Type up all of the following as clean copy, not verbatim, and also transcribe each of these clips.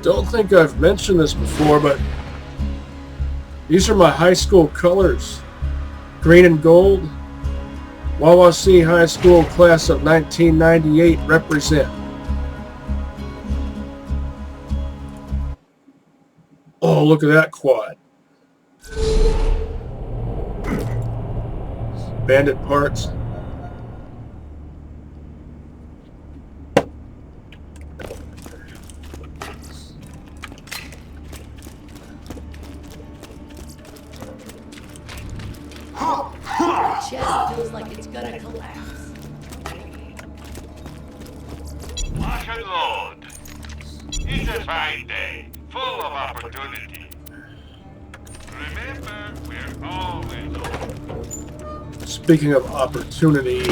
Don't think I've mentioned this before, but these are my high school colors. Green and gold. Wawasee High School class of 1998 represent. Oh, look at that quad. Bandit parts. Chest feels like it's gonna collapse. Lock and load. It's a fine day, full of opportunity. Remember, we're always open. Speaking of opportunity,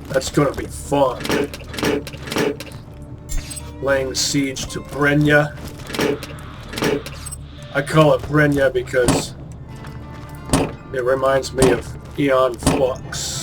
that's gonna be fun. Laying siege to Brenya. I call it Brenya because it reminds me of Eon Flux.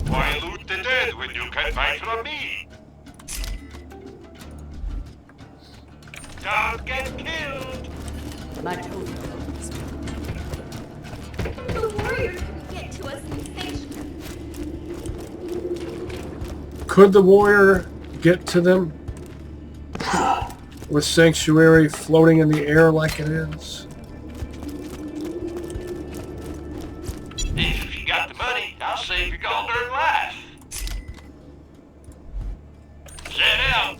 Why loot the dead when you can buy from me? Don't get killed! My toes are closed. The warrior couldn't get to us in sanctuary. Could the warrior get to them with Sanctuary floating in the air like it is? If you got the money, I'll save your gold-earned life. Set out!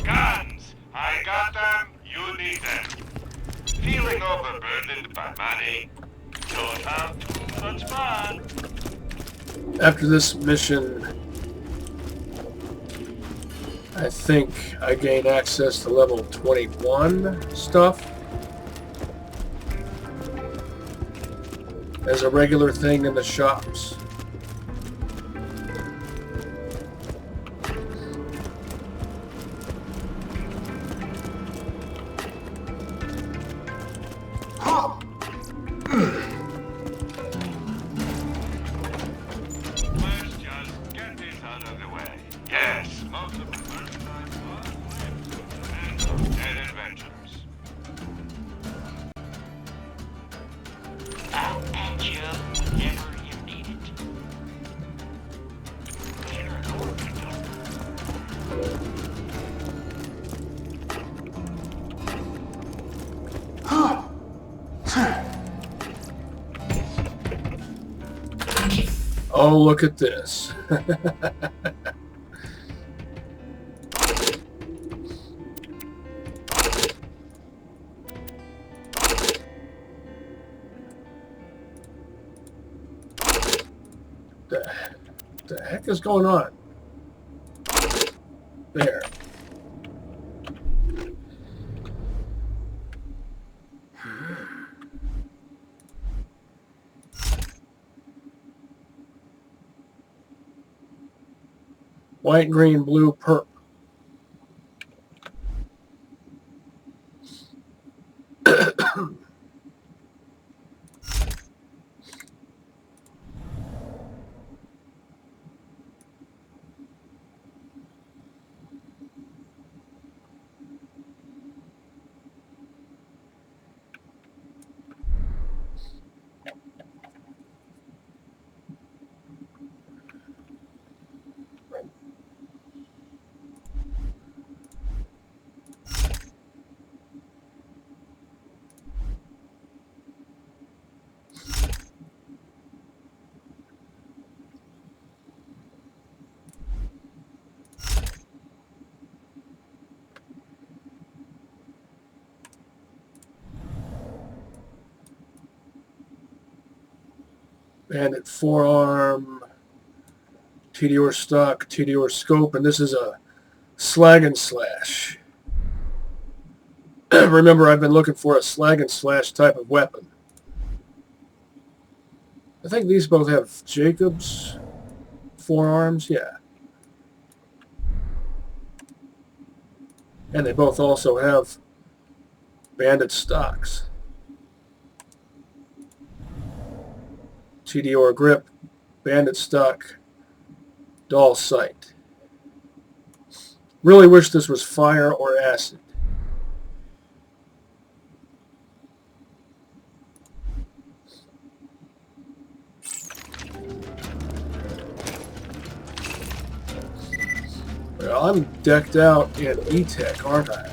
Guns! I got them, you need them. Feeling overburdened by money. Don't have too much fun. After this mission, I think I gain access to level 21 stuff as a regular thing in the shops. Let's just get this out of the way. Yes, most of the first time and dead adventures. I'll patch you up whenever you need it. You're an orphan. Oh, look at this. The heck is going on? There. White, green, blue, purple. Bandit forearm, TDR stock, TDR scope, and this is a slag and slash. Remember, I've been looking for a slag and slash type of weapon. I think these both have Jacobs forearms, yeah. And they both also have Bandit stocks. TDR grip, Bandit stock, Doll sight. Really wish this was fire or acid. Well, I'm decked out in E-Tech, aren't I?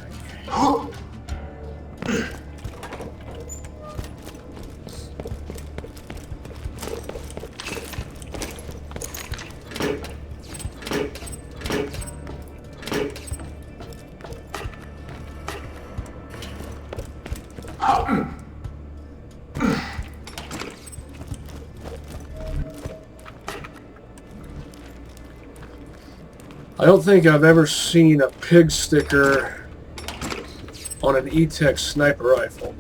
I don't think I've ever seen a pig sticker on an E-Tech sniper rifle.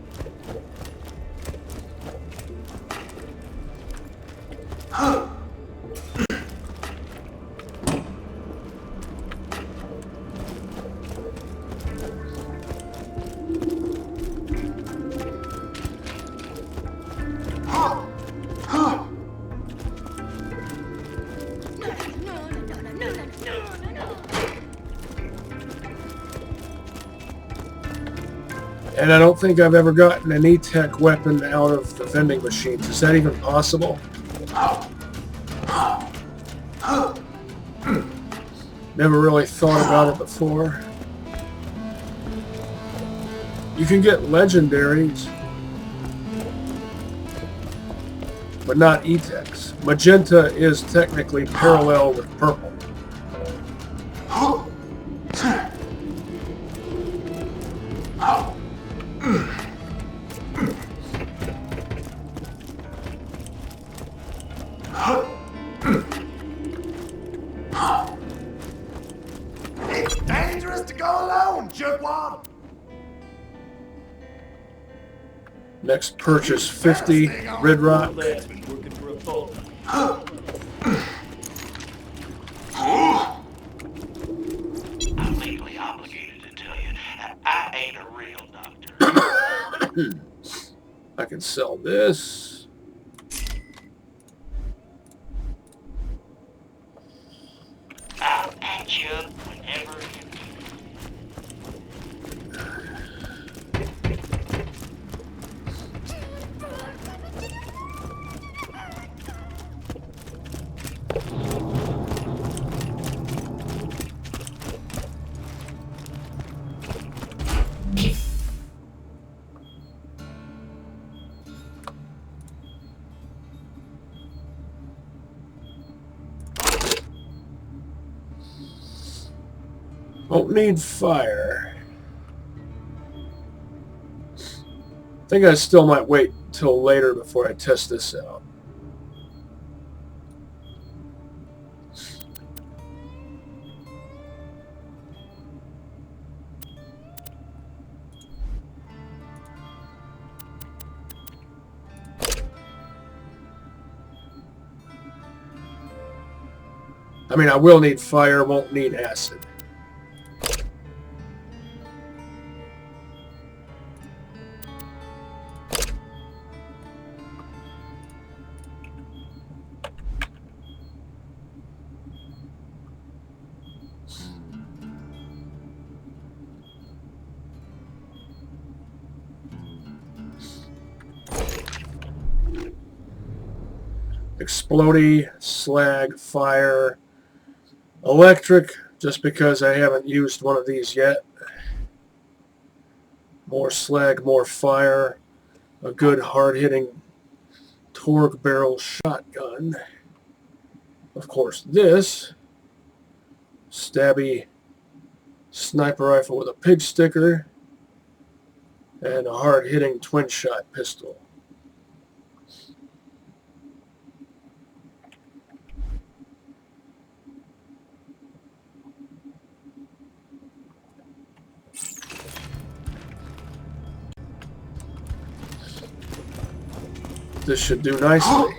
And I don't think I've ever gotten an E-Tech weapon out of the vending machines. Is that even possible? Never really thought about it before. You can get legendaries, but not E-Techs. Magenta is technically parallel with purple. It's dangerous to go alone, jerkwad. Next purchase 50 Red Rock. Lad's been working for a phone. I'm legally obligated to tell you I ain't a real doctor. I can sell this. I'll patch you up whenever you need. Won't need fire. I think I still might wait till later before I test this out. I mean, I will need fire, won't need acid. Explodey, slag, fire, electric, just because I haven't used one of these yet. More slag, more fire, a good hard-hitting torque barrel shotgun. Of course, this stabby sniper rifle with a pig sticker and a hard-hitting twin-shot pistol. This should do nicely.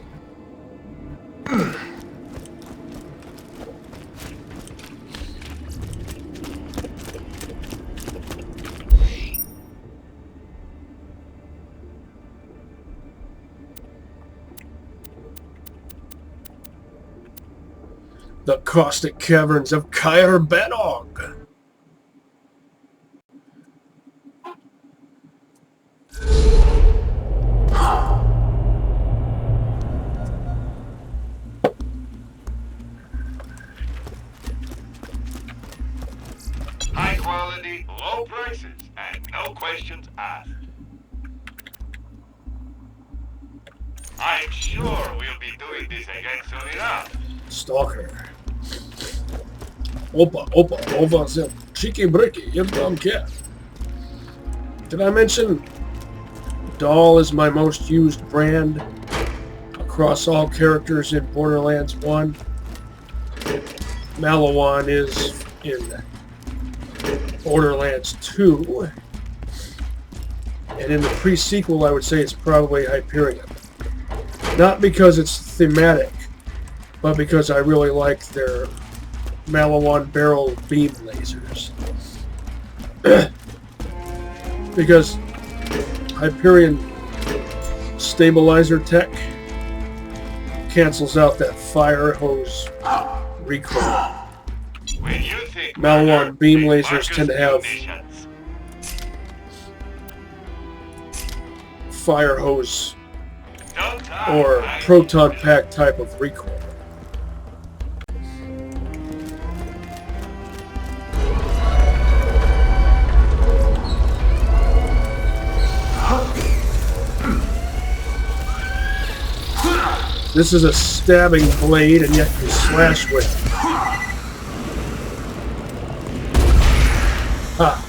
The Caustic Caverns of Hyperion. High quality, low prices, and no questions asked. I'm sure we'll be doing this again soon enough. Stalker. Opa, over the cheeky bricky, you dumb cat. Did I mention Doll is my most used brand across all characters in Borderlands 1? Malawan is in Borderlands 2. And in the pre-sequel, I would say it's probably Hyperion. Not because it's thematic, but because I really like their Malawan barrel beam lasers. Because Hyperion stabilizer tech cancels out that fire hose recoil. When you think Malawan beam think lasers Marcus tend to have munitions. fire hose Don't talk, or I- proton pack type of recoil. This is a stabbing blade, and yet you slash with it. Ha!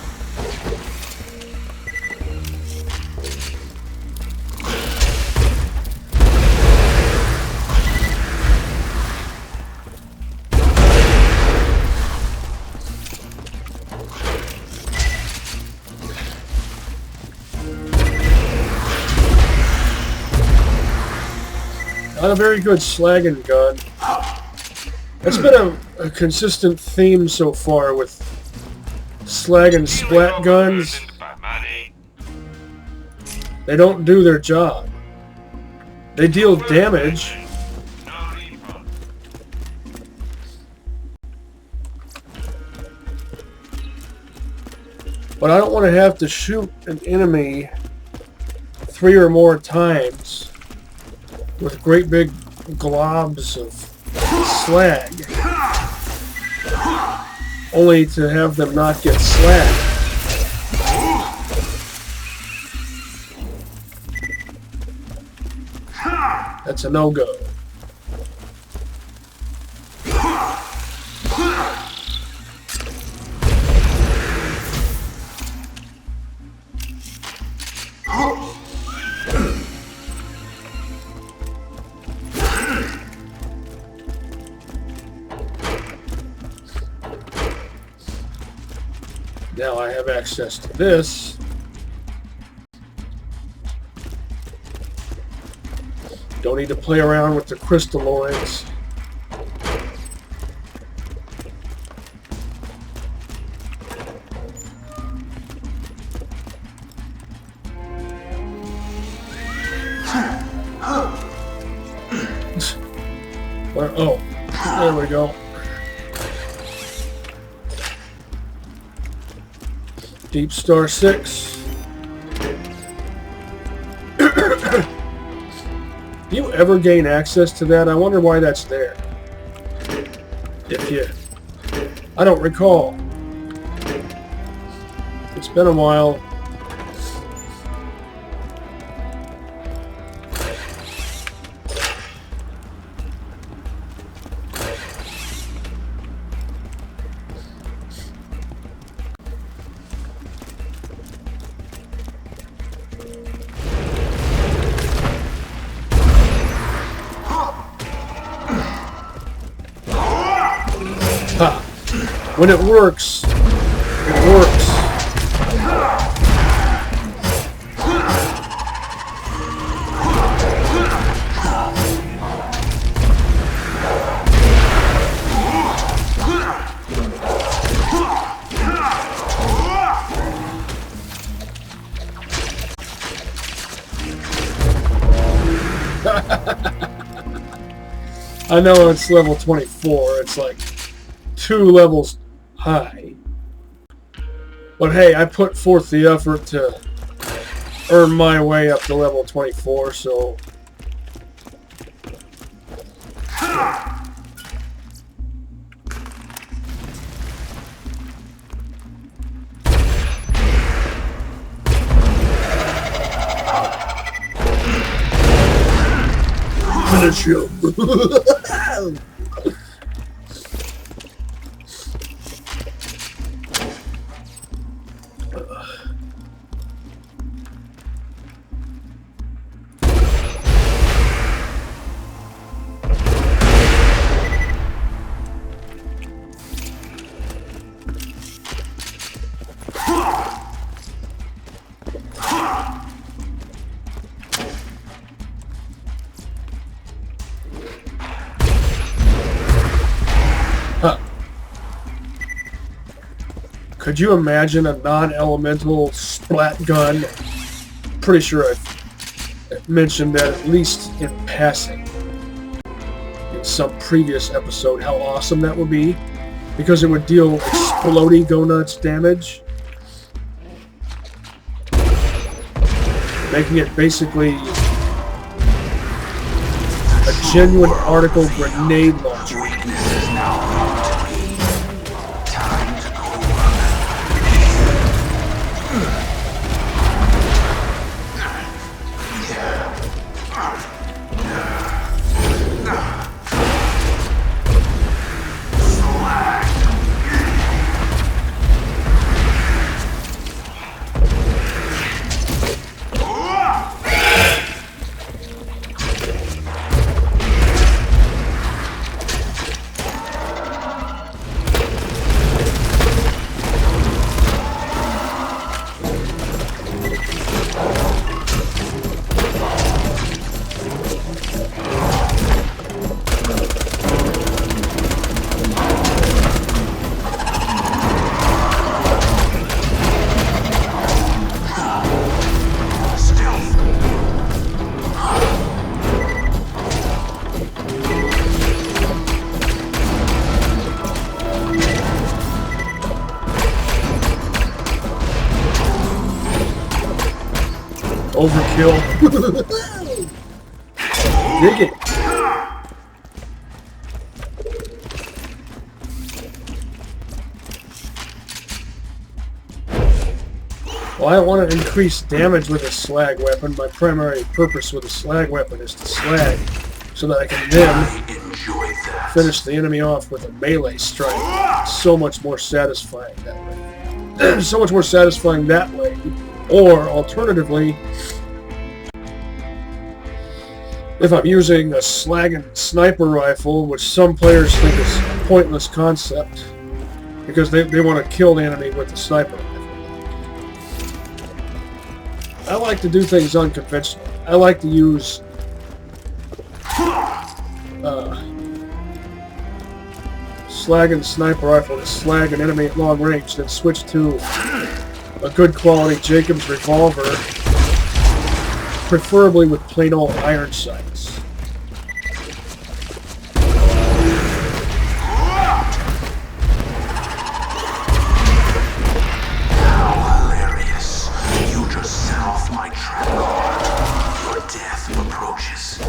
Not a very good slagging gun. That's been a consistent theme so far with slag and splat guns. They don't do their job. They deal damage, but I don't want to have to shoot an enemy 3 or more times with great big globs of slag, only to have them not get slagged. That's a no-go. Now I have access to this. Don't need to play around with the crystalloids. Where, oh, there we go. Deep Star 6. Do you ever gain access to that? I wonder why that's there. If you... I don't recall. It's been a while. When it works, it works. I know it's level 24. It's like 2 levels high. But hey, I put forth the effort to earn my way up to level 24, so... Finish you. Could you imagine a non-elemental splat gun? Pretty sure I've mentioned that at least in passing in some previous episode how awesome that would be, because it would deal explodey go-nuts damage, making it basically a genuine article grenade launcher. Overkill. Dig it. Well, I want to increase damage with a slag weapon. My primary purpose with a slag weapon is to slag, so that I can then finish the enemy off with a melee strike. It's so much more satisfying that way. So much more satisfying that way. Or, alternatively, if I'm using a slagging sniper rifle, which some players think is a pointless concept, because they want to kill the enemy with the sniper rifle. I like to do things unconventional. I like to use slagging sniper rifle to slag an enemy at long range, then switch to a good quality Jacobs revolver, preferably with plain old iron sights. How hilarious. You just set off my trap. Your death approaches.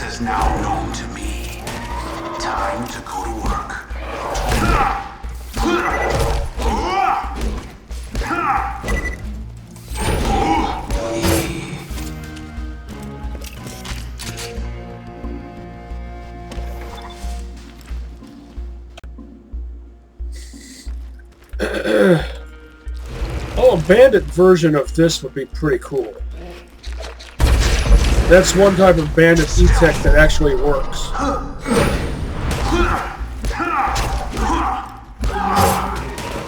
Is now known to me. Time to go to work. Oh, a bandit version of this would be pretty cool. That's one type of bandit E-Tech that actually works.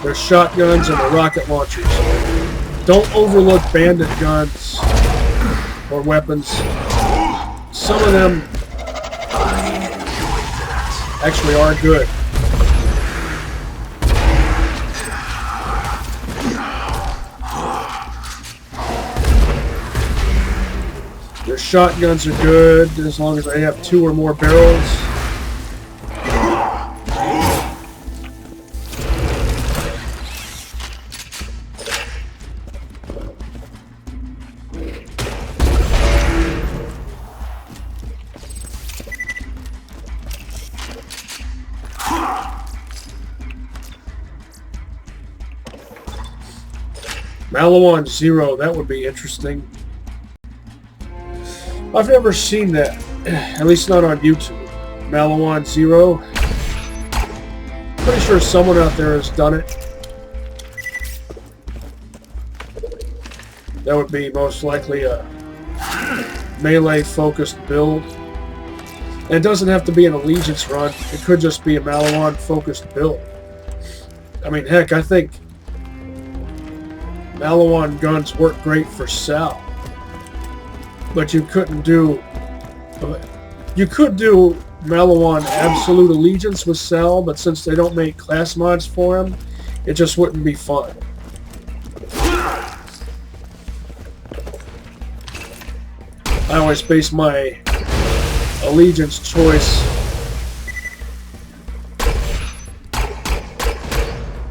There's shotguns and the rocket launchers. Don't overlook bandit guns or weapons. Some of them actually are good. Their shotguns are good as long as they have 2 or more barrels. Malawan Zer0, that would be interesting. I've never seen that, at least not on YouTube. Malawan Zer0. Pretty sure someone out there has done it. That would be most likely a melee-focused build. And it doesn't have to be an allegiance run. It could just be a Malawan-focused build. I mean, heck, I think Malawan guns work great for Sal. But you couldn't do... You could do Malawan Absolute Allegiance with Sal, but since they don't make class mods for him, it just wouldn't be fun. I always base my allegiance choice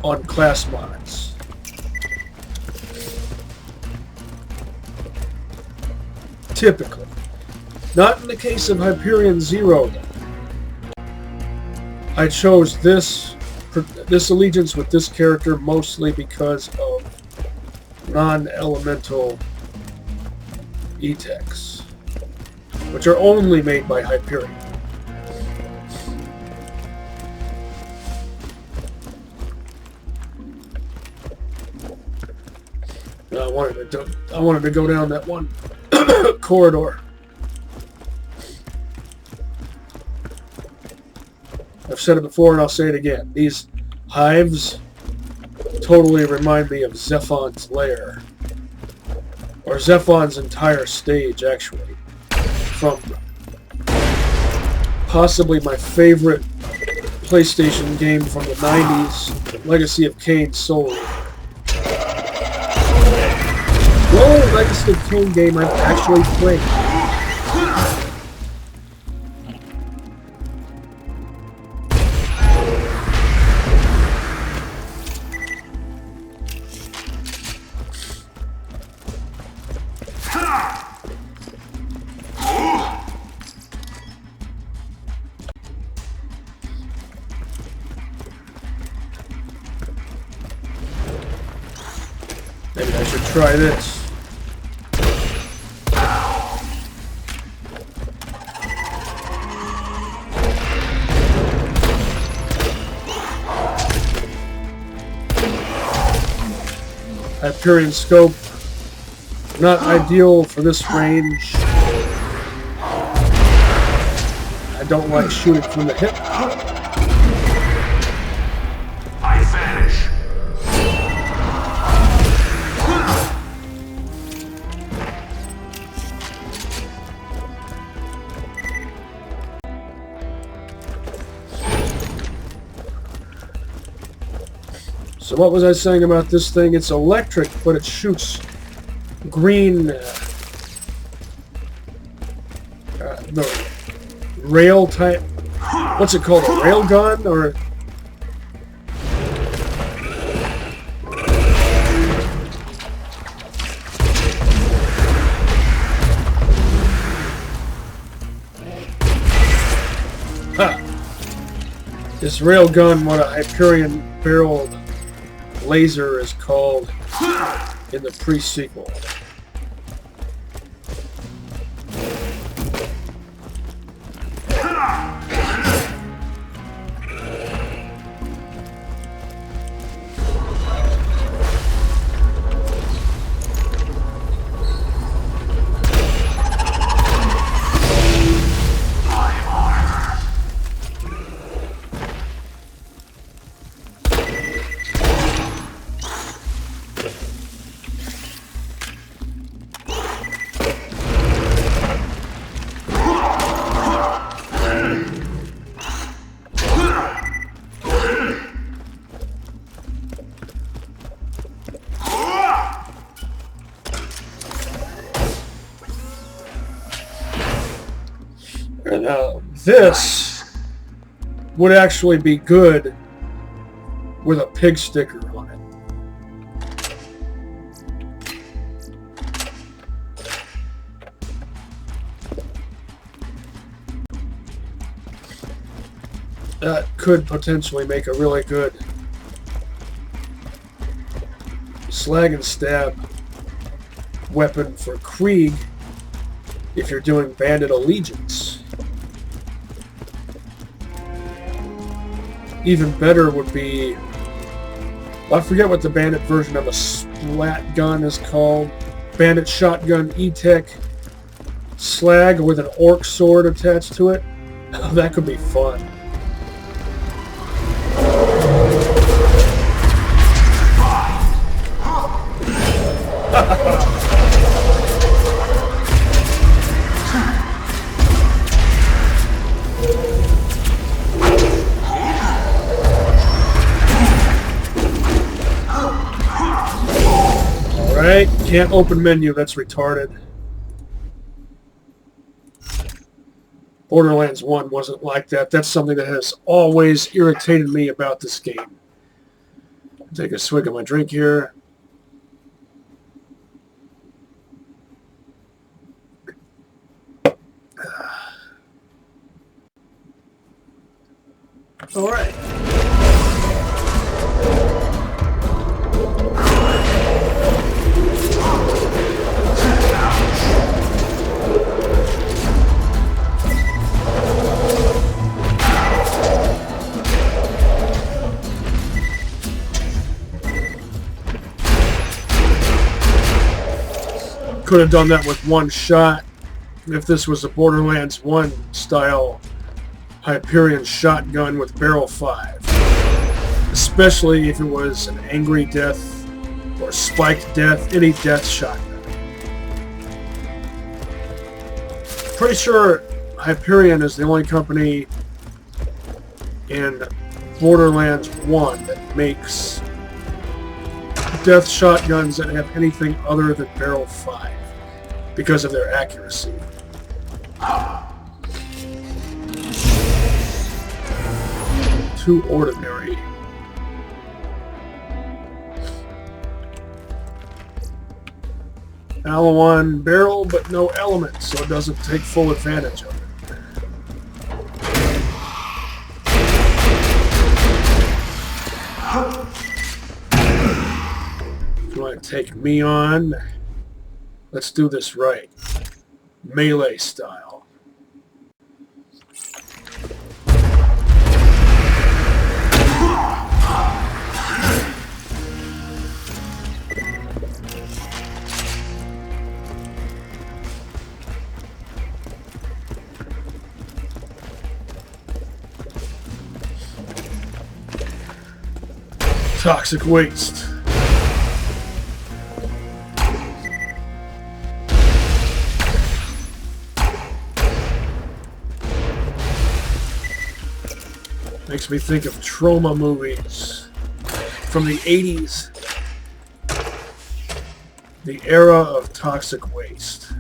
on class mods. Typically. Not in the case of Hyperion Zer0. I chose this allegiance with this character mostly because of non-elemental E-techs, which are only made by Hyperion. I wanted to go down that one corridor. I've said it before and I'll say it again. These hives totally remind me of Zephon's lair. Or Zephon's entire stage, actually. From possibly my favorite PlayStation game from the 90s, Legacy of Kain Soul. The only Legacy of Kain game I've actually played. Maybe I should try this. Hyperion scope, not ideal for this range. I don't like shooting from the hip. I vanish. So what was I saying about this thing? It's electric, but it shoots green... the rail type... What's it called? A rail gun? Or... Ha! This rail gun, what a Hyperion barreled laser is called in the pre-sequel. Now, this would actually be good with a pig sticker on it. That could potentially make a really good slag and stab weapon for Krieg if you're doing Bandit Allegiance. Even better would be, I forget what the Bandit version of a splat gun is called. Bandit Shotgun E-Tech slag with an orc sword attached to it. That could be fun. Alright, can't open menu, that's retarded. Borderlands 1 wasn't like that. That's something that has always irritated me about this game. Take a swig of my drink here. Alright. Could have done that with one shot if this was a Borderlands 1 style Hyperion shotgun with barrel 5. Especially if it was an angry death or spiked death, any death shotgun. Pretty sure Hyperion is the only company in Borderlands 1 that makes death shotguns that have anything other than barrel 5 because of their accuracy. Too ordinary. Alloy barrel, but no element, so it doesn't take full advantage of it. You want to take me on? Let's do this right. Melee style. Toxic waste. Makes me think of trauma movies from the 80s. The era of toxic waste.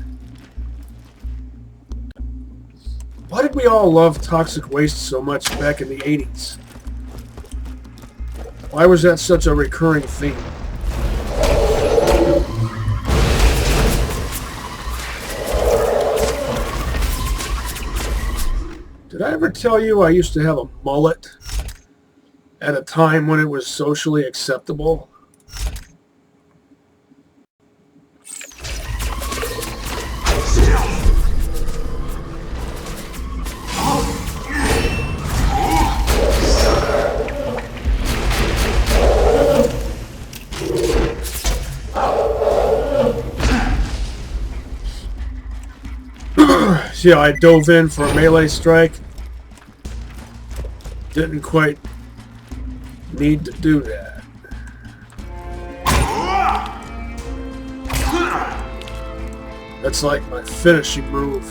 Why did we all love toxic waste so much back in the 80s? Why was that such a recurring theme? Did I ever tell you I used to have a mullet at a time when it was socially acceptable? See how I dove in for a melee strike? Didn't quite need to do that. That's like my finishing move.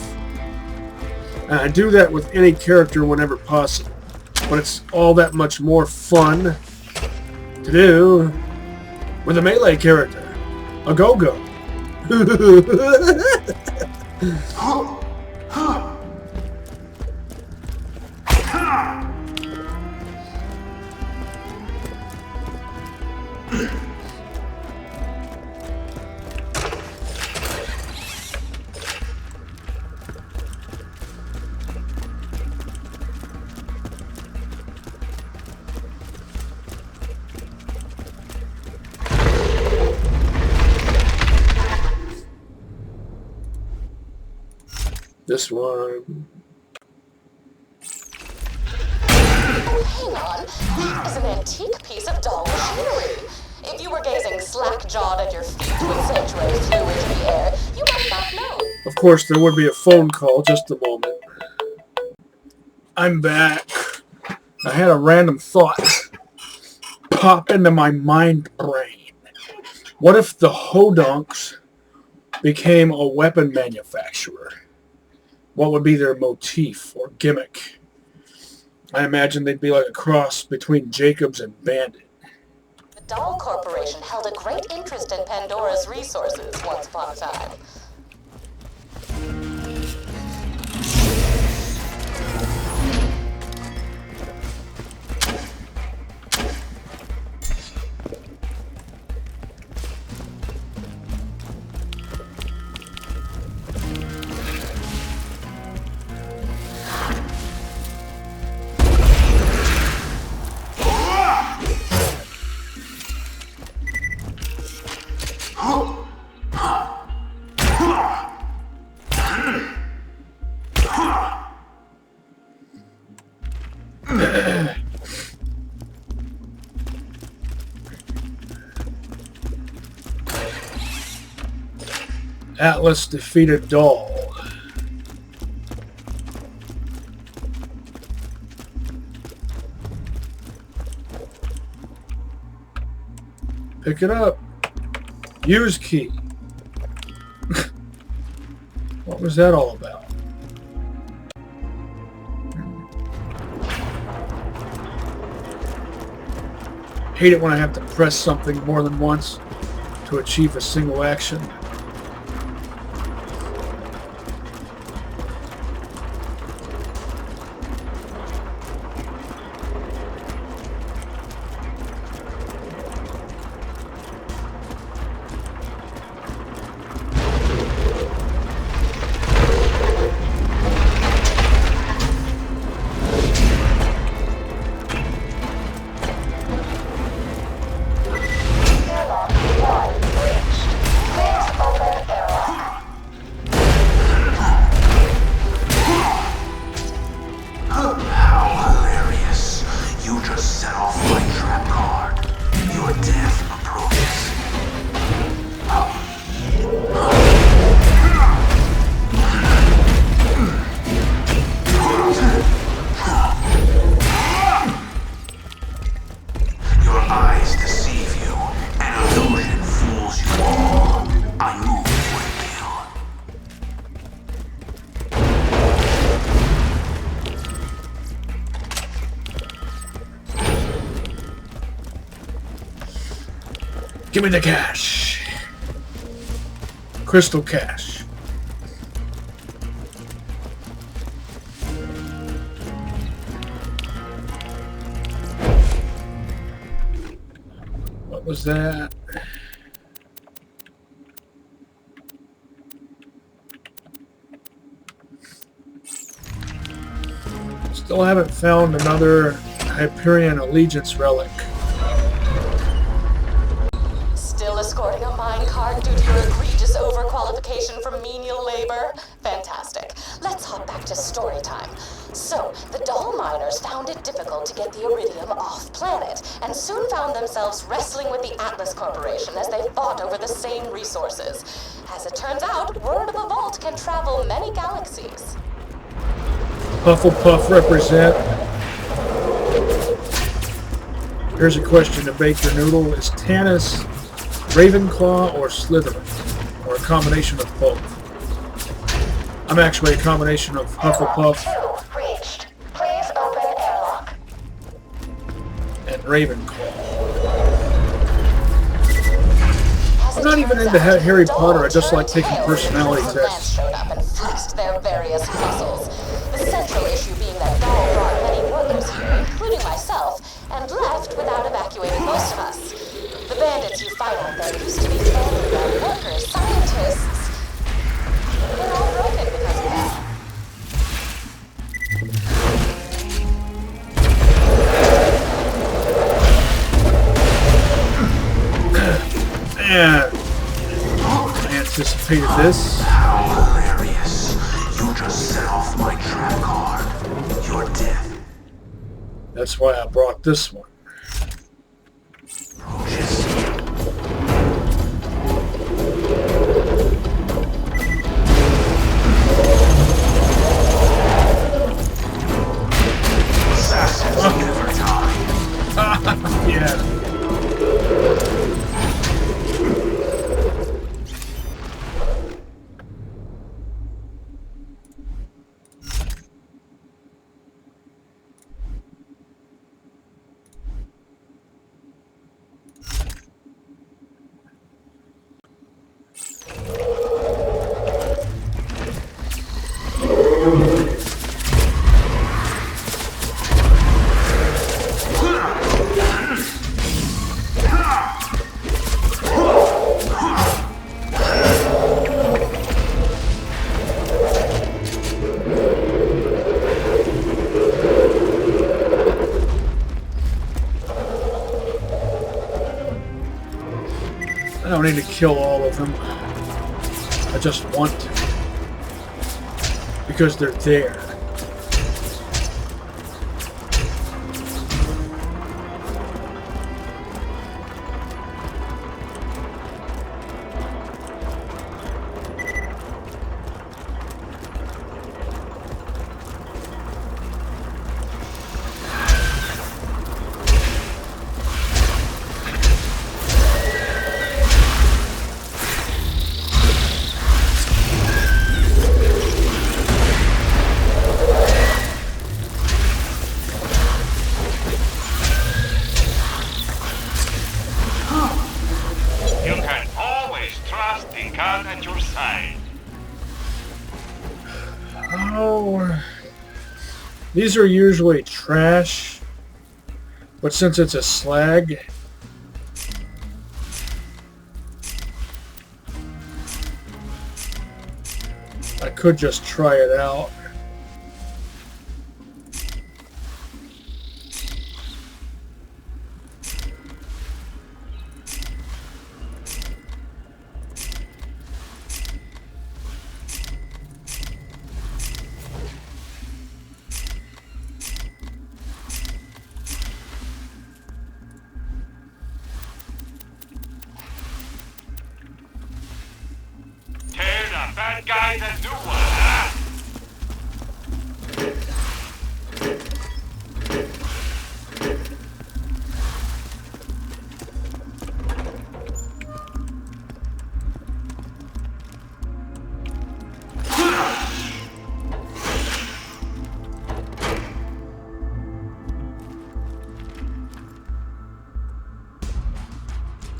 And I do that with any character whenever possible. But it's all that much more fun to do with a melee character. A go-go. This one. Hang on, that is an antique piece of doll machinery. If you were gazing slack-jawed at your feet with sanctuary fluid in the air, you might not know. Of course, there would be a phone call. Just a moment. I'm back. I had a random thought pop into my mind brain. What if the Hodunks became a weapon manufacturer? What would be their motif or gimmick? I imagine they'd be like a cross between Jacobs and Bandit. The Doll Corporation held a great interest in Pandora's resources once upon a time. Atlas defeated Doll. Pick it up. Use key. What was that all about? Hate it when I have to press something more than once to achieve a single action. Give me the cash. Crystal cash. What was that? Still haven't found another Hyperion Allegiance relic. Escorting a minecart due to your egregious overqualification for menial labor? Fantastic. Let's hop back to story time. So, the Doll miners found it difficult to get the iridium off planet, and soon found themselves wrestling with the Atlas Corporation as they fought over the same resources. As it turns out, word of a vault can travel many galaxies. Hufflepuff represent. Here's a question to Baker Noodle. Is Tanis Ravenclaw or Slytherin, or a combination of both? I'm actually a combination of Hufflepuff reached. Please open airlock. And Ravenclaw. I'm not even into Harry Potter. I just like taking personality tests. Showed up and flexed their various muscles. The central issue being that Doll brought many workers here, including myself, and left without evacuating most of us. The bandits you fight out there used to be family-run workers, scientists. They're all broken because of that. Man, I anticipated this. How hilarious. You just set off my trap card. Your death. That's why I brought this one. Approaches. Assassins never die. Yeah. I don't need to kill all of them. I just want to. Because they're there. You can always trust the gun at your side. Oh, these are usually trash, but since it's a slag, I could just try it out. Tear the bad guys a new one, huh?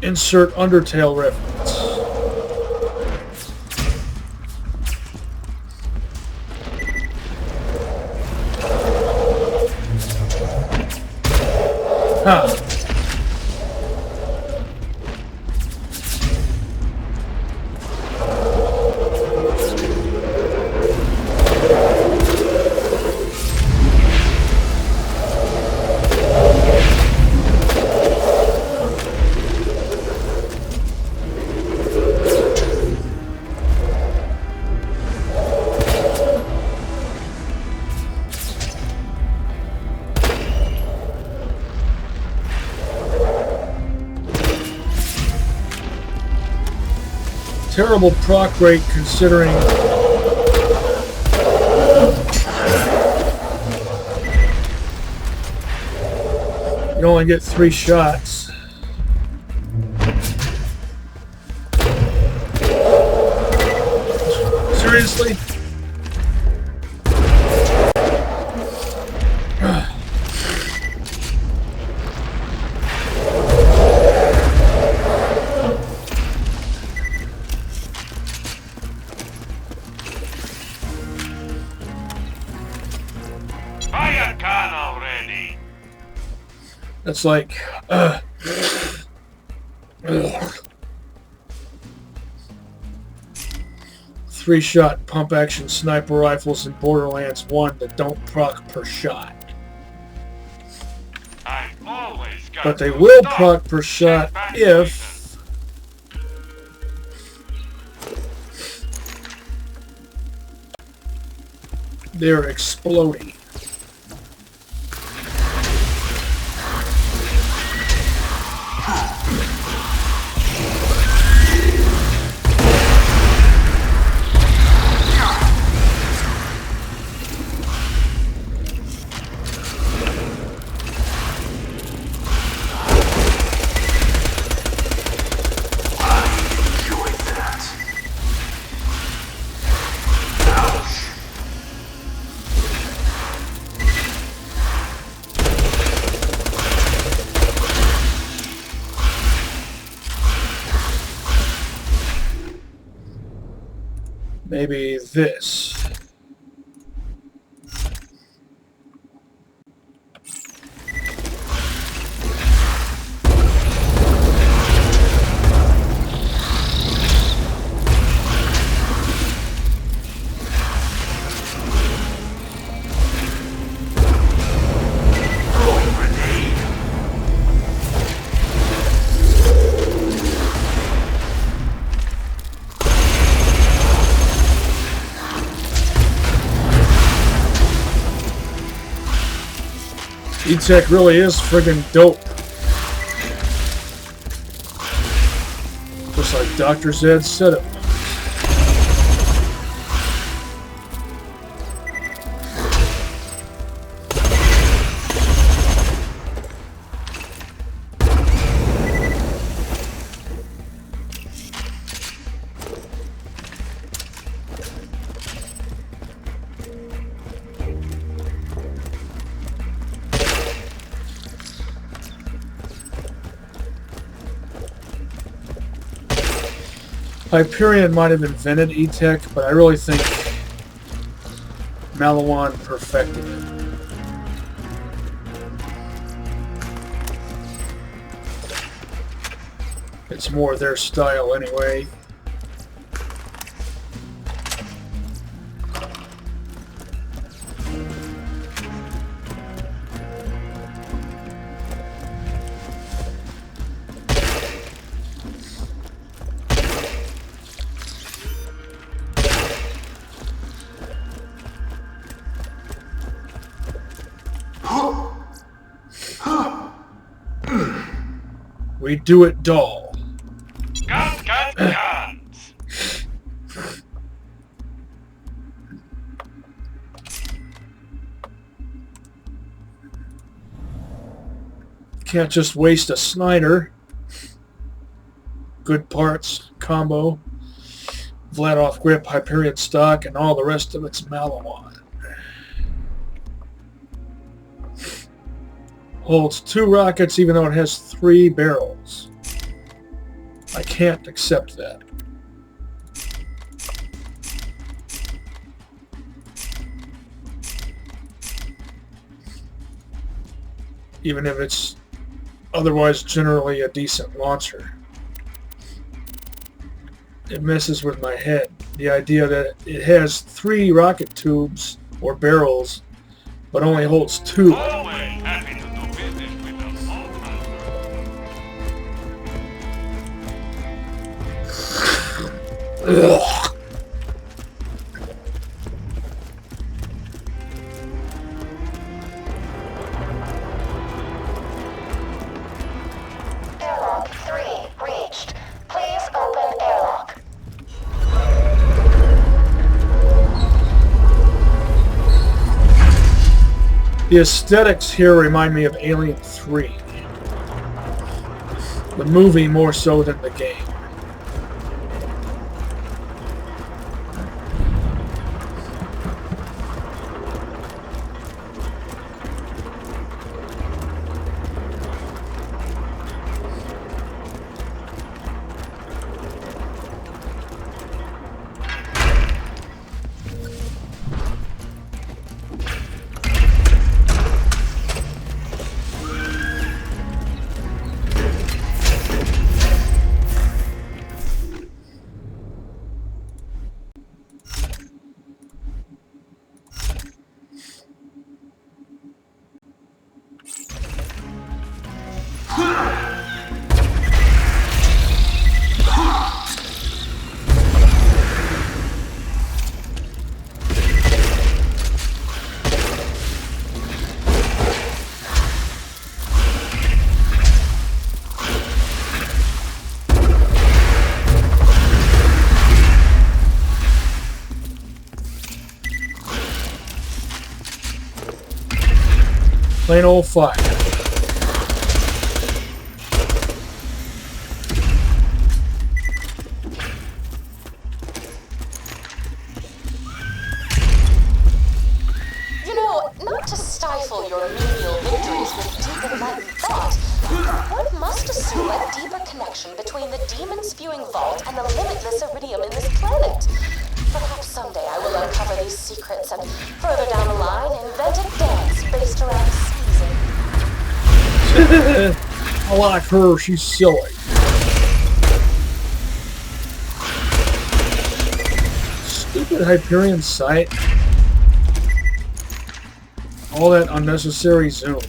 Insert Undertale reference. Huh. Terrible proc rate considering you only get 3 shots. Seriously? Buy a gun already. That's like, 3-shot pump-action sniper rifles in Borderlands 1 that don't proc per shot. I've always got But they good will stuff. proc per shot Check back if They're exploding. Maybe this. E-Tech really is friggin' dope. Just like Dr. Zed said it. Hyperion might have invented E-Tech, but I really think Malawan perfected it. It's more their style anyway. We do it, doll. Guns. Can't just waste a Snyder. Good parts, combo, Vladoff grip, Hyperion stock, and all the rest of it's Malawan. Holds 2 rockets even though it has 3 barrels. I can't accept that. Even if it's otherwise generally a decent launcher. It messes with my head. The idea that it has 3 rocket tubes or barrels but only holds 2. Always happy to do business with the Ugh. Airlock 3 reached. Please open airlock. The aesthetics here remind me of Alien 3. The movie more so than the game. Plain old fire. You know, not to stifle your menial victories with deep enlightened thought, one must assume a deeper connection between the demon-spewing vault and the limitless iridium in this planet. Perhaps someday I will uncover these secrets and, further down the line, invent a dance based around sneezing. I like her, she's silly. Stupid Hyperion sight. All that unnecessary zoom.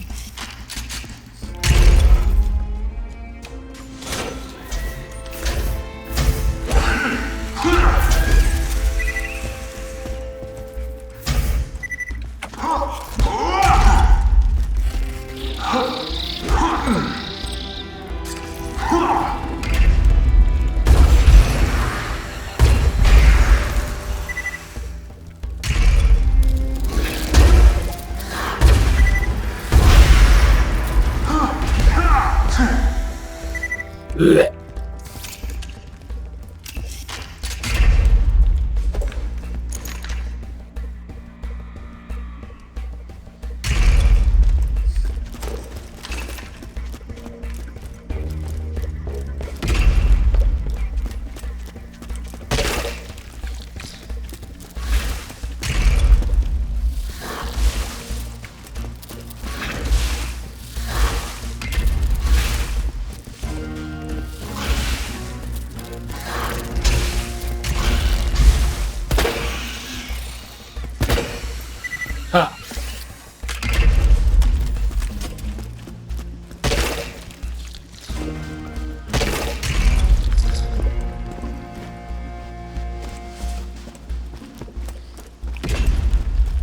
Blech. Ha.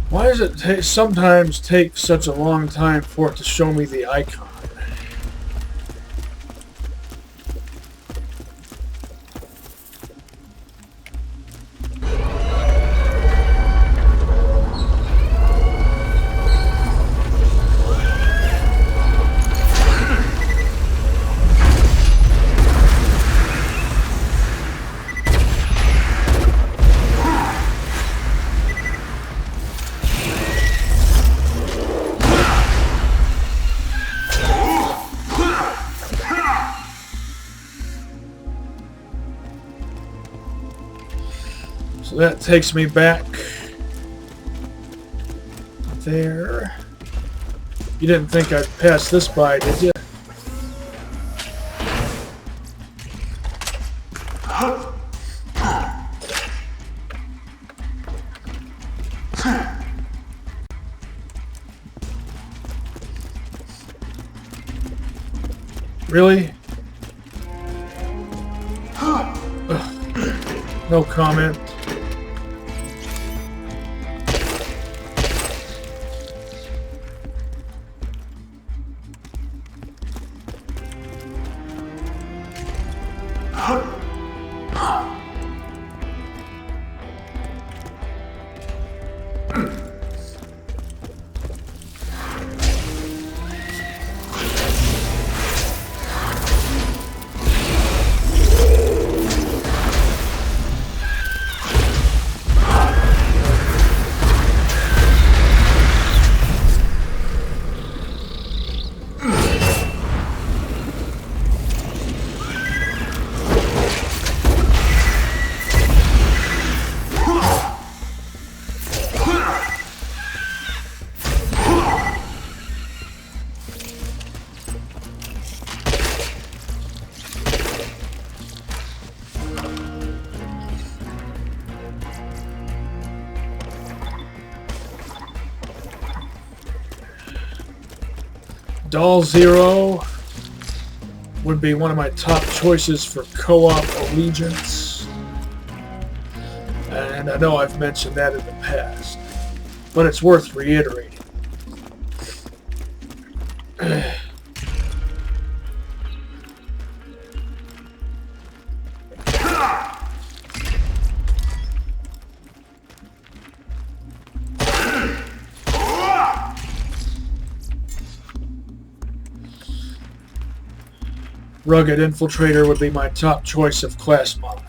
Why does it sometimes take such a long time for it to show me the icon? So that takes me back there. You didn't think I'd pass this by, did you? Really? Ugh. No comment. Doll Zer0 would be one of my top choices for co-op allegiance. And I know I've mentioned that in the past, but it's worth reiterating. Rugged Infiltrator would be my top choice of class mod.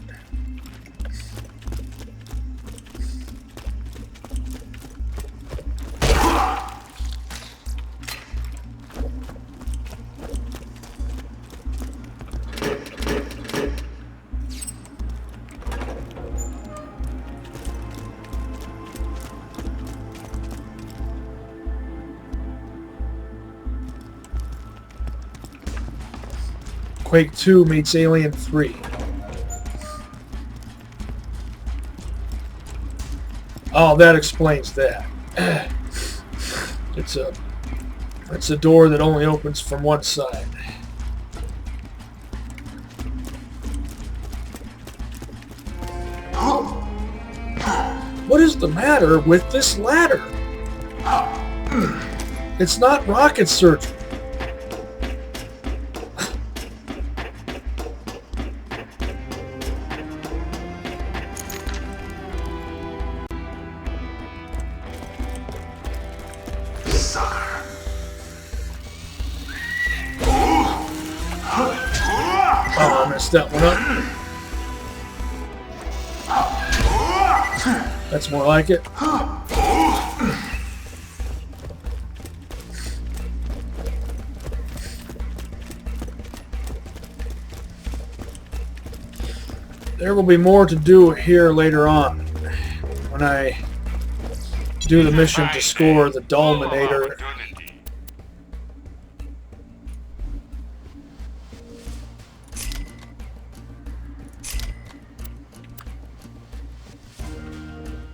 Quake 2 meets Alien 3. Oh, that explains that. It's a door that only opens from one side. What is the matter with this ladder? It's not rocket surgery. Oh, I messed that one up. That's more like it. There will be more to do here later on when I do the mission to score the Dolminator.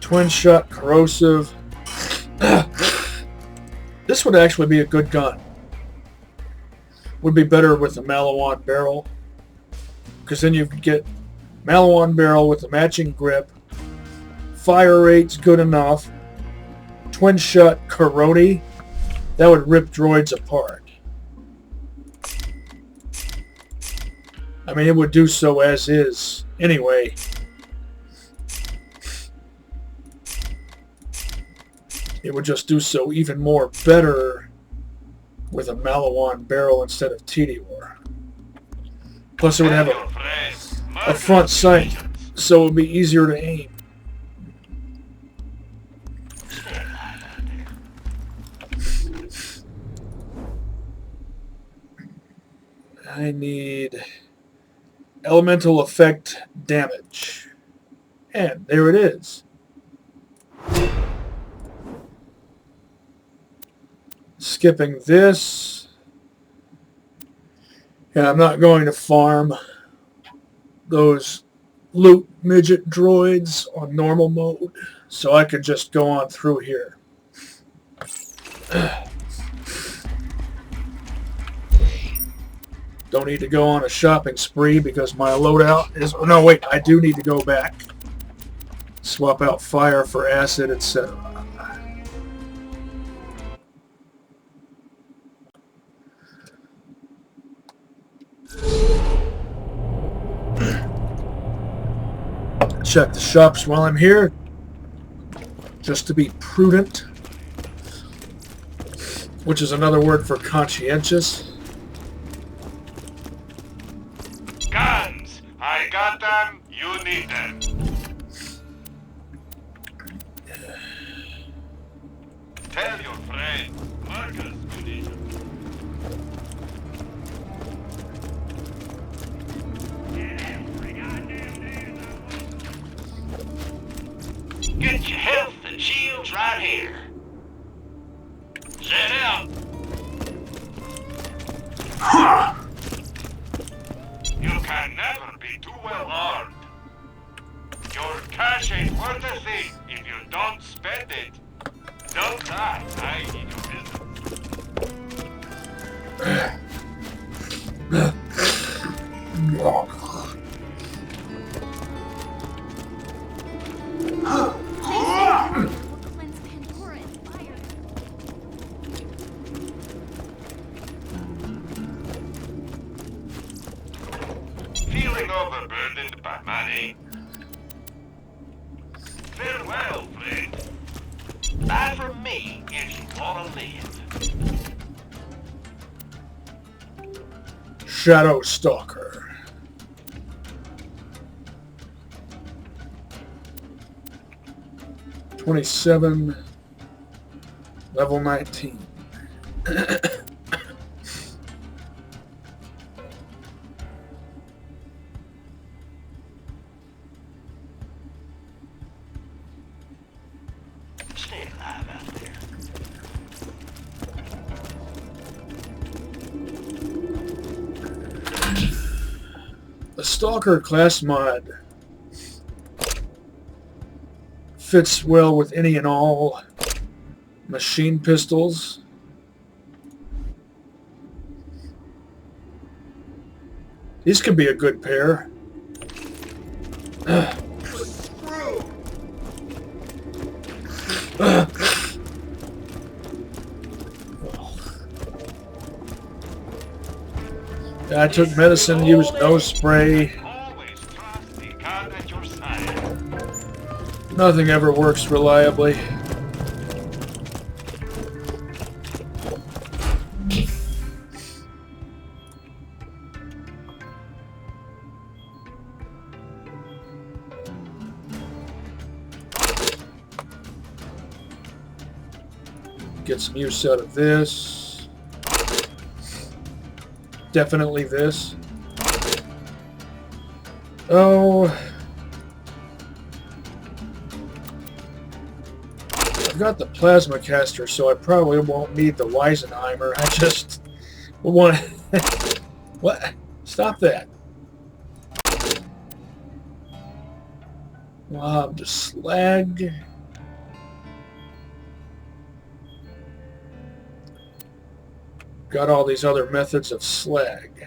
Twin shot, corrosive. This would actually be a good gun. Would be better with a Malawan barrel, because then you could get Malawan barrel with a matching grip. Fire rate's good enough. Twin shot, Corrodi. That would rip droids apart. I mean, it would do so as is anyway. It would just do so even more better with a Malawan barrel instead of TDOR. Plus it would have a front sight, so it would be easier to aim. I need elemental effect damage. And there it is. Skipping this. Yeah, I'm not going to farm those loot midget droids on normal mode, so I could just go on through here. Don't need to go on a shopping spree because my loadout is... Oh, no, wait, I do need to go back. Swap out fire for acid, etc. Check the shops while I'm here, just to be prudent, which is another word for conscientious. Guns! I got them, you need them. Tell your friend, Marcus, you need them. Get your health and shields right here. Set out. You can never be too well armed. Your cash ain't worth a thing if you don't spend it. Don't die. I need your business. Feeling overburdened by money? Farewell, friend. Buy from me if you want to live. Shadow Stalker. $27, level 19. Stay alive out there. The Stalker class mod fits well with any and all machine pistols. These could be a good pair. I took medicine, used nose spray. Always trust the card at your side. Nothing ever works reliably. Get some use out of this. Definitely this. Oh. I've got the plasma caster, so I probably won't need the Weisenheimer. I just want what? Stop that. The slag. Got all these other methods of slag.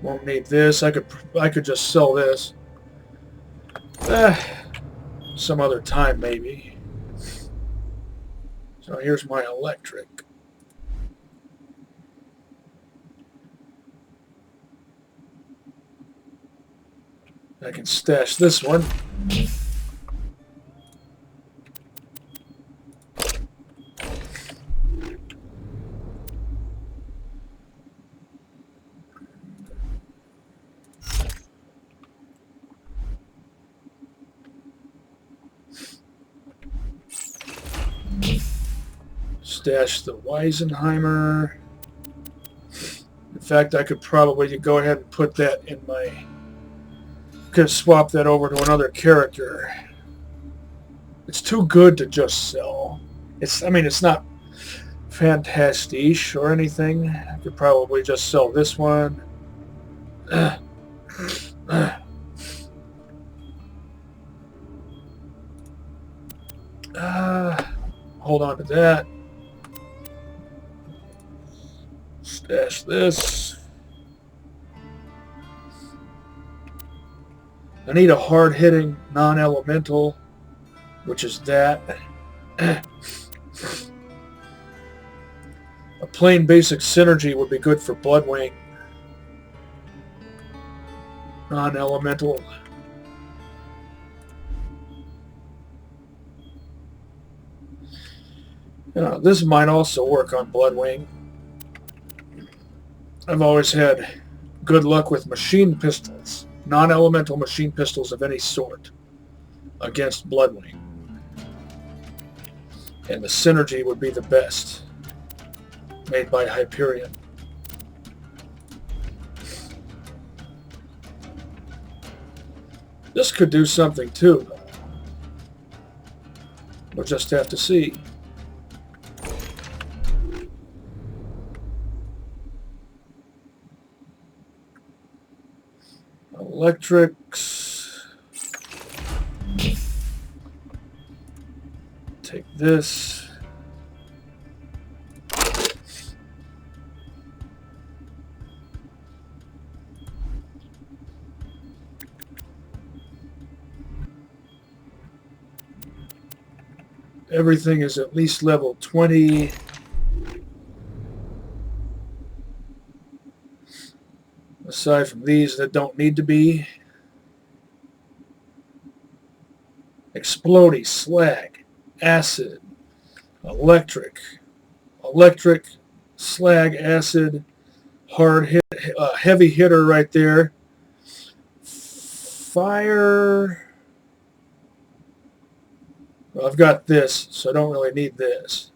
Won't need this. I could just sell this. Some other time maybe. So here's my electric. I can stash this one. Stash the Weisenheimer. In fact, I could probably go ahead and put that in my... Could swap that over to another character. It's too good to just sell. I mean, it's not fantastic or anything. I could probably just sell this one. Hold on to that. Stash this. I need a hard-hitting non-elemental, which is that. A plain basic synergy would be good for Bloodwing. Non-elemental. This might also work on Bloodwing. I've always had good luck with machine pistols, non-elemental machine pistols of any sort, against Bloodwing. And the synergy would be the best, made by Hyperion. This could do something too. We'll just have to see. Electrics. Take this. Everything is at least level 20. Aside from these that don't need to be. Explodey, slag, acid, electric, slag, acid, hard hit, heavy hitter right there. Fire. Well, I've got this, so I don't really need this.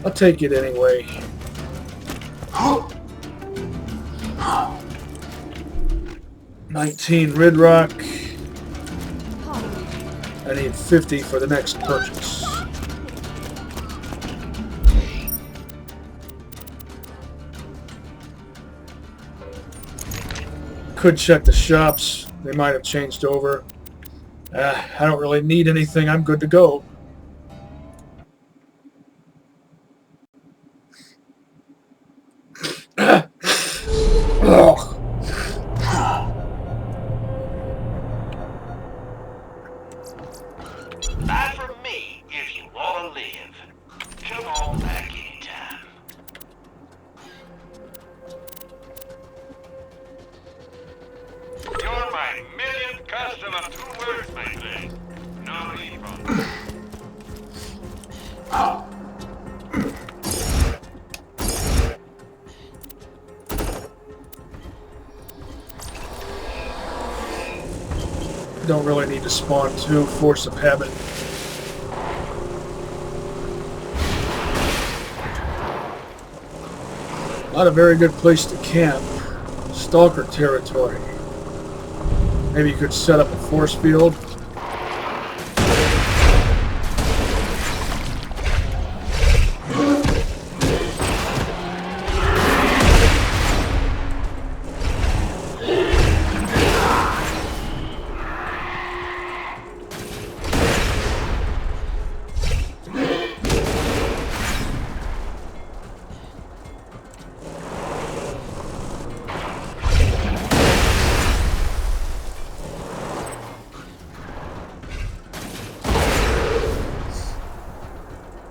I'll take it anyway. 19 Red Rock. I need 50 for the next purchase. Could check the shops. They might have changed over. I don't really need anything. I'm good to go. Not for me, if you want to live. Come on back anytime. You're my millionth customer. 2 words, my friend. No refund. Don't really need to spawn 2. Force of habit. Not a very good place to camp. Stalker territory. Maybe you could set up a force field.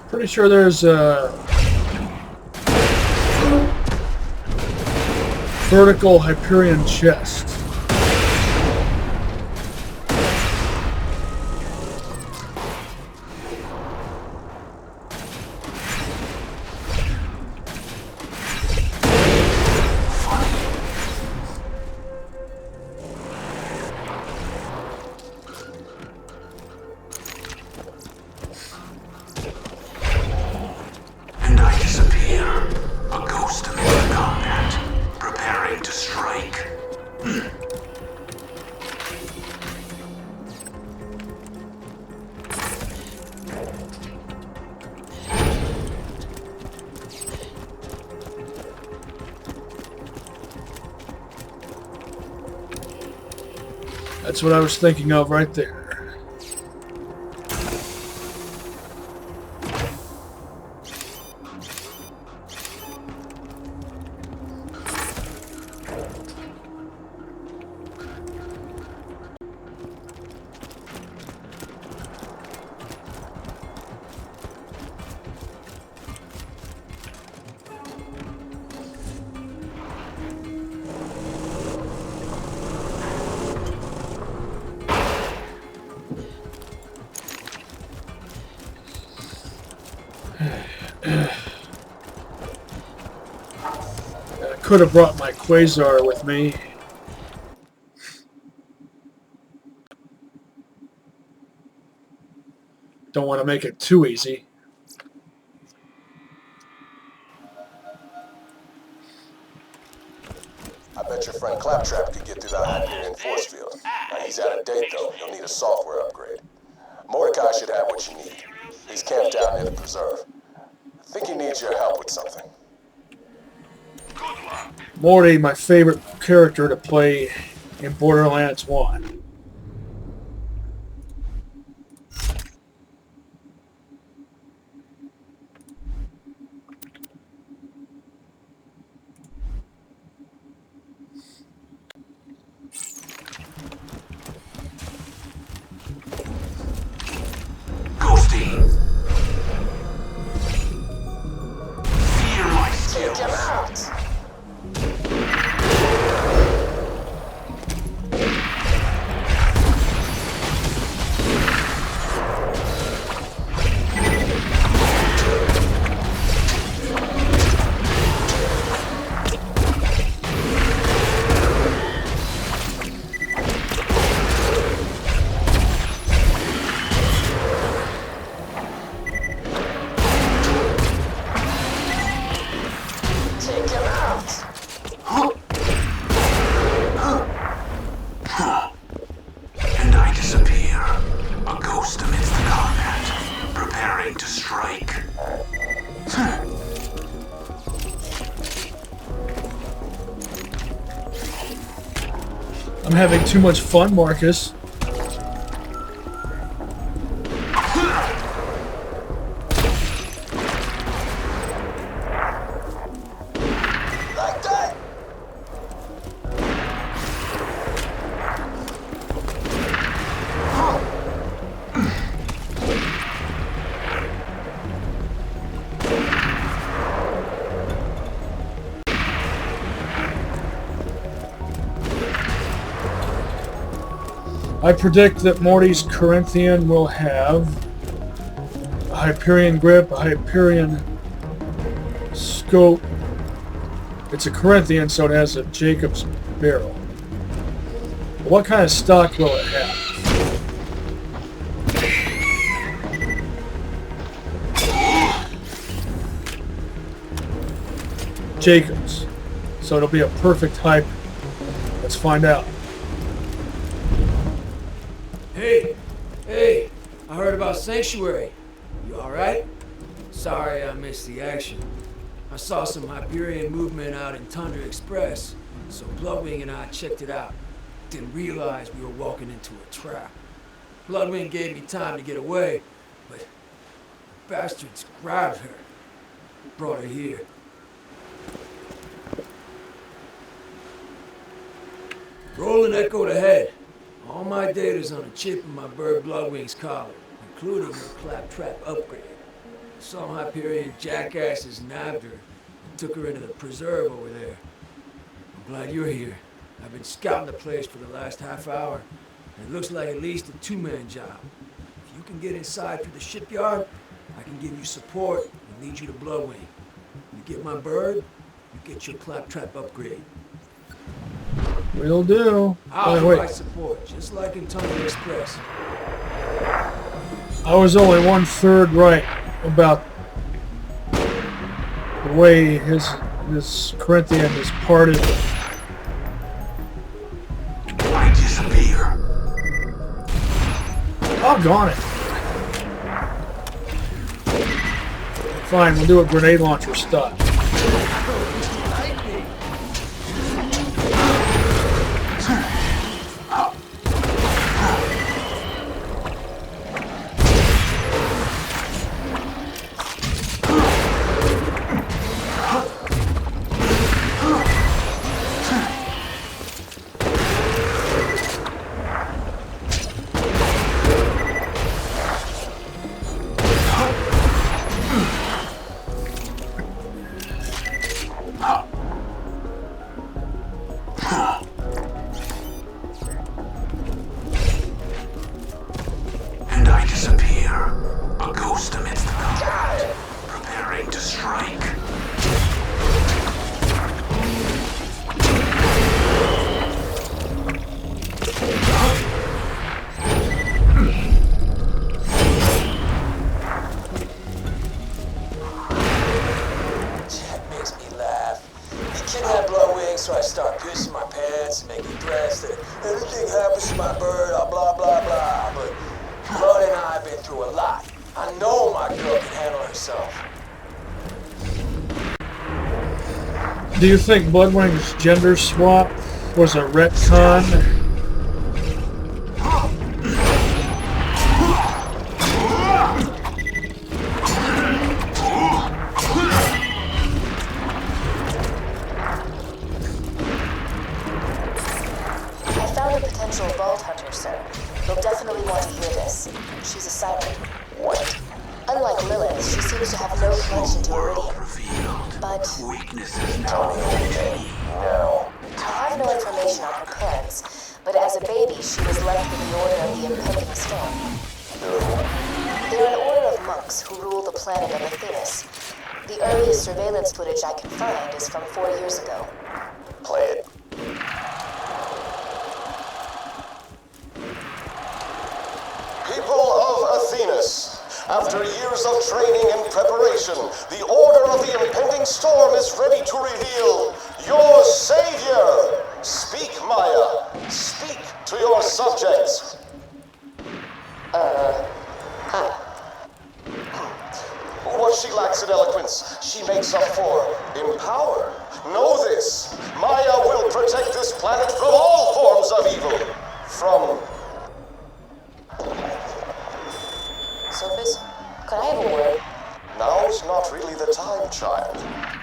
Pretty sure there's a vertical Hyperion chest. And I disappear, a ghost amid the combat, preparing to strike. That's what I was thinking of right there. I could have brought my Quasar with me. Don't want to make it too easy. I bet your friend Claptrap could get through that Hyperion force field. Now, he's out of date, though. You'll need a software upgrade. Mordecai should have what you need. He's camped out near the preserve. I think he needs your help with something. Good luck. Morty, my favorite character to play in Borderlands 1. Ghosty! Fear my skills. Get out! I'm having too much fun, Marcus. I predict that Morty's Corinthian will have a Hyperion grip, a Hyperion scope. It's a Corinthian, so it has a Jacob's barrel. What kind of stock will it have? Jacob's. So it'll be a perfect hype. Let's find out. Hey, I heard about Sanctuary. You alright? Sorry I missed the action. I saw some Hyperion movement out in Tundra Express, so Bloodwing and I checked it out. Didn't realize we were walking into a trap. Bloodwing gave me time to get away, but the bastards grabbed her. Brought her here. Rolling echoed ahead. All my data's on a chip in my bird Bloodwing's collar, including her claptrap upgrade. Some Hyperion jackasses nabbed her and took her into the preserve over there. I'm glad you're here. I've been scouting the place for the last half hour, and it looks like at least a two-man job. If you can get inside through the shipyard, I can give you support and lead you to Bloodwing. You get my bird, you get your claptrap upgrade. Will do. I'll wait. provide support, just like in Tundra Express. I was only 1/3 right about the way this Corinthian is parted. I disappear. Doggone it. Fine, we'll do a grenade launcher stop. And I disappear, a ghost amidst the combat, preparing to strike. That makes me laugh. You kidnap Bloodwing, so I start pissing my pants and making threats that anything happens to my bird, I'll blah blah blah. But Blood and I have been through a lot. I know my girl can handle herself. Do you think Bloodwing's gender swap was a retcon? I found a potential vault hunter, sir. You'll definitely want to hear this. She's a siren. What? Unlike Lilith, she seems to have no connection to World Iridium. revealed. But Weaknesses known. No. I have no information on her parents, but as a baby, she was left with the Order of the Impending Storm. They're an order of monks who rule the planet of Athenis. The earliest surveillance footage I can find is from 4 years ago. Play it. People of Athenis, after years of training and preparation, the Order of the Impending Storm is ready to reveal your savior. Speak, Maya. Speak to your subjects. Hi. What she lacks in eloquence, she makes in some form. Empower. Know this. Maya will protect this planet from all forms of evil. From... Sophus, could I have a word? Now's not really the time, child.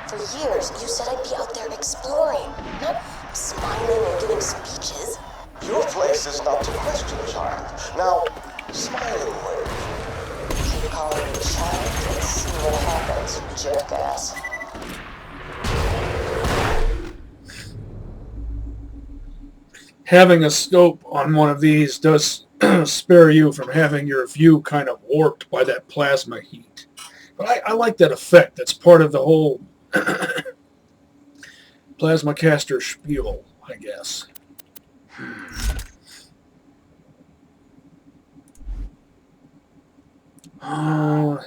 For years, you said I'd be out there exploring, not smiling and giving speeches. Your place is not to question, child. Now, smiling wave. Keep calling me child, let's see what happens, jackass. Having a scope on one of these does spare you from having your view kind of warped by that plasma heat. But I like that effect. That's part of the whole plasma caster spiel, I guess. Oh...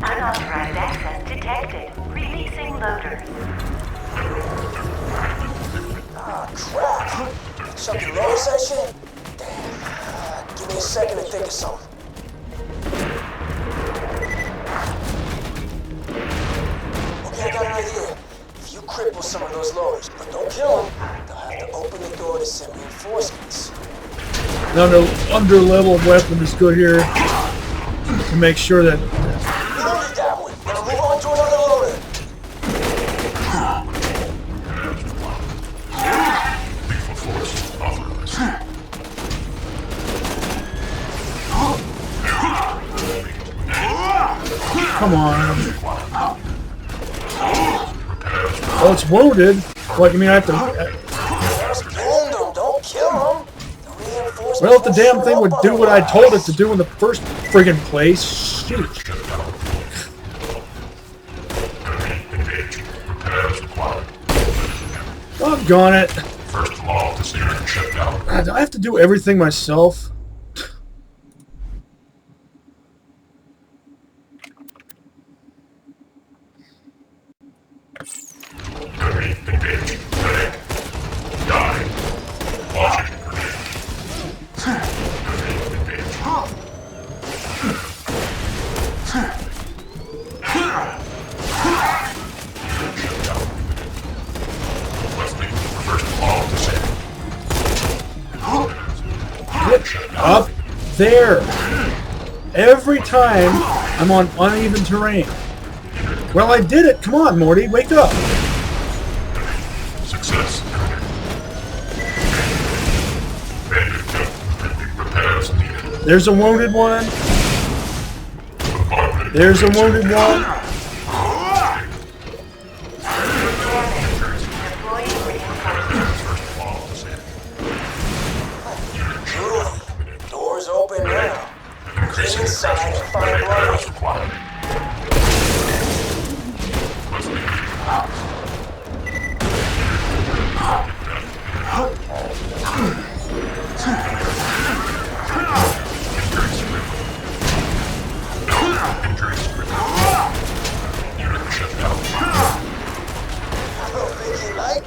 Unauthorized access detected. Releasing loader. Ah, crap. Chuck, you notice that shit? Damn. Give me a second to think of something. Okay, I got an idea. If you cripple some of those loaders, but don't kill them, they'll have to open the door to send reinforcements. Now the under-level weapon is good here to make sure that... We don't need that one. Let's move on to another loader. Come on. Oh, it's wounded. What, you mean I have to... Just wound them, don't kill them. Well, if the damn thing would do what I told it to do in the first friggin' place, shoot. Doggone it. First of all, this unit shut down. Do I have to do everything myself? Engage. Die. Launching grenade. Engage. Shut down. Let's make reverse all the same. Get up there. Every time I'm on uneven terrain. Well, I did it. Come on, Morty. Wake up. Success. Repairs needed. There's a wounded one. There's a wounded one. Doors open now. Get inside and find blood.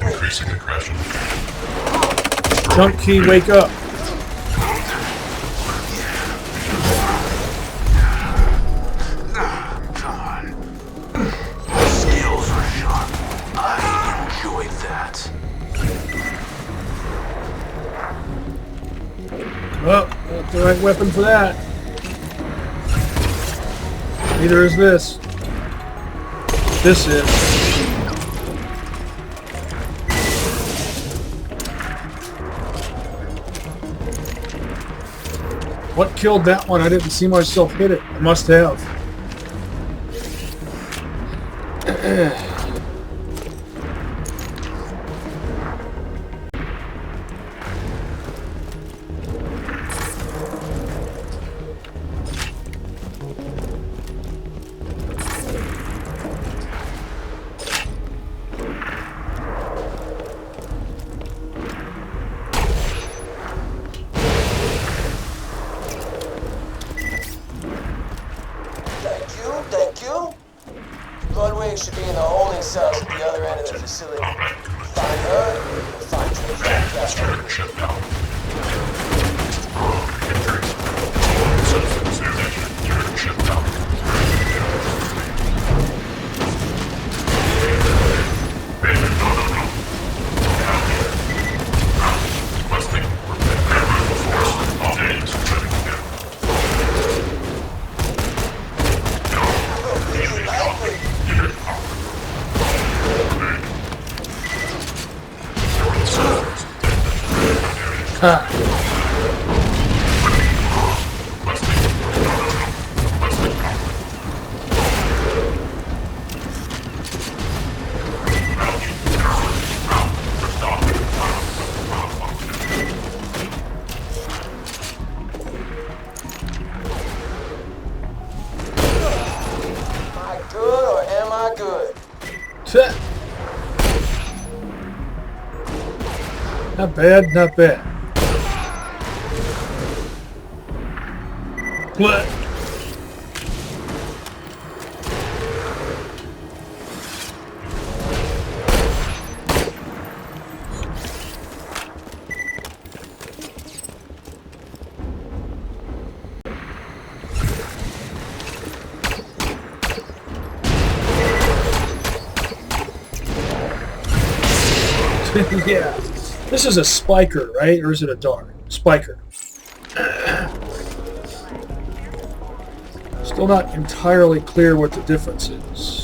Increasing aggression. Junk key, wake up. Skills are sharp. I enjoyed that. Well, not the right weapon for that. Neither is this. This is. What killed that one? I didn't see myself hit it. I must have. Find her, or find your claptrap ship down. Ship down. Not bad, not bad. What? Yeah. This is a spiker, right? Or is it a dart? Spiker. Still not entirely clear what the difference is.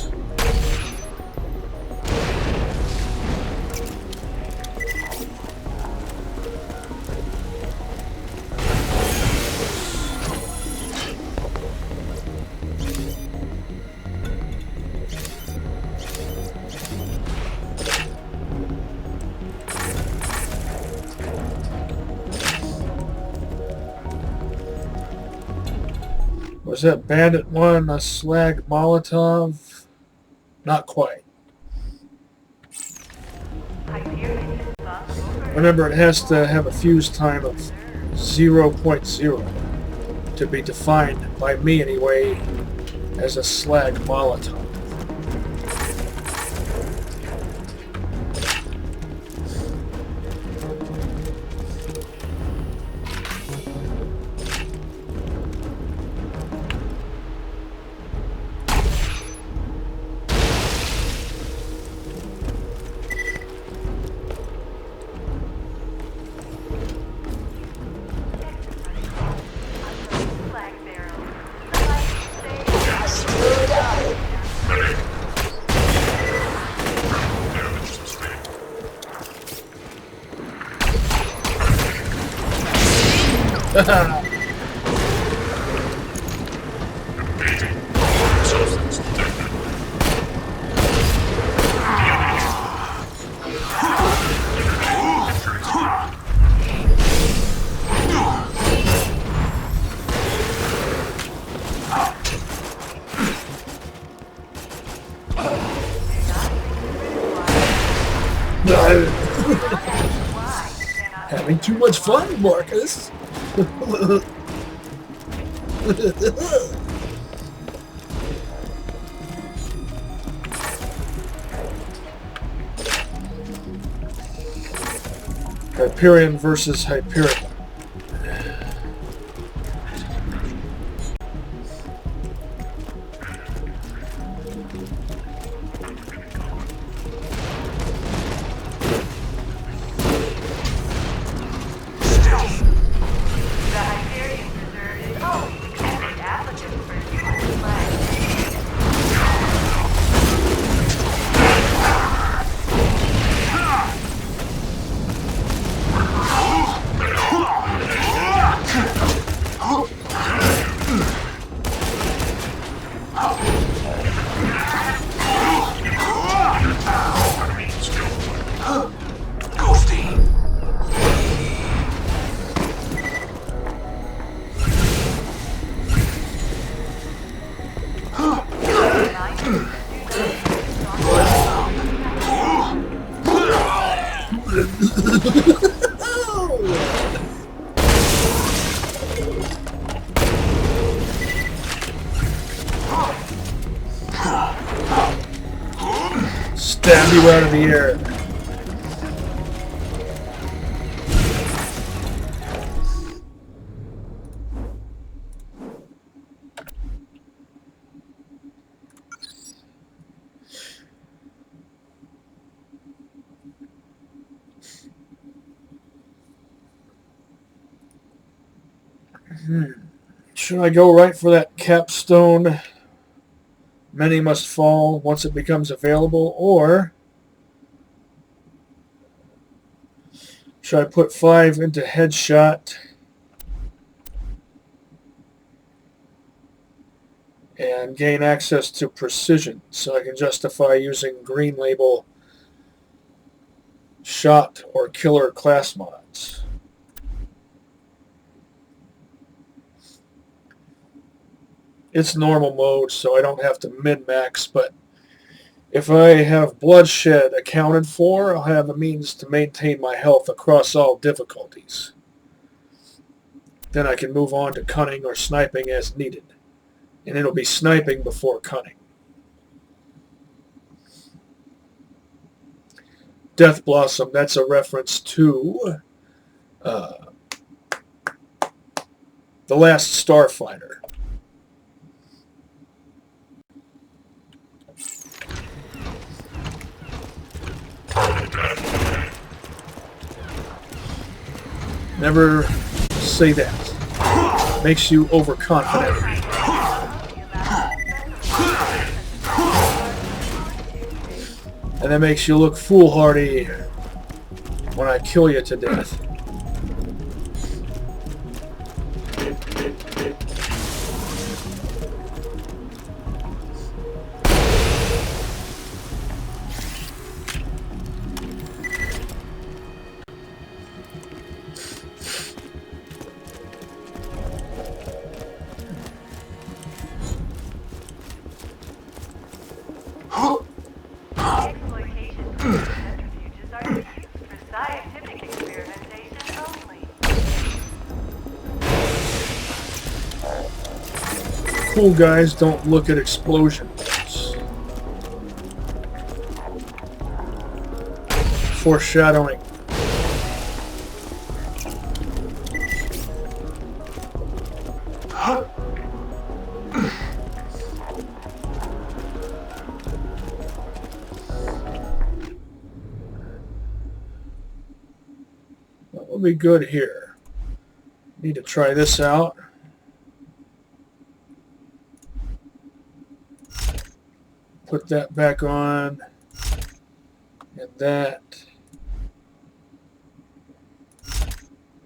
Was that Bandit 1 a slag Molotov? Not quite. Remember, it has to have a fuse time of 0.0 to be defined, by me anyway, as a slag Molotov. Having too much fun, Marcus. Hyperion versus Hyperion. Stab you out of the air. Should I go right for that capstone? Many must fall once it becomes available, or should I put 5 into headshot and gain access to precision so I can justify using green label shot or killer class mods? It's normal mode, so I don't have to min-max, but if I have bloodshed accounted for, I'll have a means to maintain my health across all difficulties. Then I can move on to cunning or sniping as needed. And it'll be sniping before cunning. Death Blossom, that's a reference to The Last Starfighter. Never say that. Makes you overconfident. And that makes you look foolhardy when I kill you to death. Cool guys don't look at explosions. Foreshadowing. That will be good here. Need to try this out. Put that back on, and that,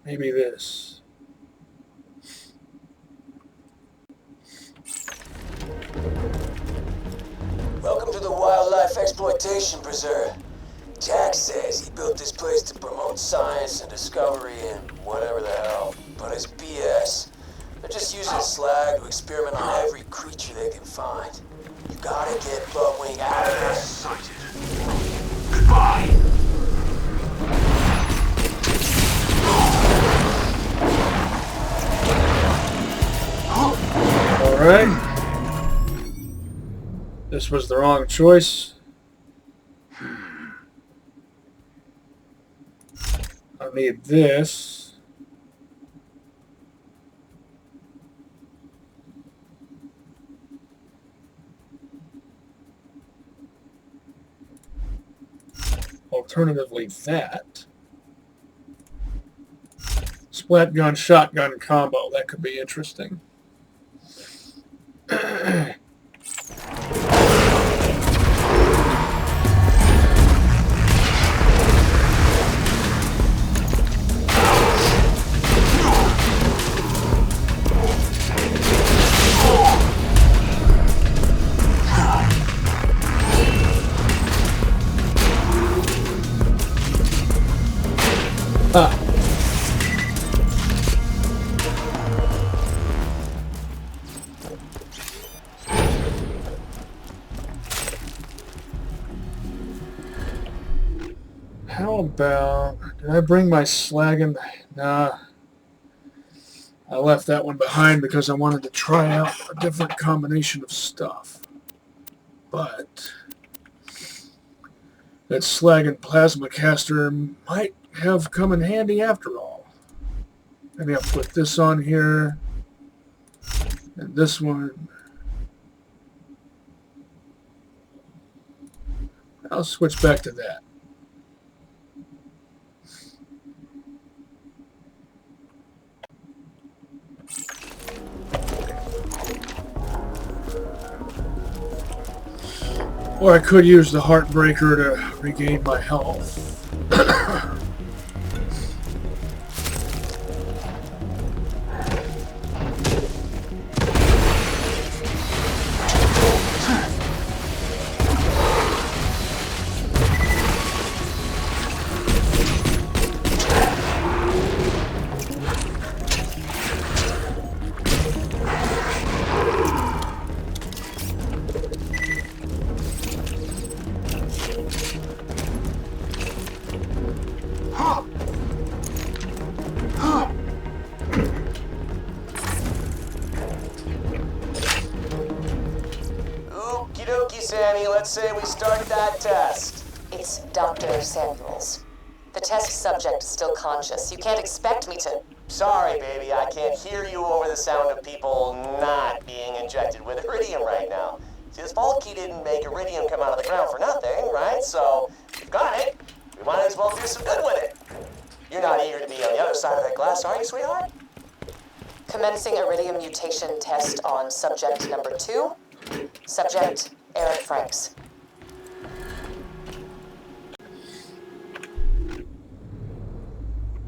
maybe this. Welcome to the Wildlife Exploitation Preserve. Jack says he built this place to promote science and discovery and whatever the hell, but it's BS. They're just using slag to experiment on every creature they can find. You gotta get Bloodwing out of there. Sighted. Goodbye. Alright. This was the wrong choice. I need this. Alternatively, that. Splat gun, shotgun combo. That could be interesting. How about... Did I bring my slagging? Nah. I left that one behind because I wanted to try out a different combination of stuff. But... that slag and plasma caster might have come in handy after all. Maybe I'll put this on here. And this one. I'll switch back to that. Or I could use the Heartbreaker to regain my health. Okie dokie, Sammy. Let's say we start that test. It's Dr. Samuels. The test subject is still conscious. You can't expect me to... Sorry, baby. I can't hear you over the sound of people not being injected with iridium right now. See, this Valky didn't make iridium come out of the ground for nothing, right? So, we've got it. We might as well do some good with it. You're not eager to be on the other side of that glass, are you, sweetheart? Commencing iridium mutation test on subject number 2. Subject, Eric Franks.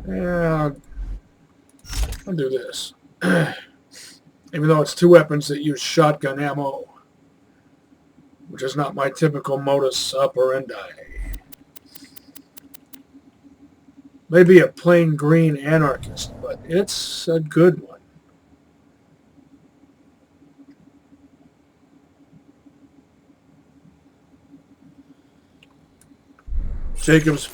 Yeah, I'll do this. Even though it's 2 weapons that use shotgun ammo, which is not my typical modus operandi. Maybe a plain green anarchist, but it's a good one. Jacob's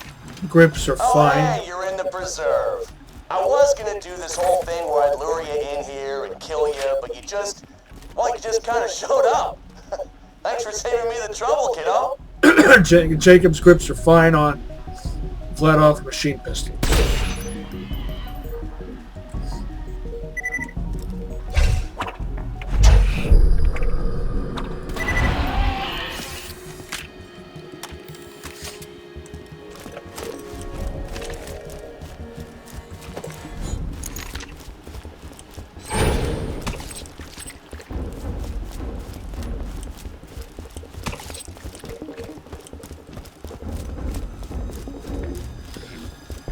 grips are fine. Hey, you're in the preserve. I was gonna do this whole thing where I'd lure you in here and kill you, but you just kind of showed up. Thanks for saving me the trouble, kiddo. Jacob's grips are fine on flat-off machine pistols.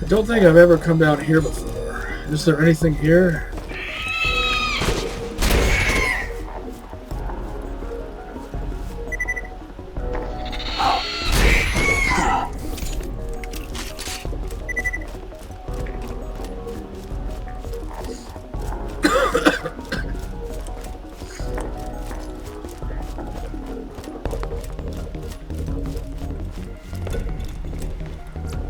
I don't think I've ever come down here before. Is there anything here?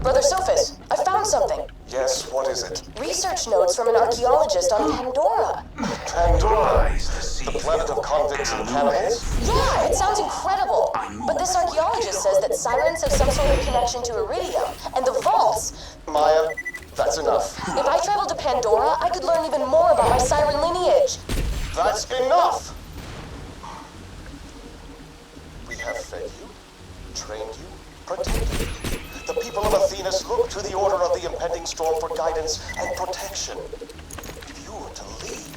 Brother Sophis, I found something. Yes, what is it? Research notes from an archaeologist on Pandora. Pandora, the planet of convicts and cannibals? Yeah, it sounds incredible. But this archaeologist says that sirens have some sort of connection to Iridium, and the vaults... Maya, that's enough. If I traveled to Pandora, I could learn even more about my siren lineage. That's enough! We have fed you, trained you, protected you. The people of Athenas look to the order of the impending storm for guidance and protection. If you were to leave,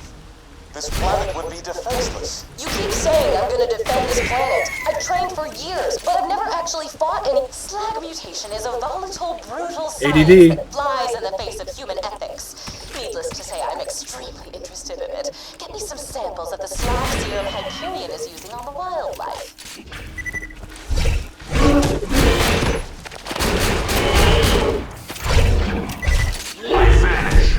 this planet would be defenseless. You keep saying I'm gonna defend this planet. I've trained for years, but I've never actually fought any. Slag mutation is a volatile, brutal science that flies in the face of human ethics. Needless to say, I'm extremely interested in it. Get me some samples that the slag serum Hyperion is using on the wildlife. Vanish.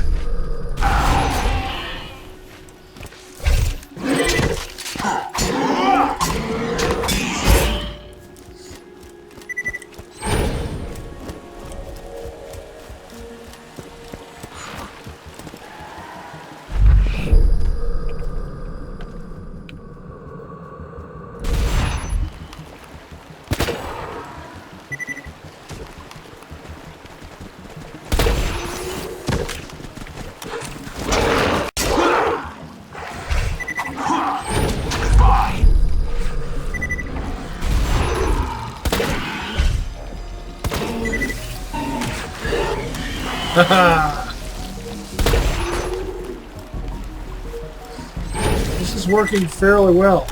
This is working fairly well.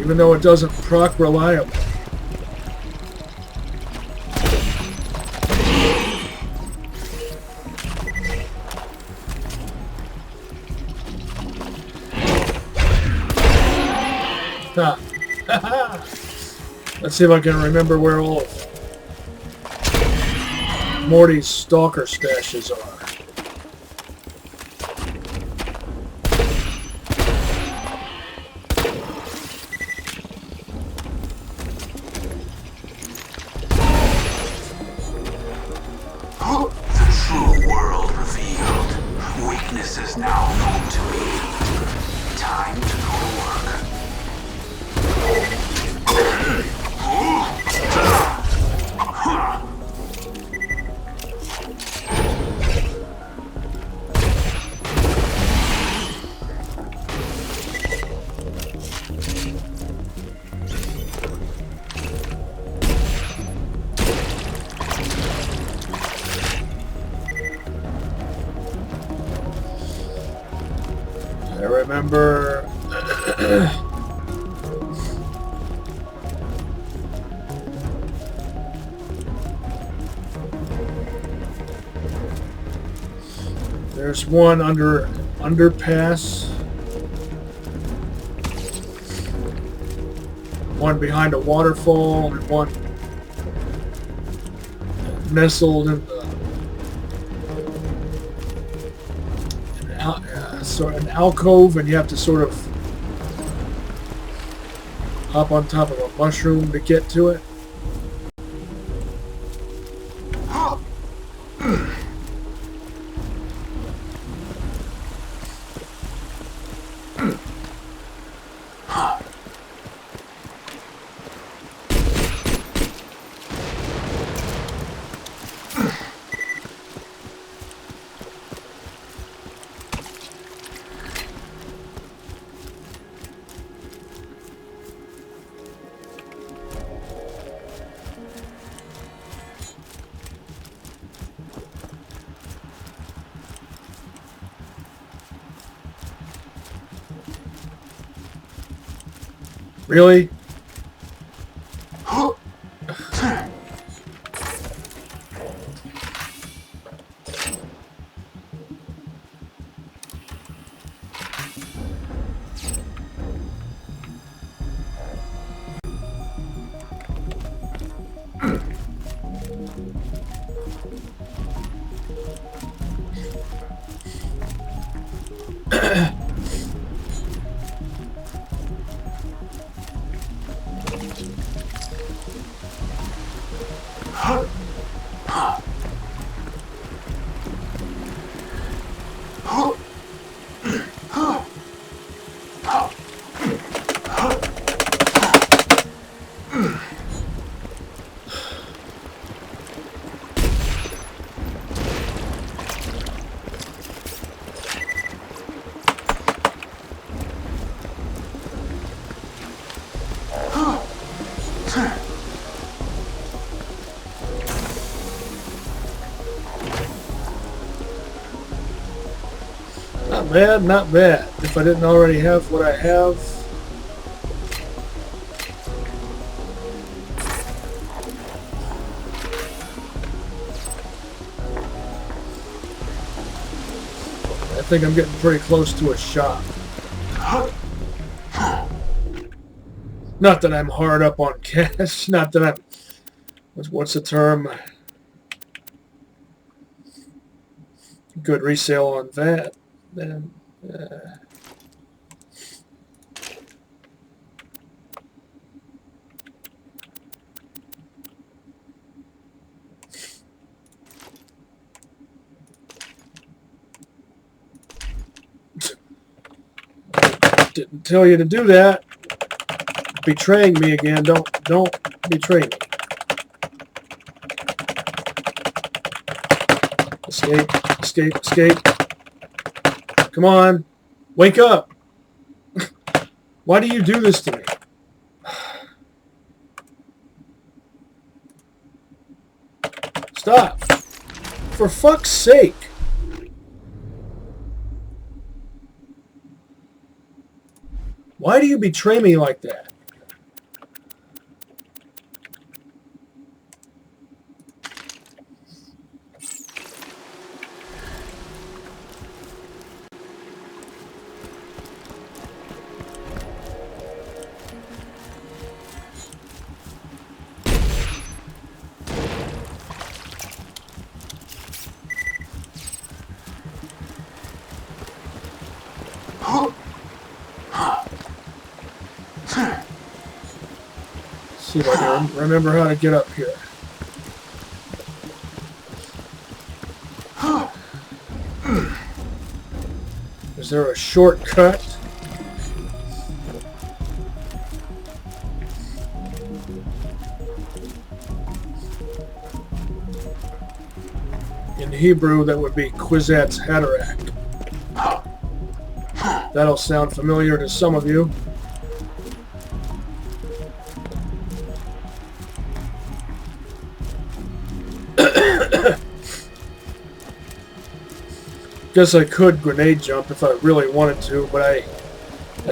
Even though it doesn't proc reliably. Let's see if I can remember where all of Morty's stalker stashes are. The true world revealed. Weaknesses now known to me. Time to go to work. I remember there's one underpass, one behind a waterfall, and one nestled in an alcove, and you have to sort of hop on top of a mushroom to get to it. Really? Not bad, not bad. If I didn't already have what I have. I think I'm getting pretty close to a shop. Not that I'm hard up on cash. Not that I'm... What's the term? Good resale on that. Then... Didn't tell you to do that. Betraying me again. Don't betray me. Escape, escape, escape. Come on. Wake up. Why do you do this to me? Stop. For fuck's sake. Why do you betray me like that? See if I can remember how to get up here. Is there a shortcut? In Hebrew, that would be Kwisatz Haderach. That'll sound familiar to some of you. Guess I could grenade jump if I really wanted to, but I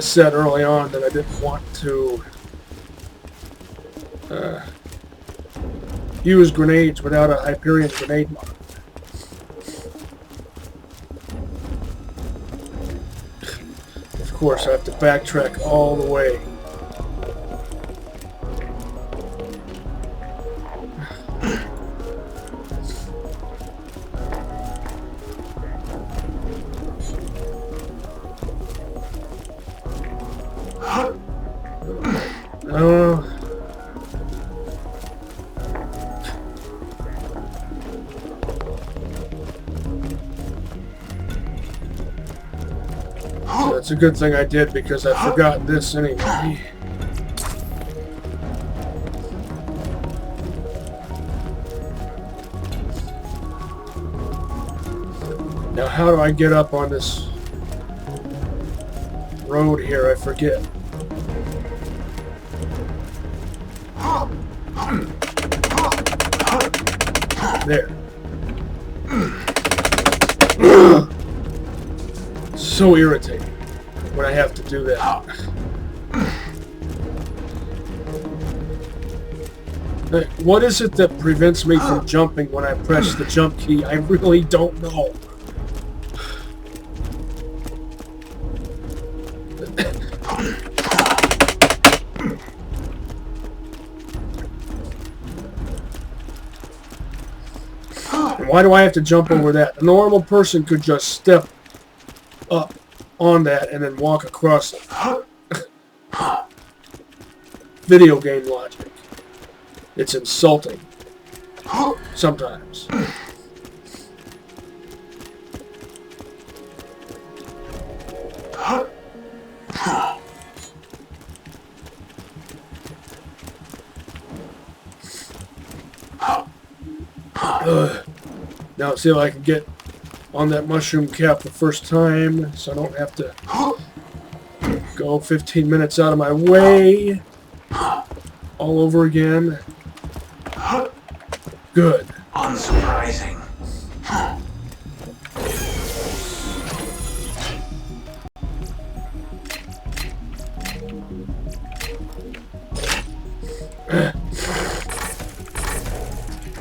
said early on that I didn't want to use grenades without a Hyperion grenade mod. Of course, I have to backtrack all the way. It's a good thing I did because I forgot this anyway. Now how do I get up on this road here? I forget. There. So irritating when I have to do that. What is it that prevents me from jumping when I press the jump key? I really don't know. Why do I have to jump over that? A normal person could just step up on that and then walk across it. Video game logic. It's insulting. Sometimes. Now see if I can get on that mushroom cap the first time, so I don't have to go 15 minutes out of my way all over again. Good. Unsurprising.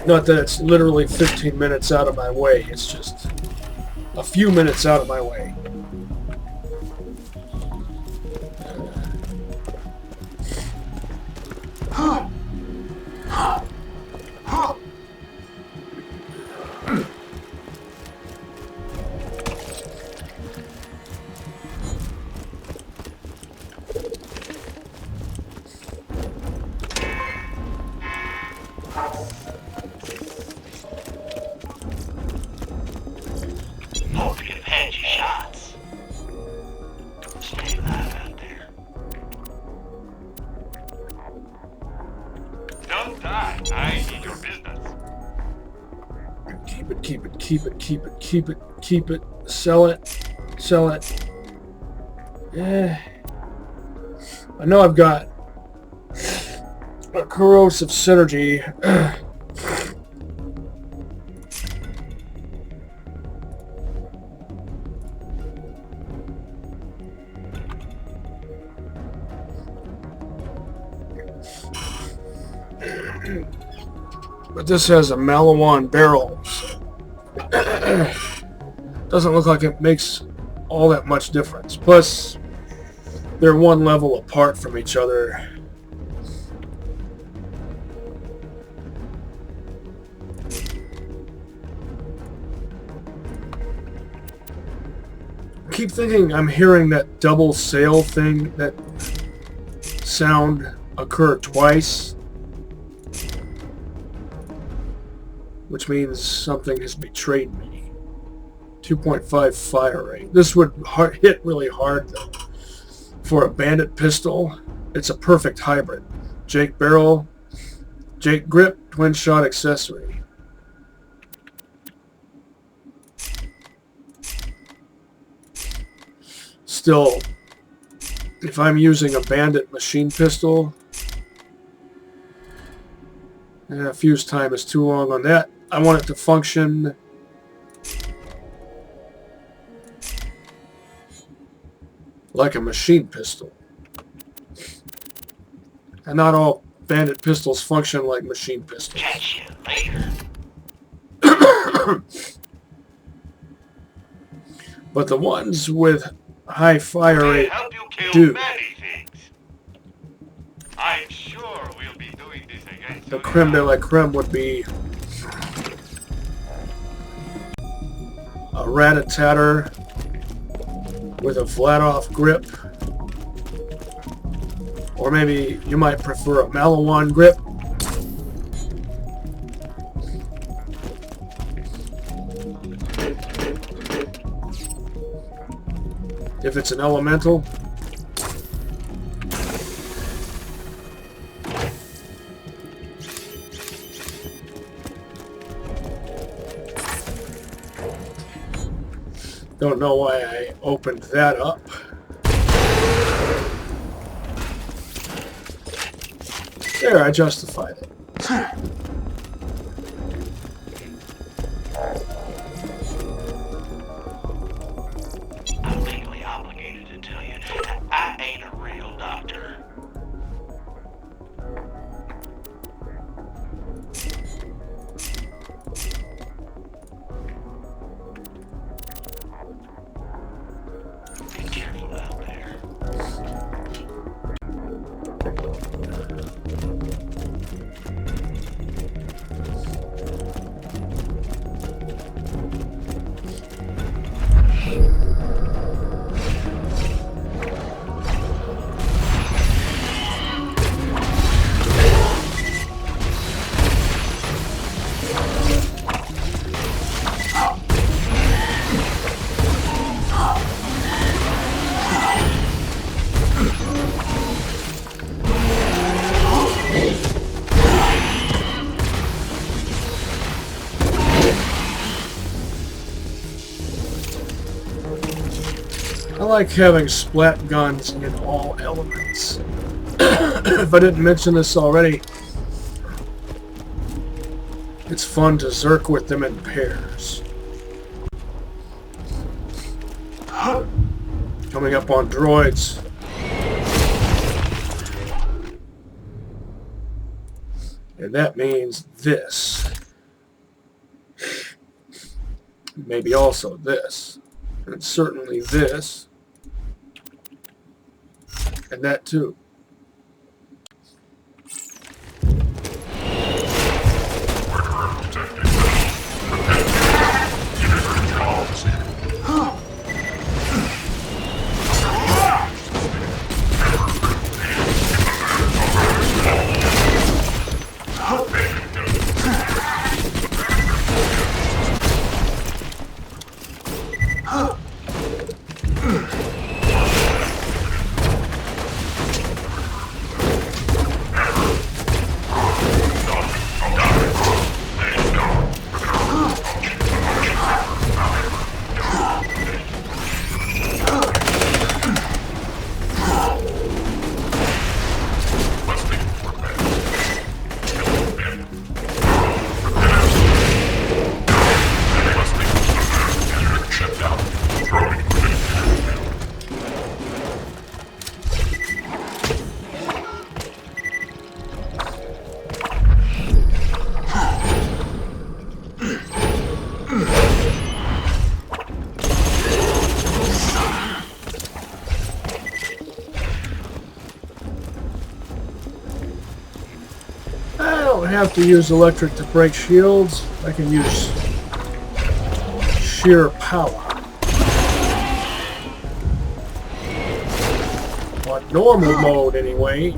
Not that it's literally 15 minutes out of my way, it's just a few minutes out of my way. Keep it, sell it. Yeah. I know I've got a corrosive synergy. But this has a Malawan barrel. Doesn't look like it makes all that much difference. Plus, they're one level apart from each other. I keep thinking I'm hearing that double sale thing, that sound occur twice. which means something has betrayed me. 2.5 fire rate. This would hit really hard though. For a bandit pistol, it's a perfect hybrid. Jake barrel, Jake grip, twin shot accessory. Still, if I'm using a bandit machine pistol, fuse time is too long on that. I want it to function like a machine pistol. And not all bandit pistols function like machine pistols. Catch you later. But the ones with high fire rate help you kill do. many things. I'm sure we'll be doing this again. The creme de la creme would be a rat-a-tatter with a flat-off grip. Or maybe you might prefer a Malawan grip. If it's an elemental. Don't know why I opened that up. There, I justified it. I'm legally obligated to tell you that I ain't a real doctor. Be careful out there. I like having splat guns in all elements. If I didn't mention this already, it's fun to zerk with them in pairs. Coming up on droids. And that means this. Maybe also this. And certainly this. And that too. Have to use electric to break shields. I can use sheer power. On normal mode, anyway.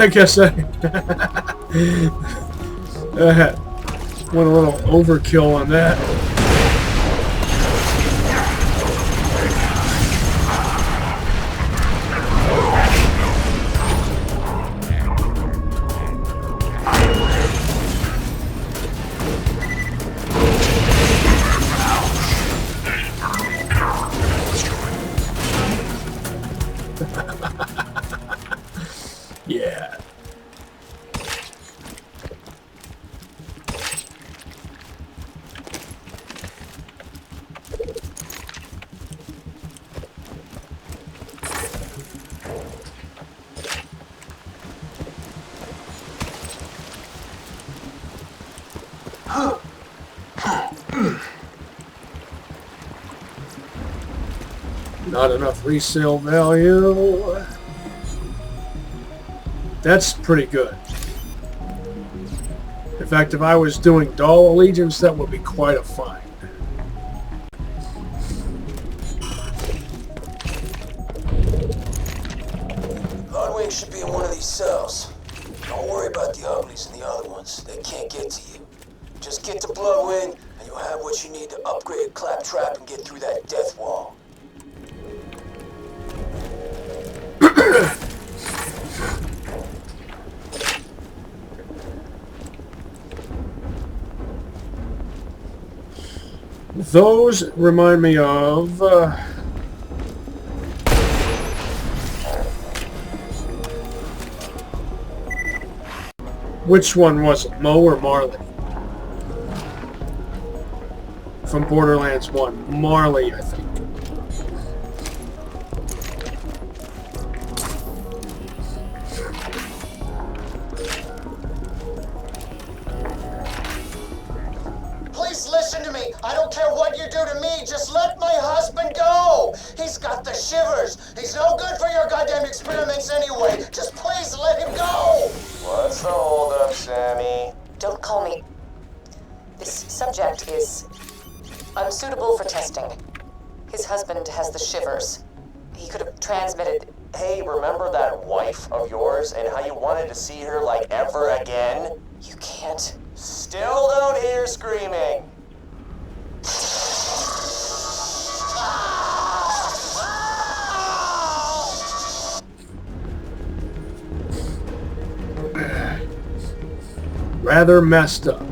I guess I went a little overkill on that. Yeah. Not enough resale value. That's pretty good. In fact, if I was doing doll allegiance, that would be quite a find. Bloodwing should be in one of these cells. Don't worry about the uglies and the other ones. They can't get to you. Just get to Bloodwing, and you'll have what you need to upgrade Claptrap and get through that death wall. Those remind me of which one was it, Mo or Marley? From Borderlands 1. Marley, I think. Please listen to me. I don't care what you do to me. Just let my husband go. He's got the shivers. He's no good for your goddamn experiments anyway. Just please let him go. What's the holdup, Sammy? Don't call me. This subject is unsuitable for testing. His husband has the shivers. He could have transmitted. Hey, remember that wife of yours and how you wanted to see her like ever again? You can't. Still don't hear screaming. Rather messed up.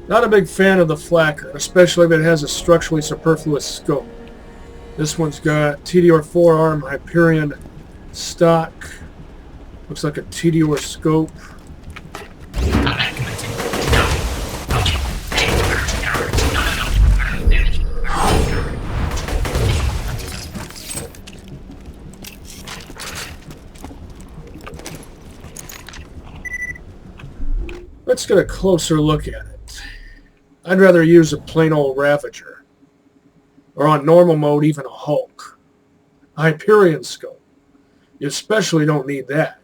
Not a big fan of the Flacker, especially if it has a structurally superfluous scope. This one's got TDR forearm, Hyperion stock. Looks like a TDR scope. Let's get a closer look at it. I'd rather use a plain old Ravager. Or on normal mode, even a Hulk. A Hyperion scope. You especially don't need that.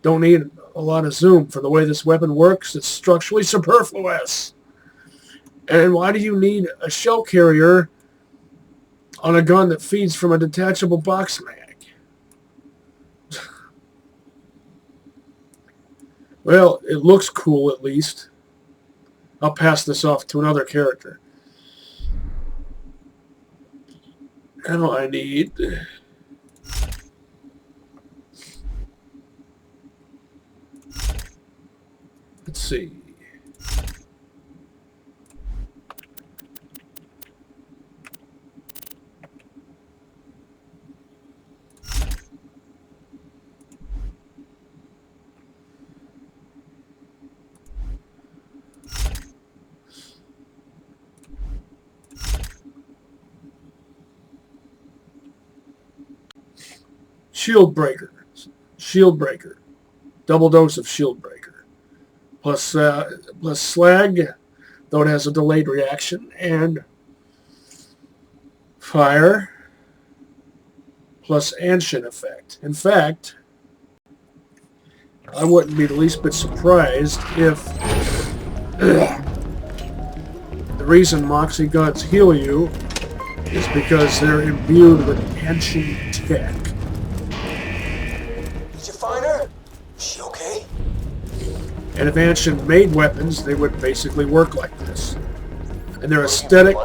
Don't need a lot of zoom. For the way this weapon works, it's structurally superfluous. And why do you need a shell carrier on a gun that feeds from a detachable box mag? Well, it looks cool at least. I'll pass this off to another character. Now I need... Let's see. Shield breaker. Double dose of shield breaker. Plus slag, though it has a delayed reaction, and fire plus anshin effect. In fact, I wouldn't be the least bit surprised if the reason Moxie guns heal you is because they're imbued with anshin tech. Did you find her? Is she okay? And if anshin made weapons, they would basically work like this. And their aesthetic...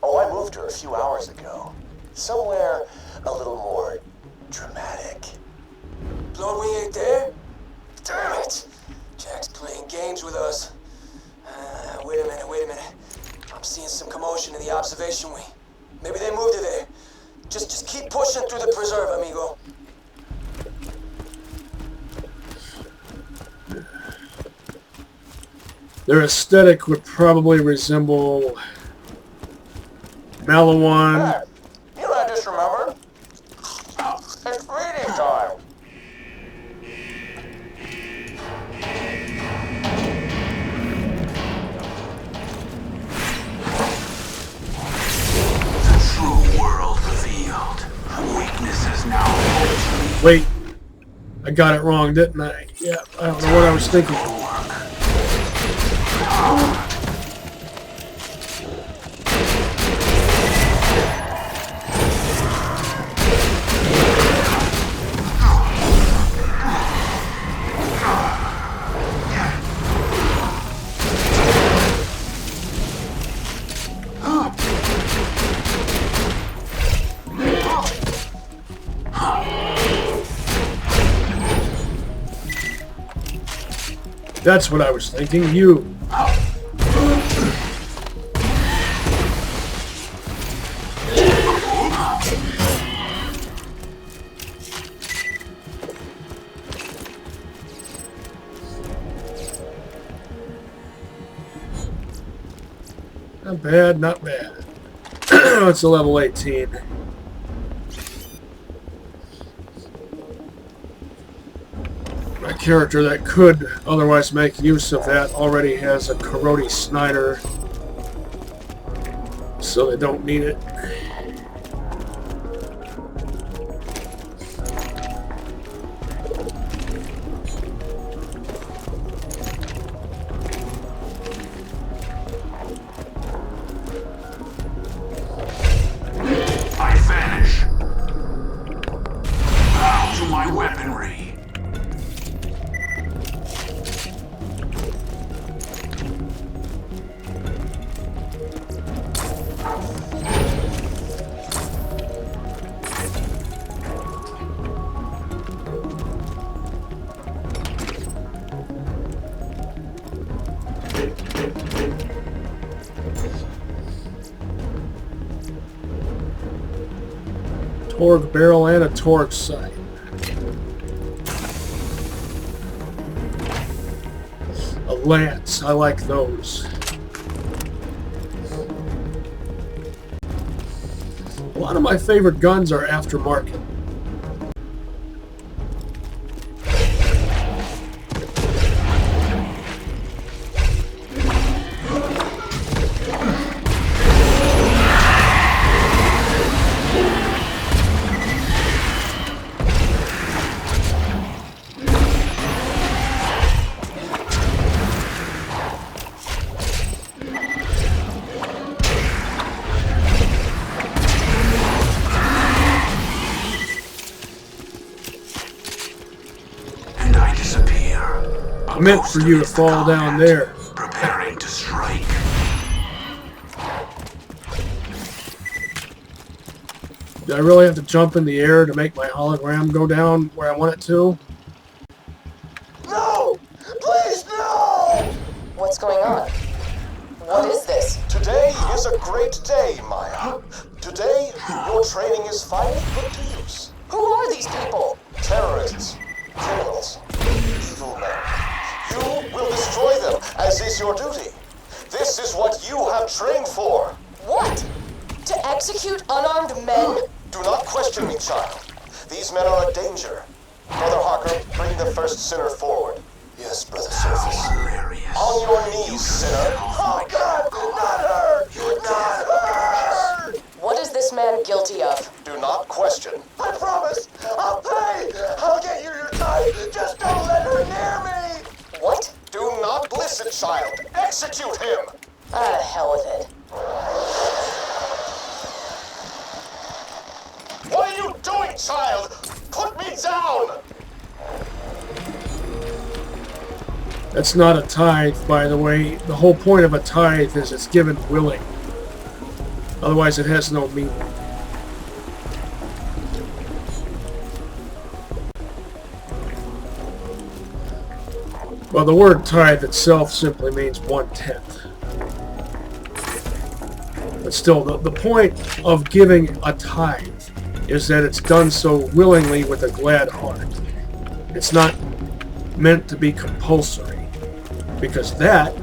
Oh, I moved her a few hours ago. Somewhere a little more dramatic. Bloodwing ain't there? Damn it! Jack's playing games with us. Wait a minute. I'm seeing some commotion in the observation wing. Maybe they moved her there. Just keep pushing through the preserve, amigo. Their aesthetic would probably resemble Malawan. Hey, you know what I just remembered? It's reading time. The true world revealed. Weaknesses now. Wait, I got it wrong, didn't I? Yeah, I don't know what I was thinking. That's what I was thinking. You. Not bad, not bad. It's a level 18. My character that could otherwise make use of that already has a Karate Snyder, so they don't need it. I vanish. Bow to my weaponry. Torque barrel and a torque sight. A lance, I like those. A lot of my favorite guns are aftermarket. I meant for you to fall down there. Preparing to strike. Do I really have to jump in the air to make my hologram go down where I want it to? No! Please, no! What's going on? What is this? Today is a great day, Maya. Today, your training is finally put to use. Who are these people? Terrorists, criminals, evil men. You will destroy them, as is your duty. This is what you have trained for. What? To execute unarmed men? Do not question me, child. These men are a danger. Brother Harker, bring the first sinner forward. Yes, Brother Surface. On your knees, sinner. Oh, God! Not her! Not her! What is this man guilty of? Do not question. I promise! I'll pay! I'll get you your time! Just don't let her near me! What? Do not listen, child! Execute him! Ah, hell with it. What are you doing, child? Put me down! That's not a tithe, by the way. The whole point of a tithe is it's given willing. Otherwise, it has no meaning. Well, the word tithe itself simply means 1/10. But still, the point of giving a tithe is that it's done so willingly with a glad heart. It's not meant to be compulsory, because that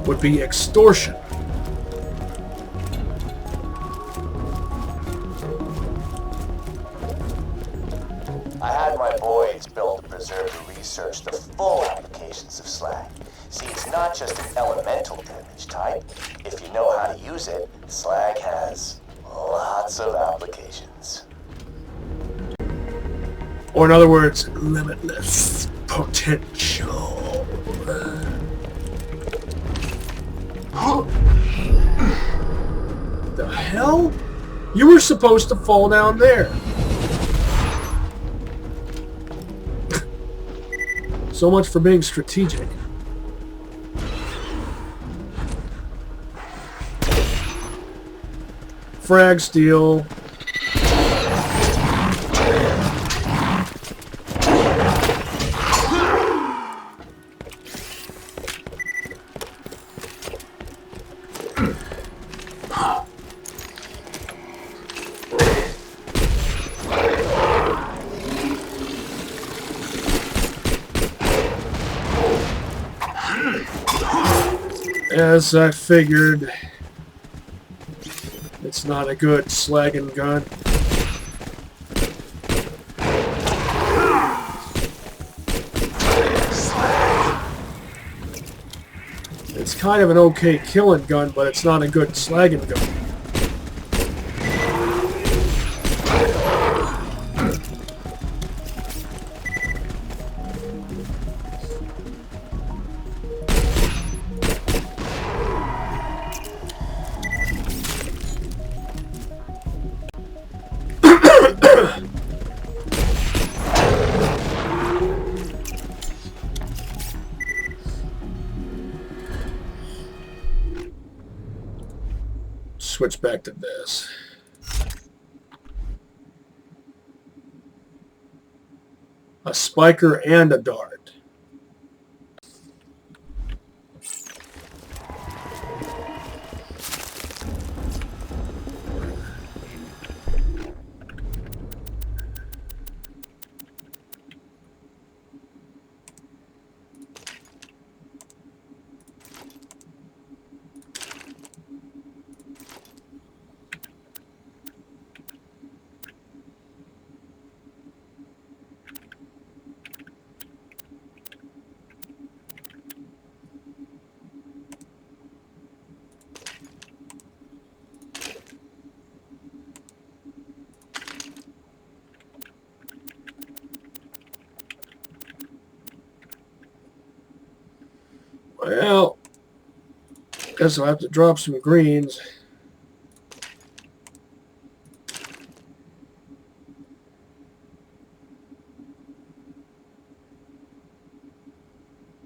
would be extortion. I had my boys build a preserve to research the full applications of slag. See, it's not just an elemental damage type. If you know how to use it, slag has lots of applications. Or in other words, limitless potential. The hell? You were supposed to fall down there. So much for being strategic. Frag steel. As I figured, it's not a good slagging gun. It's kind of an okay killing gun, but it's not a good slagging gun. Switch back to this. A spiker and a dart. Well, guess I'll have to drop some greens.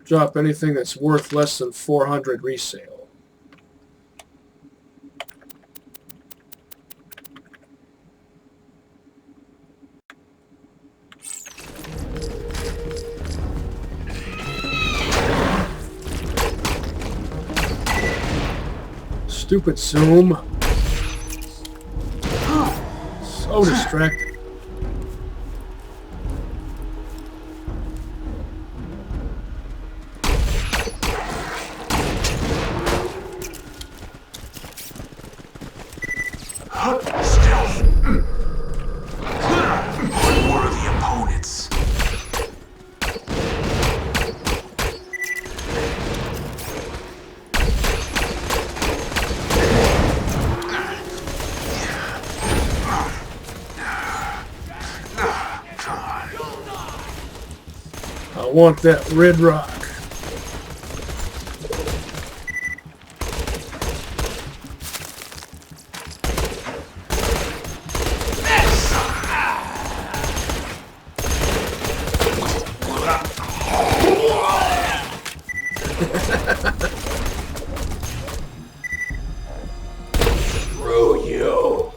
Drop anything that's worth less than 400 resale. Stupid zoom. So distracting. Stealth. Unworthy want that red rock. Screw you!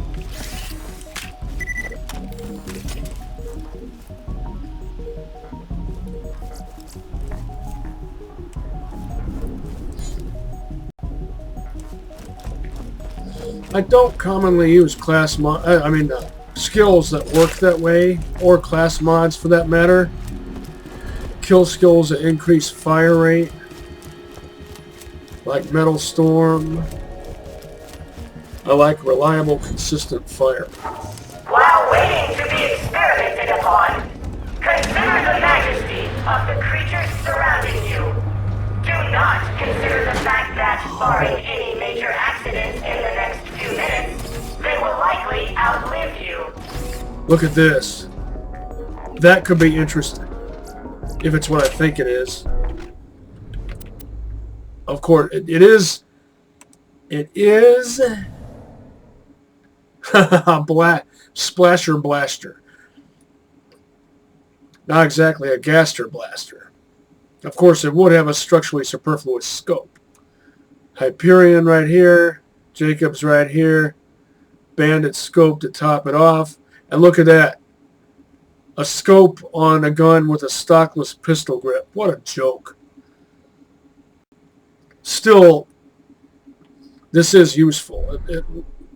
I don't commonly use class skills that work that way, or class mods for that matter. Kill skills that increase fire rate, like Metal Storm. I like reliable, consistent fire. While waiting to be experimented upon, consider the majesty of the creatures surrounding you. Do not consider the fact that, barring any major accidents in the next few minutes, they will likely outlive you. Look at this. That could be interesting. If it's what I think it is. Of course, it is. It is. Splasher Blaster. Not exactly a Gaster Blaster. Of course, it would have a structurally superfluous scope. Hyperion right here. Jacob's right here. Bandit scope to top it off. And look at that. A scope on a gun with a stockless pistol grip. What a joke. Still, this is useful. It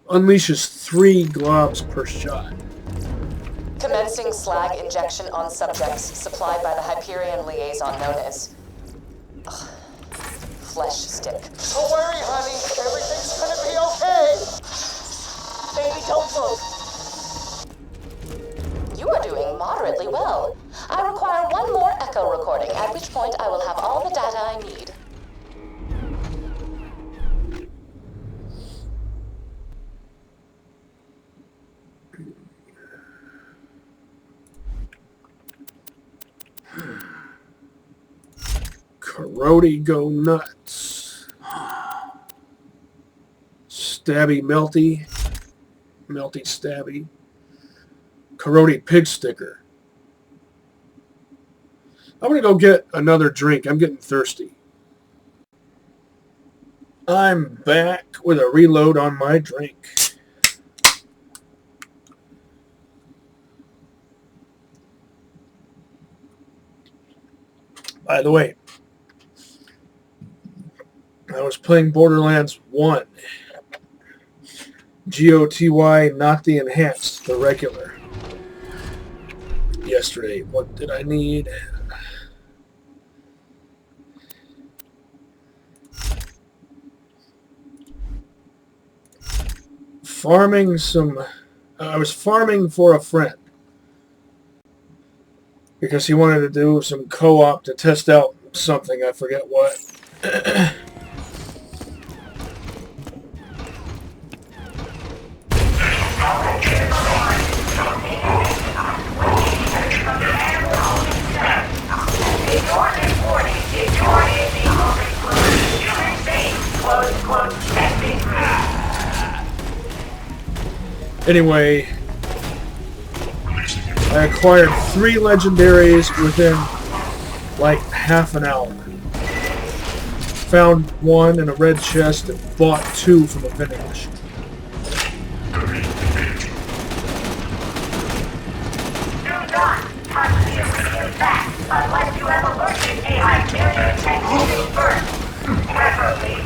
unleashes 3 globs per shot. Commencing slag injection on subjects supplied by the Hyperion liaison known as Flesh Stick. Don't worry, honey. Everything's gonna be okay. Baby, don't move. You are doing moderately well. I require one more echo recording, at which point I will have all the data I need. Karate go nuts. Stabby melty. Melty stabby. Karate pig sticker. I'm going to go get another drink. I'm getting thirsty. I'm back with a reload on my drink. By the way, I was playing Borderlands 1. GOTY, not the enhanced, the regular. Yesterday. What did I need? Farming some... I was farming for a friend. Because he wanted to do some co-op to test out something. I forget what. Anyway, I acquired 3 legendaries within like half an hour. Found 1 in a red chest and bought 2 from a vending machine. Do not touch the Iridium back unless you have alerted a Hyperion technician first. Preferably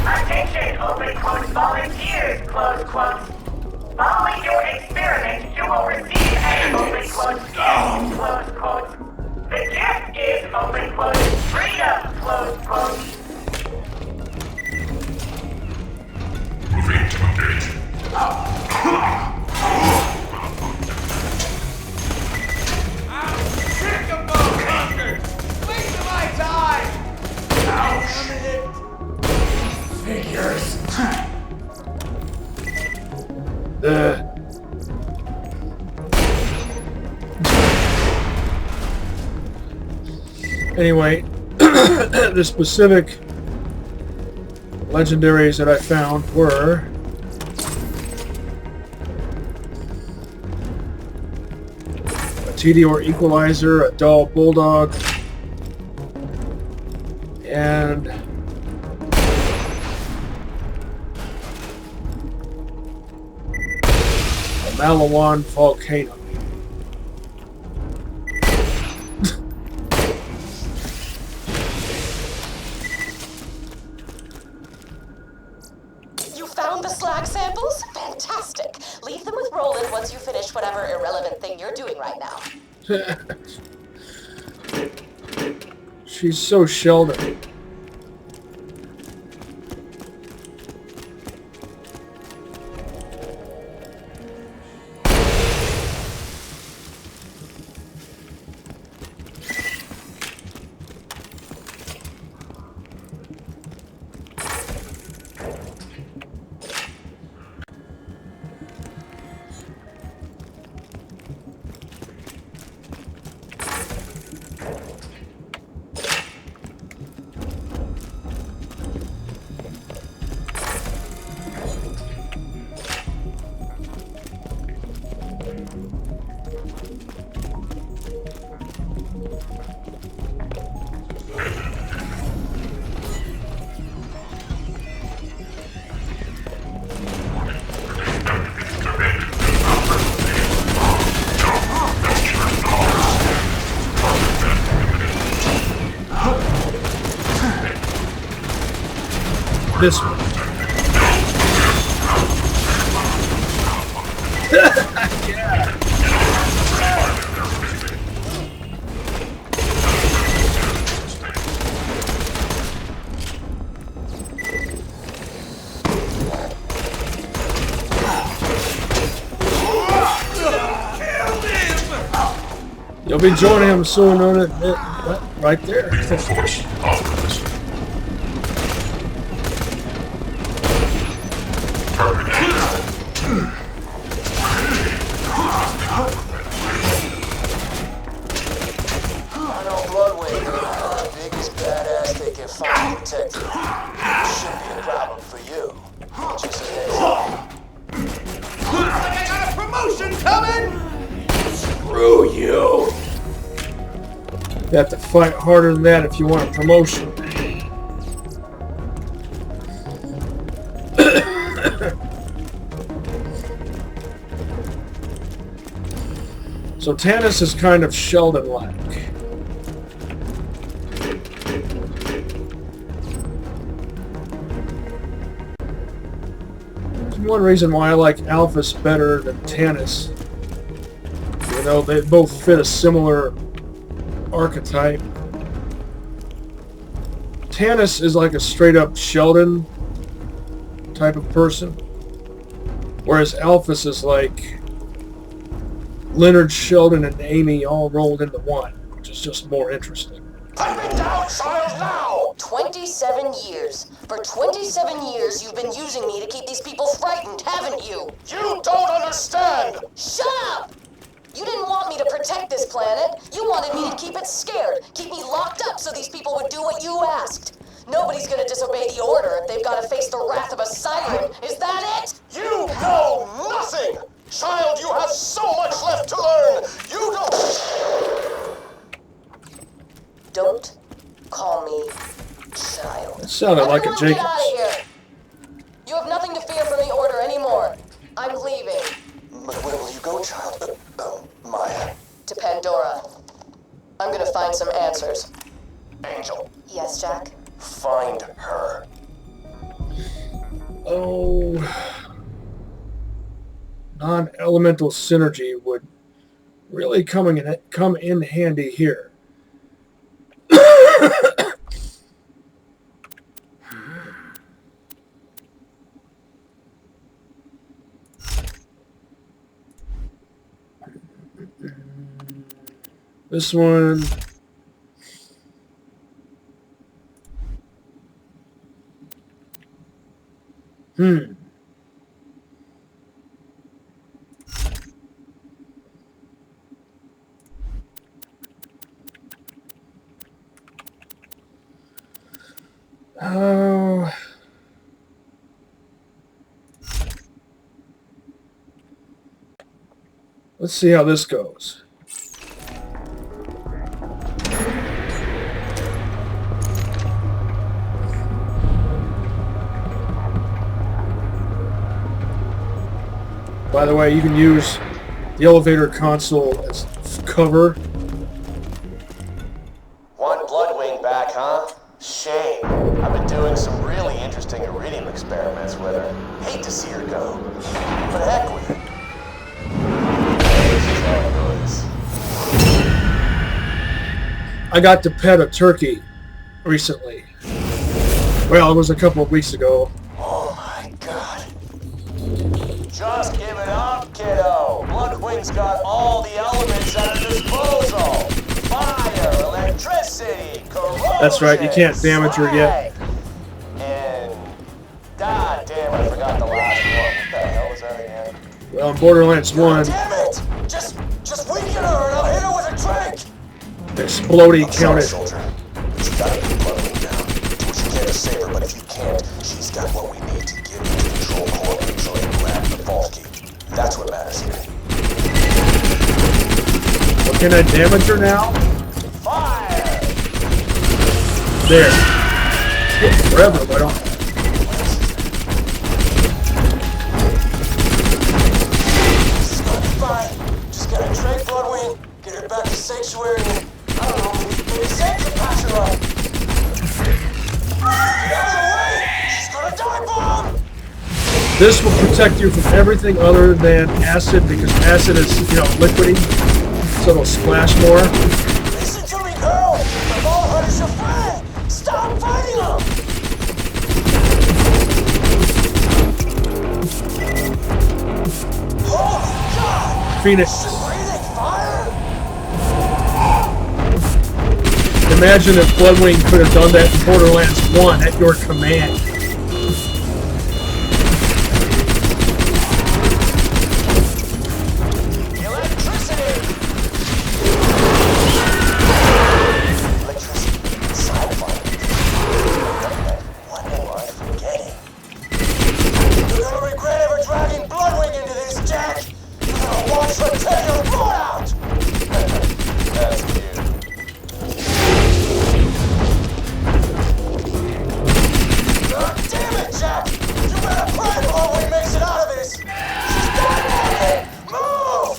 Attention, open quotes, volunteers, close quotes. Following your experiment, you will receive an open quotes gift, close quotes. The gift is open quotes, freedom, close quotes. Moving to the gate. Anyway, the specific legendaries that I found were a Meteor Equalizer, a Dull Bulldog, and a Malawan Volcano. Found the slag samples? Fantastic. Leave them with Roland once you finish whatever irrelevant thing you're doing right now. She's so Sheldon. This one. Yeah. You'll be joining him soon on it, right there. You have to fight harder than that if you want a promotion. So Tannis is kind of Sheldon-like. There's one reason why I like Alphys better than Tannis. You know, they both fit a similar archetype. Tannis is like a straight-up Sheldon type of person, whereas Alphys is like Leonard, Sheldon, and Amy all rolled into one, which is just more interesting. Put me down, child, now! 27 years. For 27 years, you've been using me to keep these people frightened, haven't you? You don't understand! Shut up! You didn't want me to protect this planet. You wanted me to keep it scared, keep me locked up so these people would do what you asked. Nobody's gonna disobey the order if they've got to face the wrath of a siren. Is that it? You know nothing! Child, you have so much left to learn! You Don't call me child. It sounded like a Jacobs. Get out of here! You have nothing to fear from the order anymore. I'm leaving. Where will you go, child? Maya. To Pandora. I'm gonna find some answers. Angel. Yes, Jack? Find her. Oh, non-elemental synergy would really come in handy here. This one. Oh. Let's see how this goes. By the way, you can use the elevator console as cover. Want Bloodwing back, huh? Shame. I've been doing some really interesting iridium experiments with her. Hate to see her go. But heck with it. I got to pet a turkey recently. Well, it was a couple of weeks ago. Oh my god. Just give it up, kiddo. Bloodwing's got all the elements at her disposal. Fire, electricity, corrosion. That's right, you can't damage her yet. And god damn, I forgot the last one. What the hell was that again? Well, in Borderlands 1, Damn it! Just weaken her and I'll hit her with a drink! exploding counted. Soldier. But you gotta get Bloodwing down. Do what you can to save her, but if you can't, she's got what we need to get into the control core mutually and grab the vault key. That's what matters here. Well, can I damage her now? Fire! There. Get forever, but I don't. This is gonna be fine. Just gotta drink Bloodwing, get her back to Sanctuary, and I don't know, maybe save the passion run. Get out of the way! She's gonna die bomb! This will protect you from everything other than acid, because acid is, liquidy, so it'll splash more. Listen to me, girl! The ball hunter's your friend! Stop fighting him! Holy God! Phoenix. Breathing fire? Imagine if Bloodwing could have done that in Borderlands 1 at your command. Electricity! Sci-fi. What am I forgetting? You're gonna regret ever dragging Bloodwing into this, Jack! You're gonna watch her tear your blood out! That's cute. God damn it, Jack! You better pray Bloodwing makes it out of this! She's done walking! Move!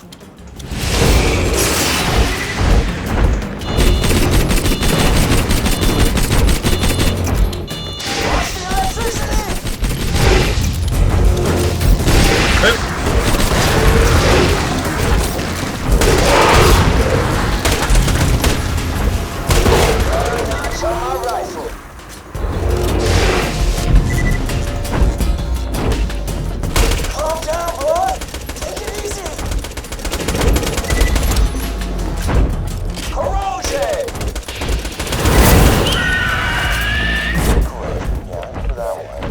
Watch the electricity! Notch on my rifle. Calm down, Blood! Take it easy! Corrosion! Great. Yeah, I remember that one.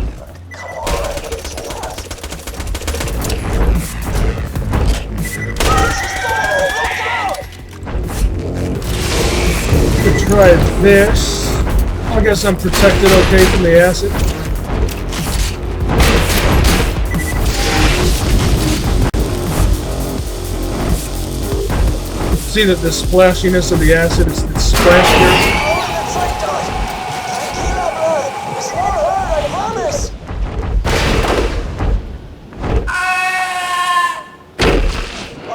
Come on, it's left. She's dying! Look out! Let's try this. I guess I'm protected okay from the acid. See that the splashiness of the acid is splashier. Oh, that's right, Doc! Keep up, Blood! This won't hurt, I promise!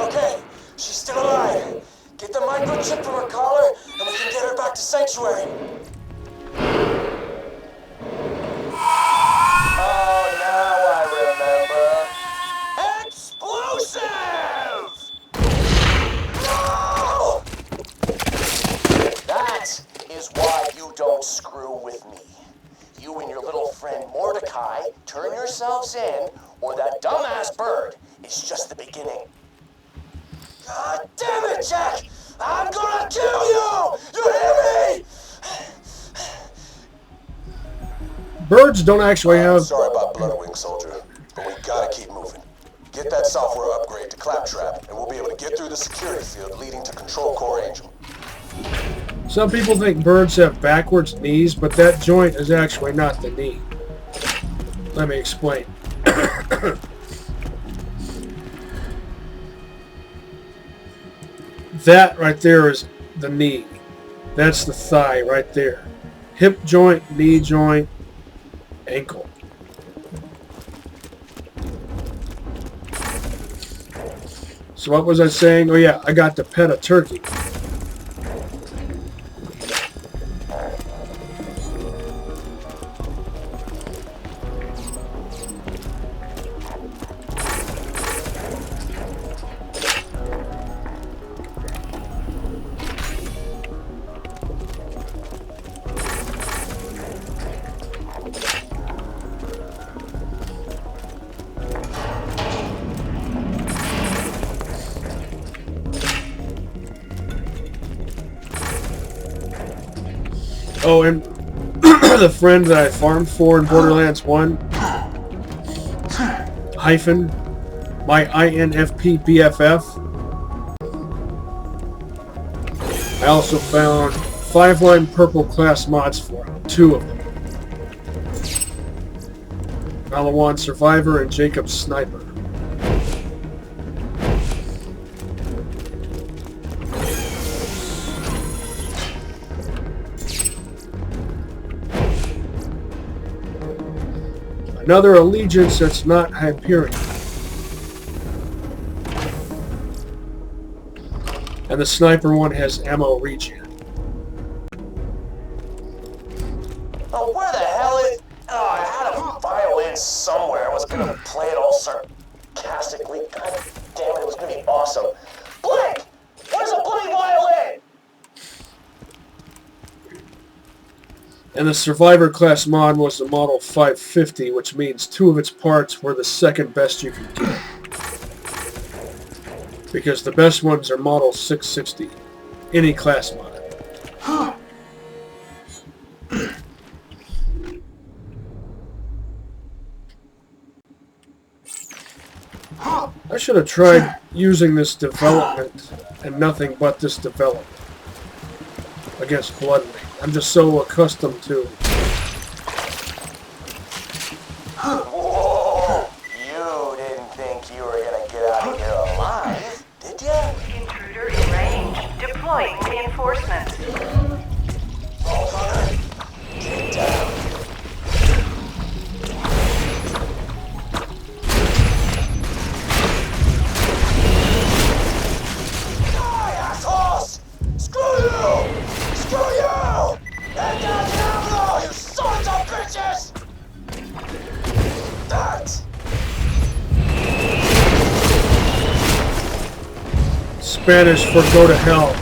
Okay, she's still alive. Get the microchip from her collar, and we can get her back to Sanctuary. Oh, now I remember. Explosive! No! That is why you don't screw with me. You and your little friend Mordecai turn yourselves in, or that dumbass bird is just the beginning. God damn it, Jack! I'm gonna kill you! You hear me? Birds don't actually have. Sorry about Bloodwing, soldier, but we gotta keep moving. Get that software upgrade to Claptrap, and we'll be able to get through the security field leading to Control Core Angel. Some people think birds have backwards knees, but that joint is actually not the knee. Let me explain. That right there is the knee. That's the thigh right there. Hip joint, knee joint, ankle. So what was I saying? Oh yeah, I got to pet a turkey. Oh, and the friend that I farmed for in Borderlands 1, hyphen, my INFP BFF. I also found 5-line purple class mods for him, 2 of them. Malawan Survivor and Jacob Sniper. Another allegiance that's not Hyperion. And the sniper one has ammo regen. Oh, where the hell is... Oh, I had a violin somewhere. I was gonna play it all sarcastically. God damn it, it was gonna be awesome. Blake! Where's a bloody violin? And the Survivor class mod was the Model 550, which means 2 of its parts were the second best you could get. Because the best ones are Model 660. Any class mod. I should have tried using this development and nothing but this development against Blood Rain. I'm just so accustomed to. Whoa! You didn't think you were gonna get out of here alive, did ya? Intruder in range. Deploying reinforcements. Get down. Die, assholes! Screw you! Screw you! And Diablo, you sons of bitches! That! Spanish for go to hell.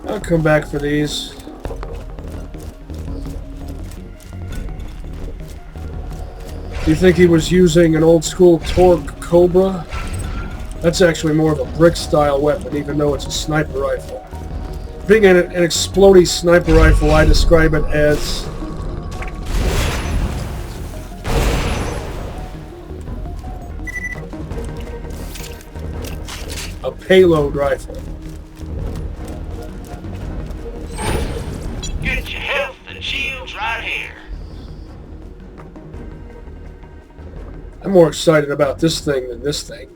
I'll come back for these. Do you think he was using an old school Torque Cobra? That's actually more of a brick style weapon, even though it's a sniper rifle. Being an exploding sniper rifle, I describe it as a payload rifle. Get your health and shields right here. I'm more excited about this thing than this thing.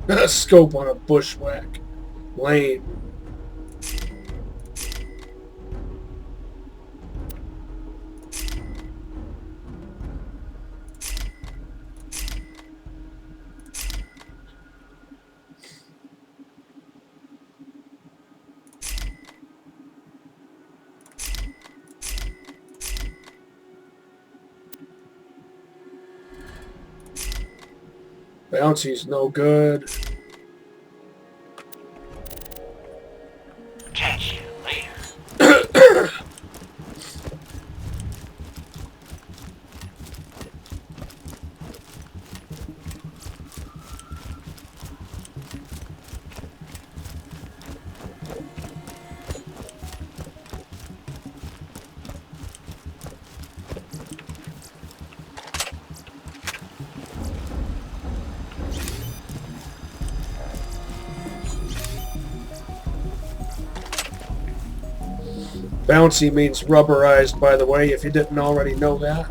A scope on a bushwhack. Lame. Bouncy's no good. Catch you later. Bouncy means rubberized, by the way, if you didn't already know that.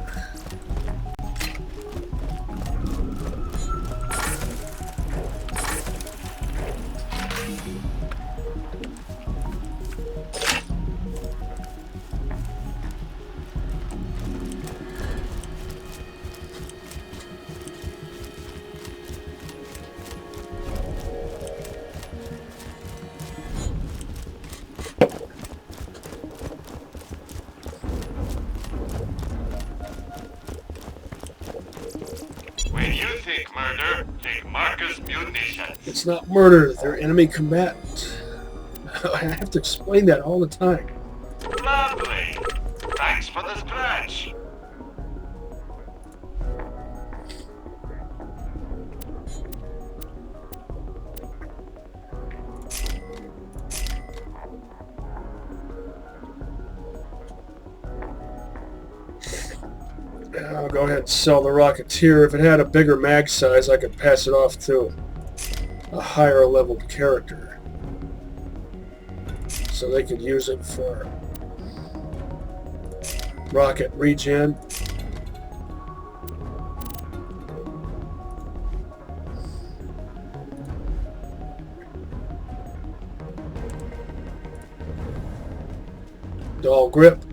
When you think murder, think Marcus Munitions. It's not murder, they're enemy combatants. I have to explain that all the time. Lovely. Thanks for the scratch. I'll go ahead and sell the Rocketeer. If it had a bigger mag size, I could pass it off to a higher leveled character. So they could use it for rocket regen. Dull grip.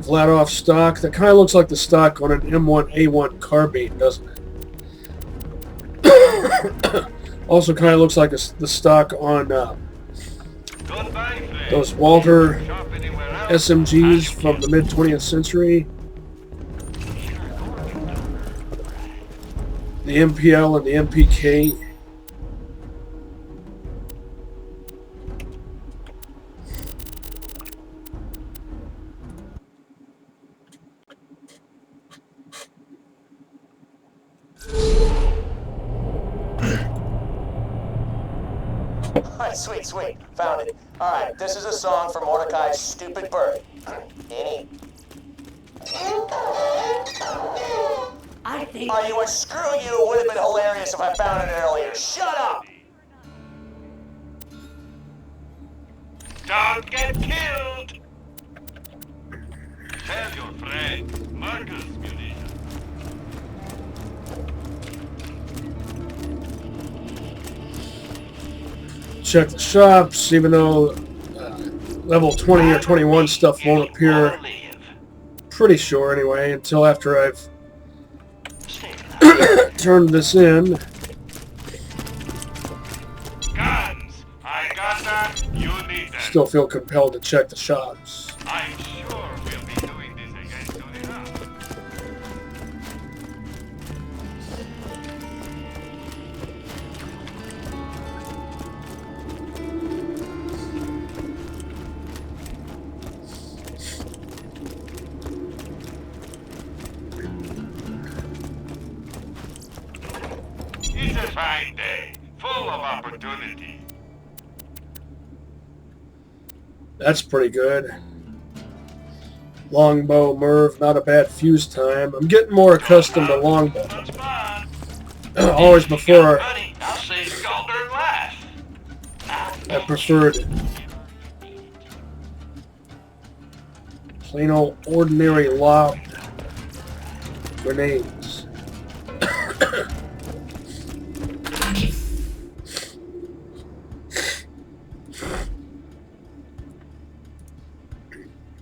Vladoff stock. That kind of looks like the stock on an M1A1 carbine, doesn't it? Also kind of looks like the stock on those Walter SMGs from the mid-20th century. The MPL and the MPK. Sweet, sweet. Found it. Alright, this is a song for Mordecai's stupid bird. Any? I think. Oh, you what? Screw you. It would have been hilarious if I found it earlier. Shut up! Don't get killed! Tell your friend, Marcus Munitions. Check the shops, even though level 20 or 21 stuff won't appear. Pretty sure, anyway, until after I've turned this in. Guns! I got that. You need them. Still feel compelled to check the shops. I'm sure we'll be doing this again soon enough. It's a fine day, full of opportunity. That's pretty good. Longbow Merv, not a bad fuse time. I'm getting more accustomed to longbow. Always before I preferred plain old ordinary lobbed grenades.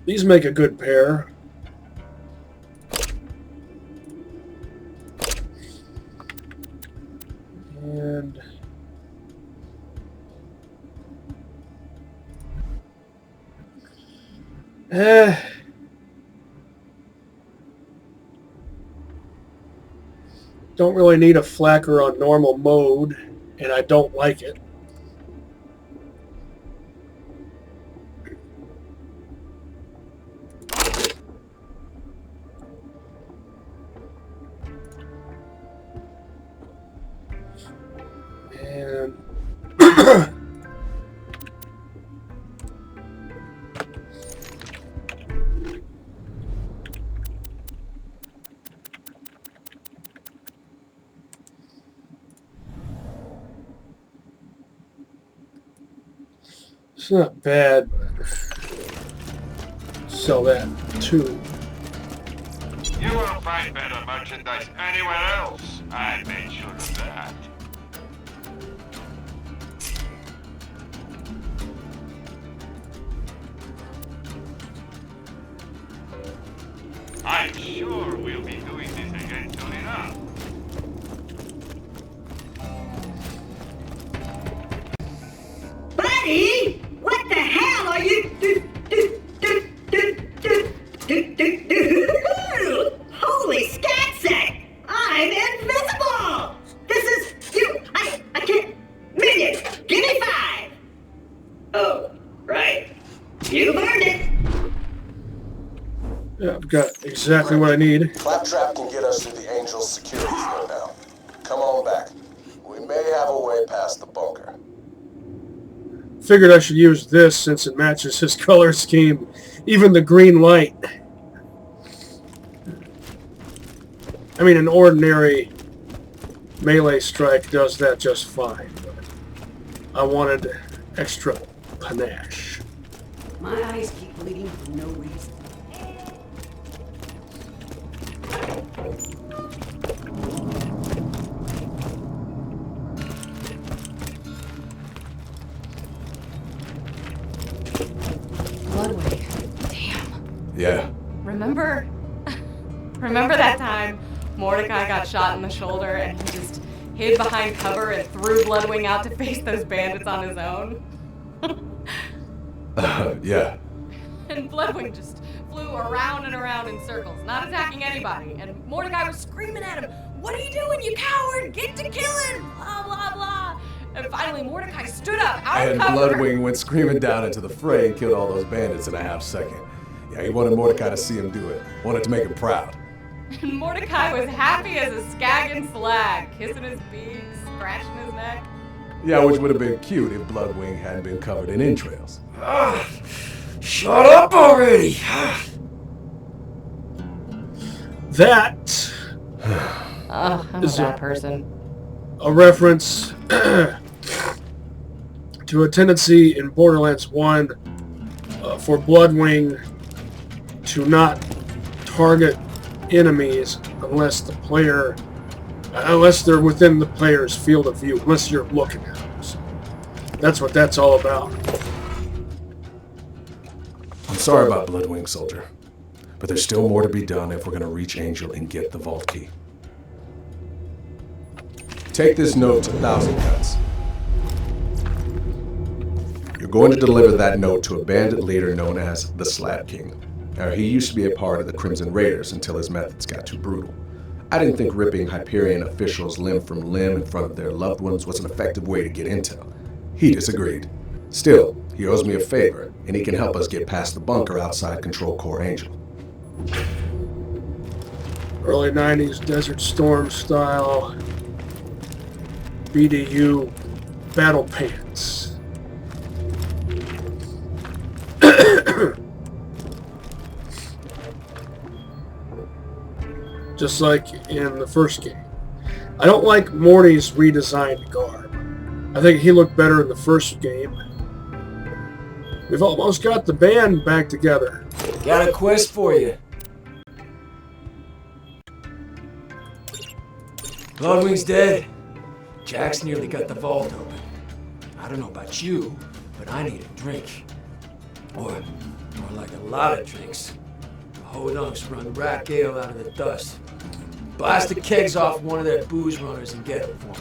These make a good pair. And Don't really need a flacker on normal mode, and I don't like it. And it's not bad, but sell that too. You won't find better merchandise anywhere else. I made sure of that. I'm sure we'll be doing this again soon enough. Buddy, what the hell are you Holy scatsack! I'm invisible! This is you. I can't. Minion, give me 5. Oh, right. You've earned it. Yeah, I've got exactly what I need. Claptrap can get us through the Angel's security field now. Come on back. We may have a way past the bunker. Figured I should use this since it matches his color scheme. Even the green light. I mean, an ordinary melee strike does that just fine. But I wanted extra panache. My eyes keep bleeding for no reason. Bloodwing. Damn. Yeah. Remember that time Mordecai got shot in the shoulder and he just hid behind cover and threw Bloodwing out to face those bandits on his own? Yeah. And Bloodwing just flew around and around in circles, not attacking anybody. And Mordecai was screaming at him, "What are you doing, you coward? Get to killing!" Blah, blah, blah. And finally Mordecai stood up out of And cover. Bloodwing went screaming down into the fray and killed all those bandits in a half second. Yeah, he wanted Mordecai to see him do it. Wanted to make him proud. And Mordecai was happy as a skagging slag, kissing his beak, scratching his neck. Yeah, which would have been cute if Bloodwing hadn't been covered in entrails. Shut up already! That I'm a bad person. a reference to a tendency in Borderlands 1 for Bloodwing to not target enemies unless they're within the player's field of view, unless you're looking at them. So that's what that's all about. I'm sorry about Bloodwing, soldier. But there's still more to be done if we're going to reach Angel and get the vault key. Take this note to Thousand Cuts. You're going to deliver that note to a bandit leader known as the Slab King. Now, he used to be a part of the Crimson Raiders until his methods got too brutal. I didn't think ripping Hyperion officials limb from limb in front of their loved ones was an effective way to get intel. He disagreed. Still, he owes me a favor, and he can help us get past the bunker outside Control Core Angel. Early 90s Desert Storm style BDU battle pants. Just like in the first game. I don't like Morty's redesigned garb. I think he looked better in the first game. We've almost got the band back together. Got a quest for you. Bloodwing's dead. Jack's nearly got the vault open. I don't know about you, but I need a drink. Or more like a lot of drinks. The Hodunks run rack ale out of the dust. Blast the kegs off one of their booze runners and get it for me.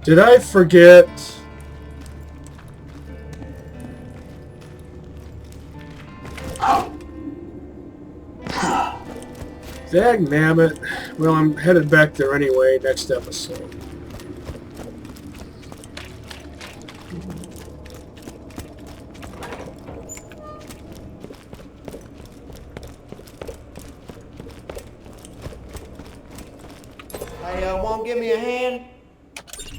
Did I forget? Dagnabbit. Well, I'm headed back there anyway, next episode. Hey, won't give me a hand?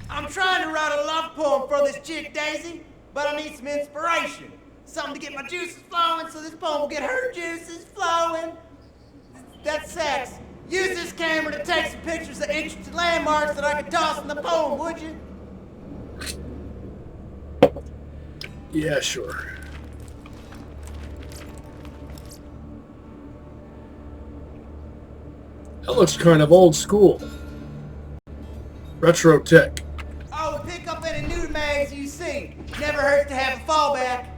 I'm trying to write a love poem for this chick, Daisy, but I need some inspiration. Something to get my juices flowing so this poem will get her juices flowing. That's sex. Use this camera to take some pictures of interesting landmarks that I could toss in the poem, would you? Yeah, sure. That looks kind of old school. Retro tech. Oh, pick up any new mags you see. Never hurts to have a fallback.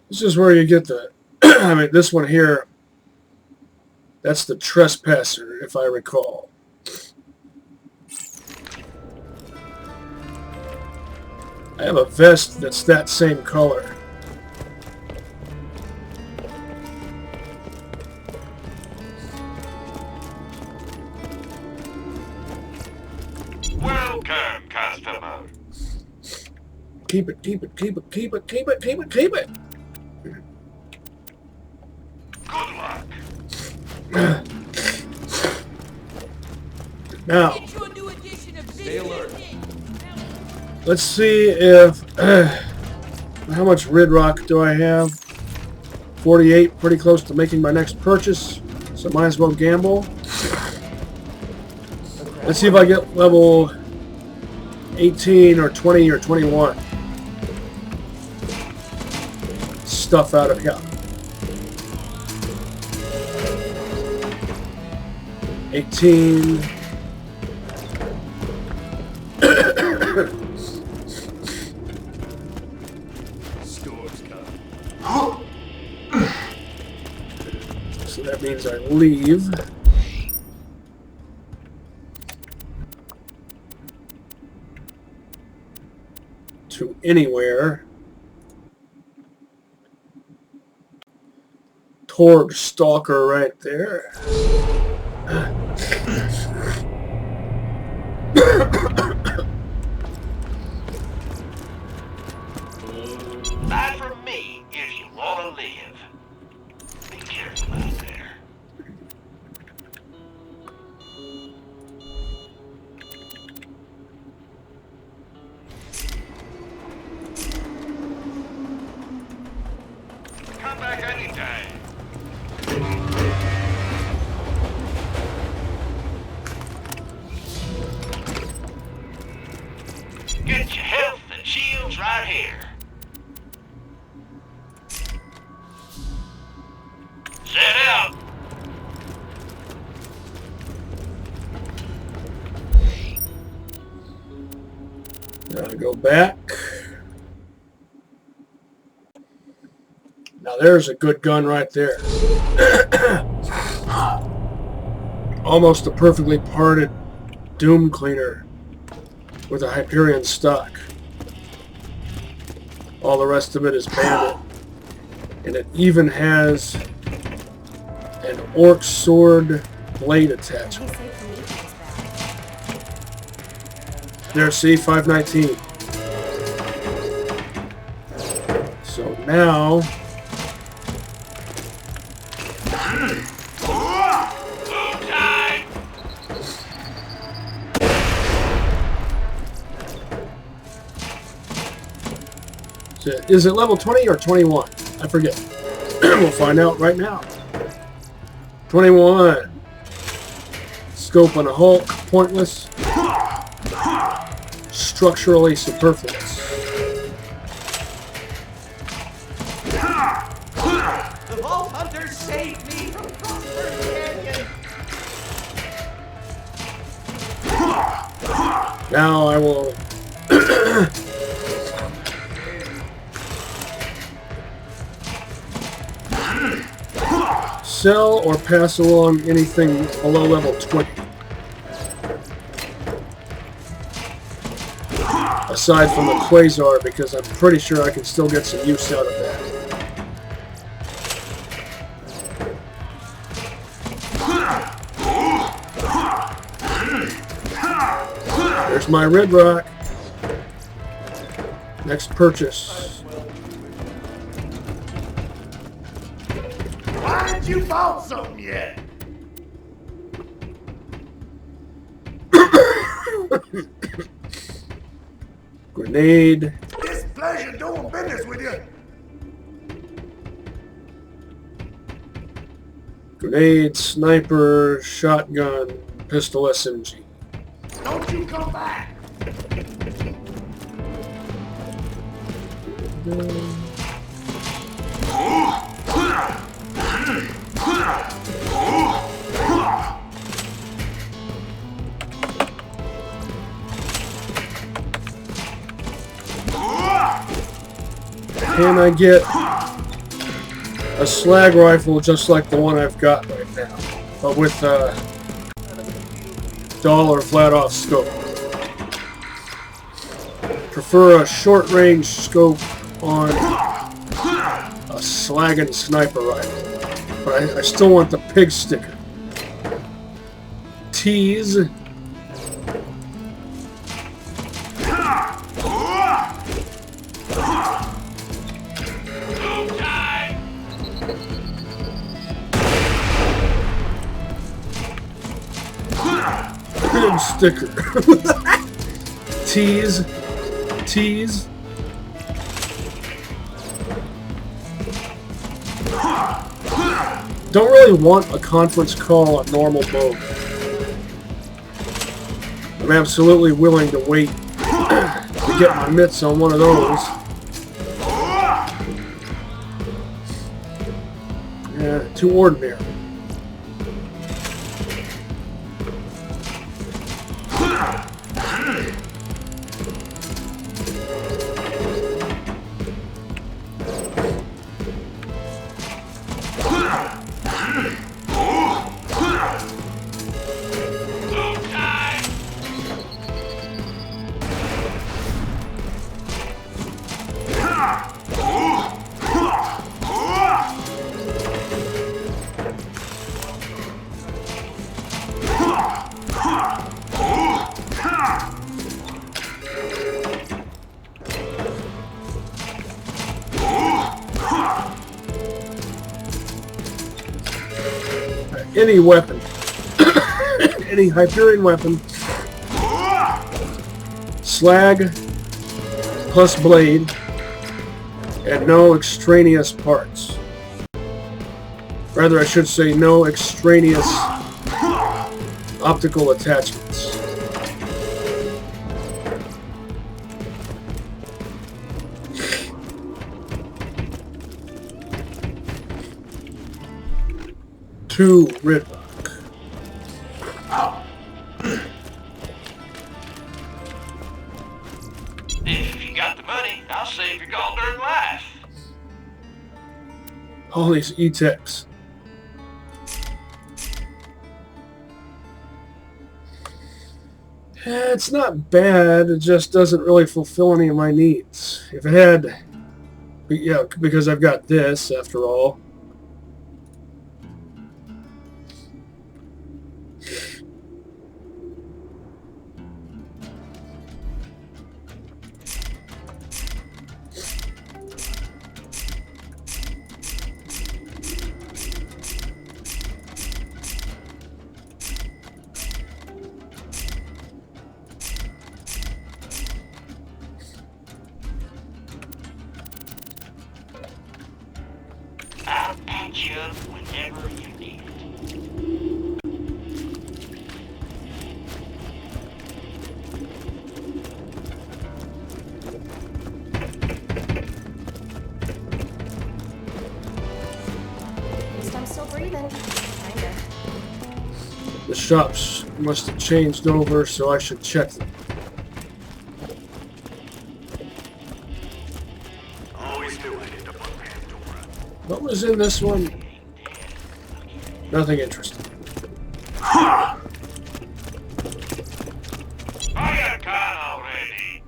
This is where you get the, I mean, this one here, that's the trespasser, if I recall. I have a vest that's that same color. Welcome, customer. Keep it, keep it, keep it, keep it, keep it, keep it, keep it. Good luck. Now, Stay alert. let's see if, how much rid rock do I have? 48, pretty close to making my next purchase, so might as well gamble. Let's see if I get level 18 or 20 or 21. Stuff out of here. 18. Storm's coming. So that means I leave. To anywhere. Torg Stalker right there. Buy from me if you want to live. Be careful out there. Come back anytime. Get your health and shields right here. Set out. Now I go back. Now there's a good gun right there. Almost a perfectly parted Doom Cleaner with a Hyperion stock. All the rest of it is bandit. And it even has an orc sword blade attachment. There, see, 519. So now... Is it level 20 or 21? I forget. We'll find out right now. 21. Scope on a Hulk. Pointless. Structurally superfluous. The Vault Hunter saved me from Prosperity Canyon. Now I will sell or pass along anything below level 20. Aside from the Quasar, because I'm pretty sure I can still get some use out of that. There's my red rock. Next purchase. Why didn't you bought something yet? Grenade. It's pleasure doing business with you. Grenade, sniper, shotgun, pistol SMG. Don't you come back. Can I get a slag rifle just like the one I've got right now, but with dollar flat off scope? Prefer a short range scope on a slagging sniper rifle, but I still want the pig sticker. Tease. Pig sticker. Tease. Tease. Don't really want a conference call on normal mode. I'm absolutely willing to wait to get my mitts on one of those. Yeah, too ordinary. Any weapon, any Hyperion weapon, slag plus blade, and no extraneous parts. Rather, I should say no extraneous optical attachments. Two red rock. If you got the money, I'll save your goddamn life. All these E-techs. It's not bad, it just doesn't really fulfill any of my needs. If it had... Yeah, because I've got this, after all. I'll patch you up whenever you need it. At least I'm still breathing. Kinda. The shops must have changed over, so I should check them. What was in this one? Nothing interesting. Fire can already.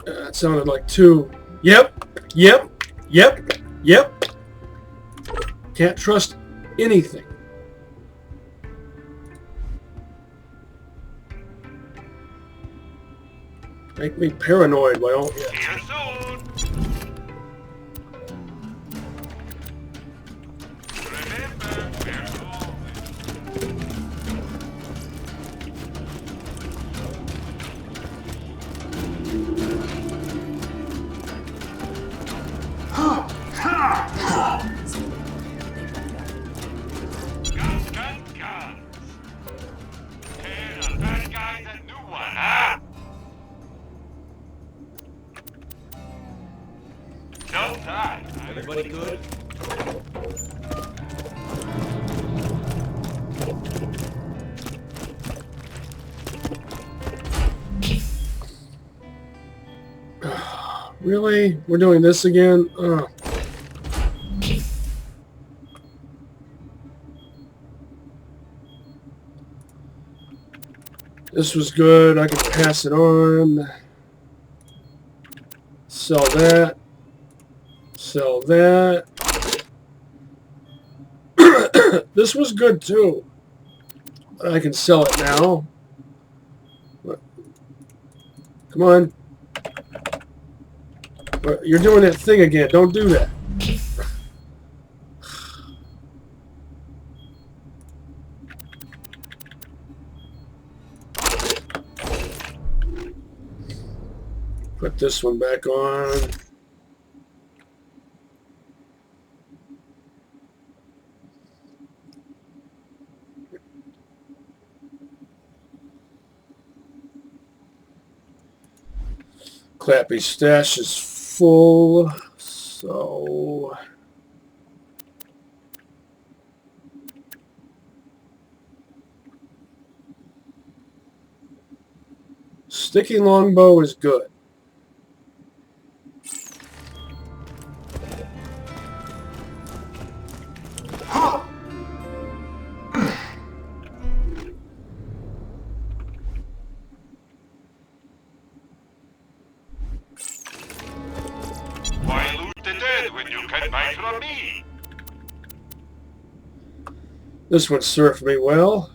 That sounded like two. Yep. Can't trust anything. Make me paranoid, why don't you? See you soon. Remember, we're guns. Hey, the bad guy's a new one, huh? Don't die. Everybody good? Really? We're doing this again? Ugh. This was good. I can pass it on. Sell that. Sell that. This was good too. I can sell it now. Come on. You're doing that thing again. Don't do that. Put this one back on. Clappy's stash is full, so sticky longbow is good. Why loot the dead when you can buy from me? This one served me well.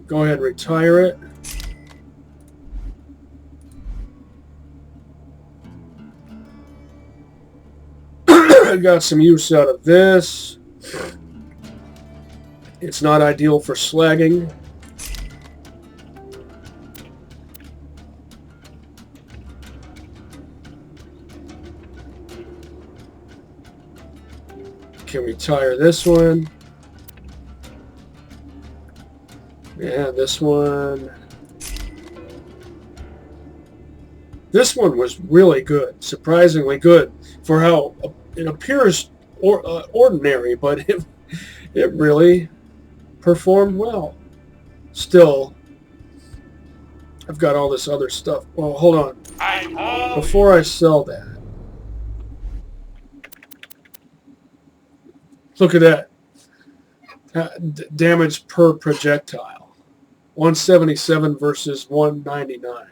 Go ahead and retire it. I got some use out of this. It's not ideal for slagging. Can retire this one. Yeah, this one. This one was really good, surprisingly good for how it appears ordinary, but it really performed well. Still, I've got all this other stuff. Well, hold on. Before I sell that, look at that. Damage per projectile. 177 versus 199.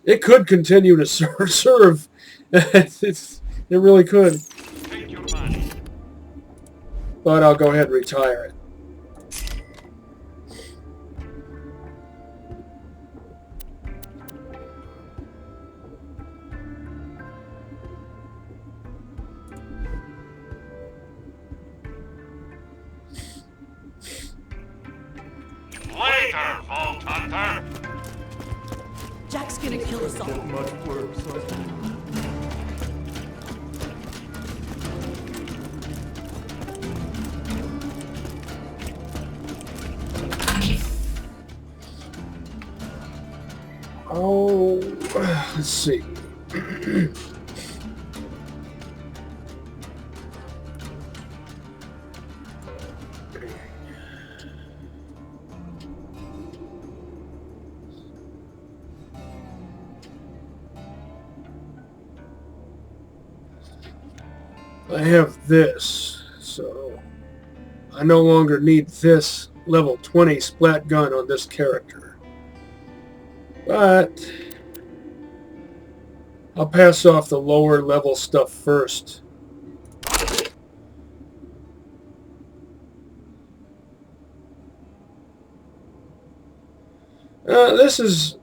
It could continue to serve. It really could. Take your money. But I'll go ahead and retire it. Later, Vault Hunter. Jack's gonna kill us all. Much worse. Oh, let's see. I have this, so I no longer need this level 20 splat gun on this character. But I'll pass off the lower level stuff first. This is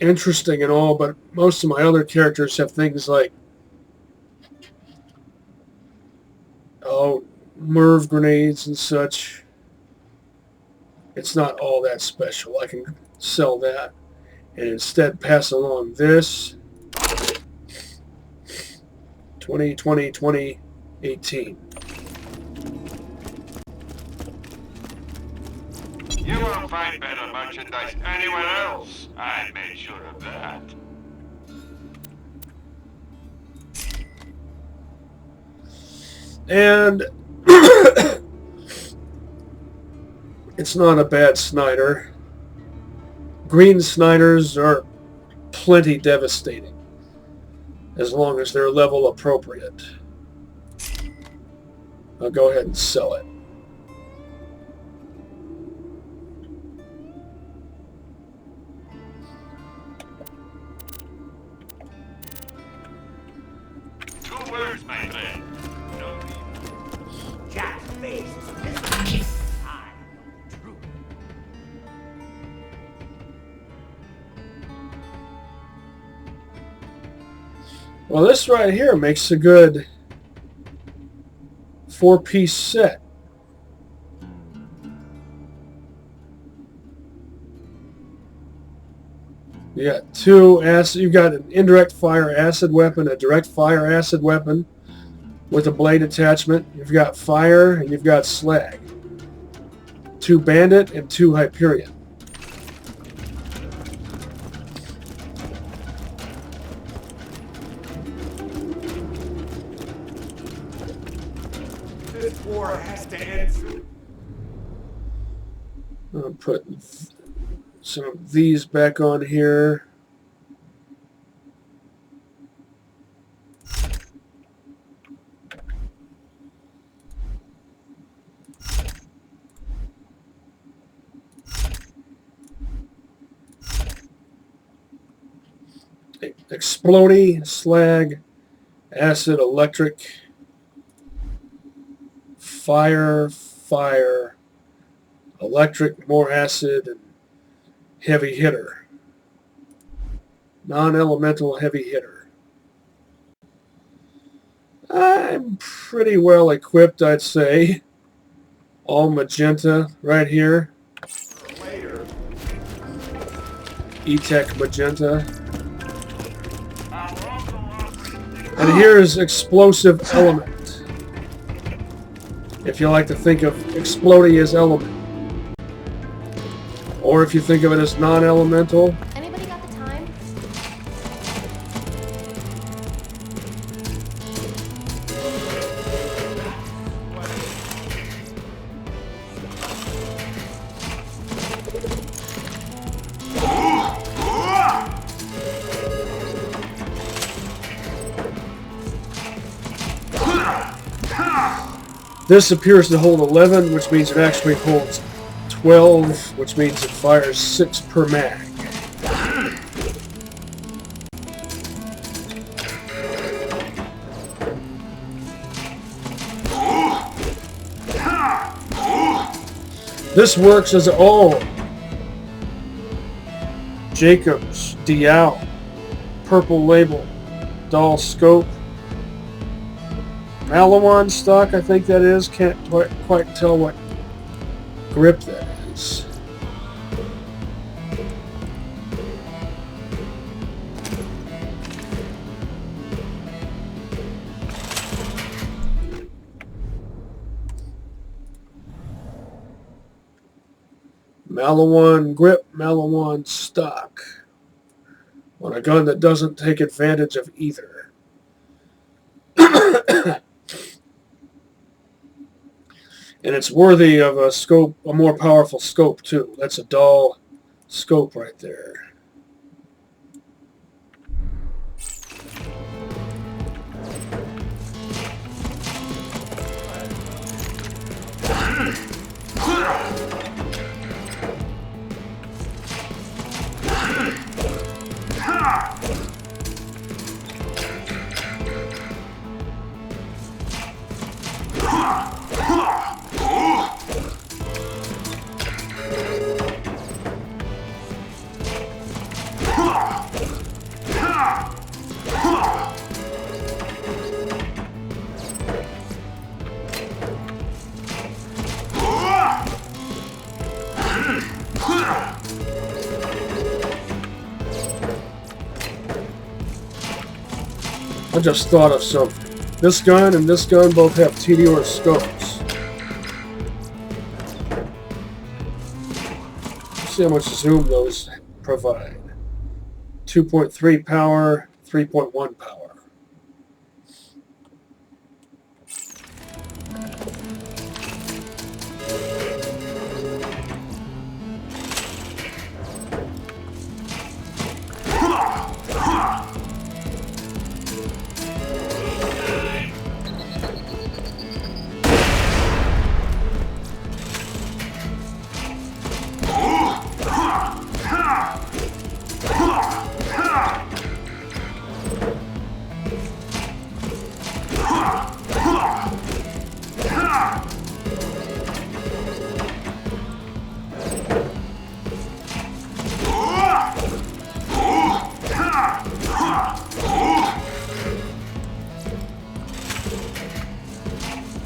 interesting and all, but most of my other characters have things like, MIRV grenades and such. It's not all that special. I can sell that and instead pass along this 2018. You won't find better merchandise anywhere else. I made sure of that. And it's not a bad Snyder. Green Snyders are plenty devastating, as long as they're level appropriate. I'll go ahead and sell it. Two words, my friend. No need. Jack's face is missing. I know truth. Well, this right here makes a good 4-piece set. You got two acid. You've got an indirect fire acid weapon, a direct fire acid weapon with a blade attachment. You've got fire and you've got slag. 2 bandit and 2 Hyperion. This war has to end soon. I'll put some of these back on here. Explodey, slag, acid, electric, fire, electric, more acid, and heavy hitter. Non-elemental heavy hitter. I'm pretty well equipped, I'd say. All magenta right here. Later. E-Tech magenta. And here's explosive element. If you like to think of exploding as element. Or if you think of it as non-elemental. Anybody got the time? This appears to hold 11, which means it actually holds 12, which means it fires 6 per mag. This works as Jacobs, Dial, purple label, dull scope, Malawan stock, I think that is. Can't quite tell what grip that is. Malawan grip, Malawan stock. On a gun that doesn't take advantage of either. And it's worthy of a scope, a more powerful scope too. That's a dull scope right there. I just thought of something. This gun and this gun both have TDR scopes. Let's see how much zoom those provide. 2.3 power, 3.1 power.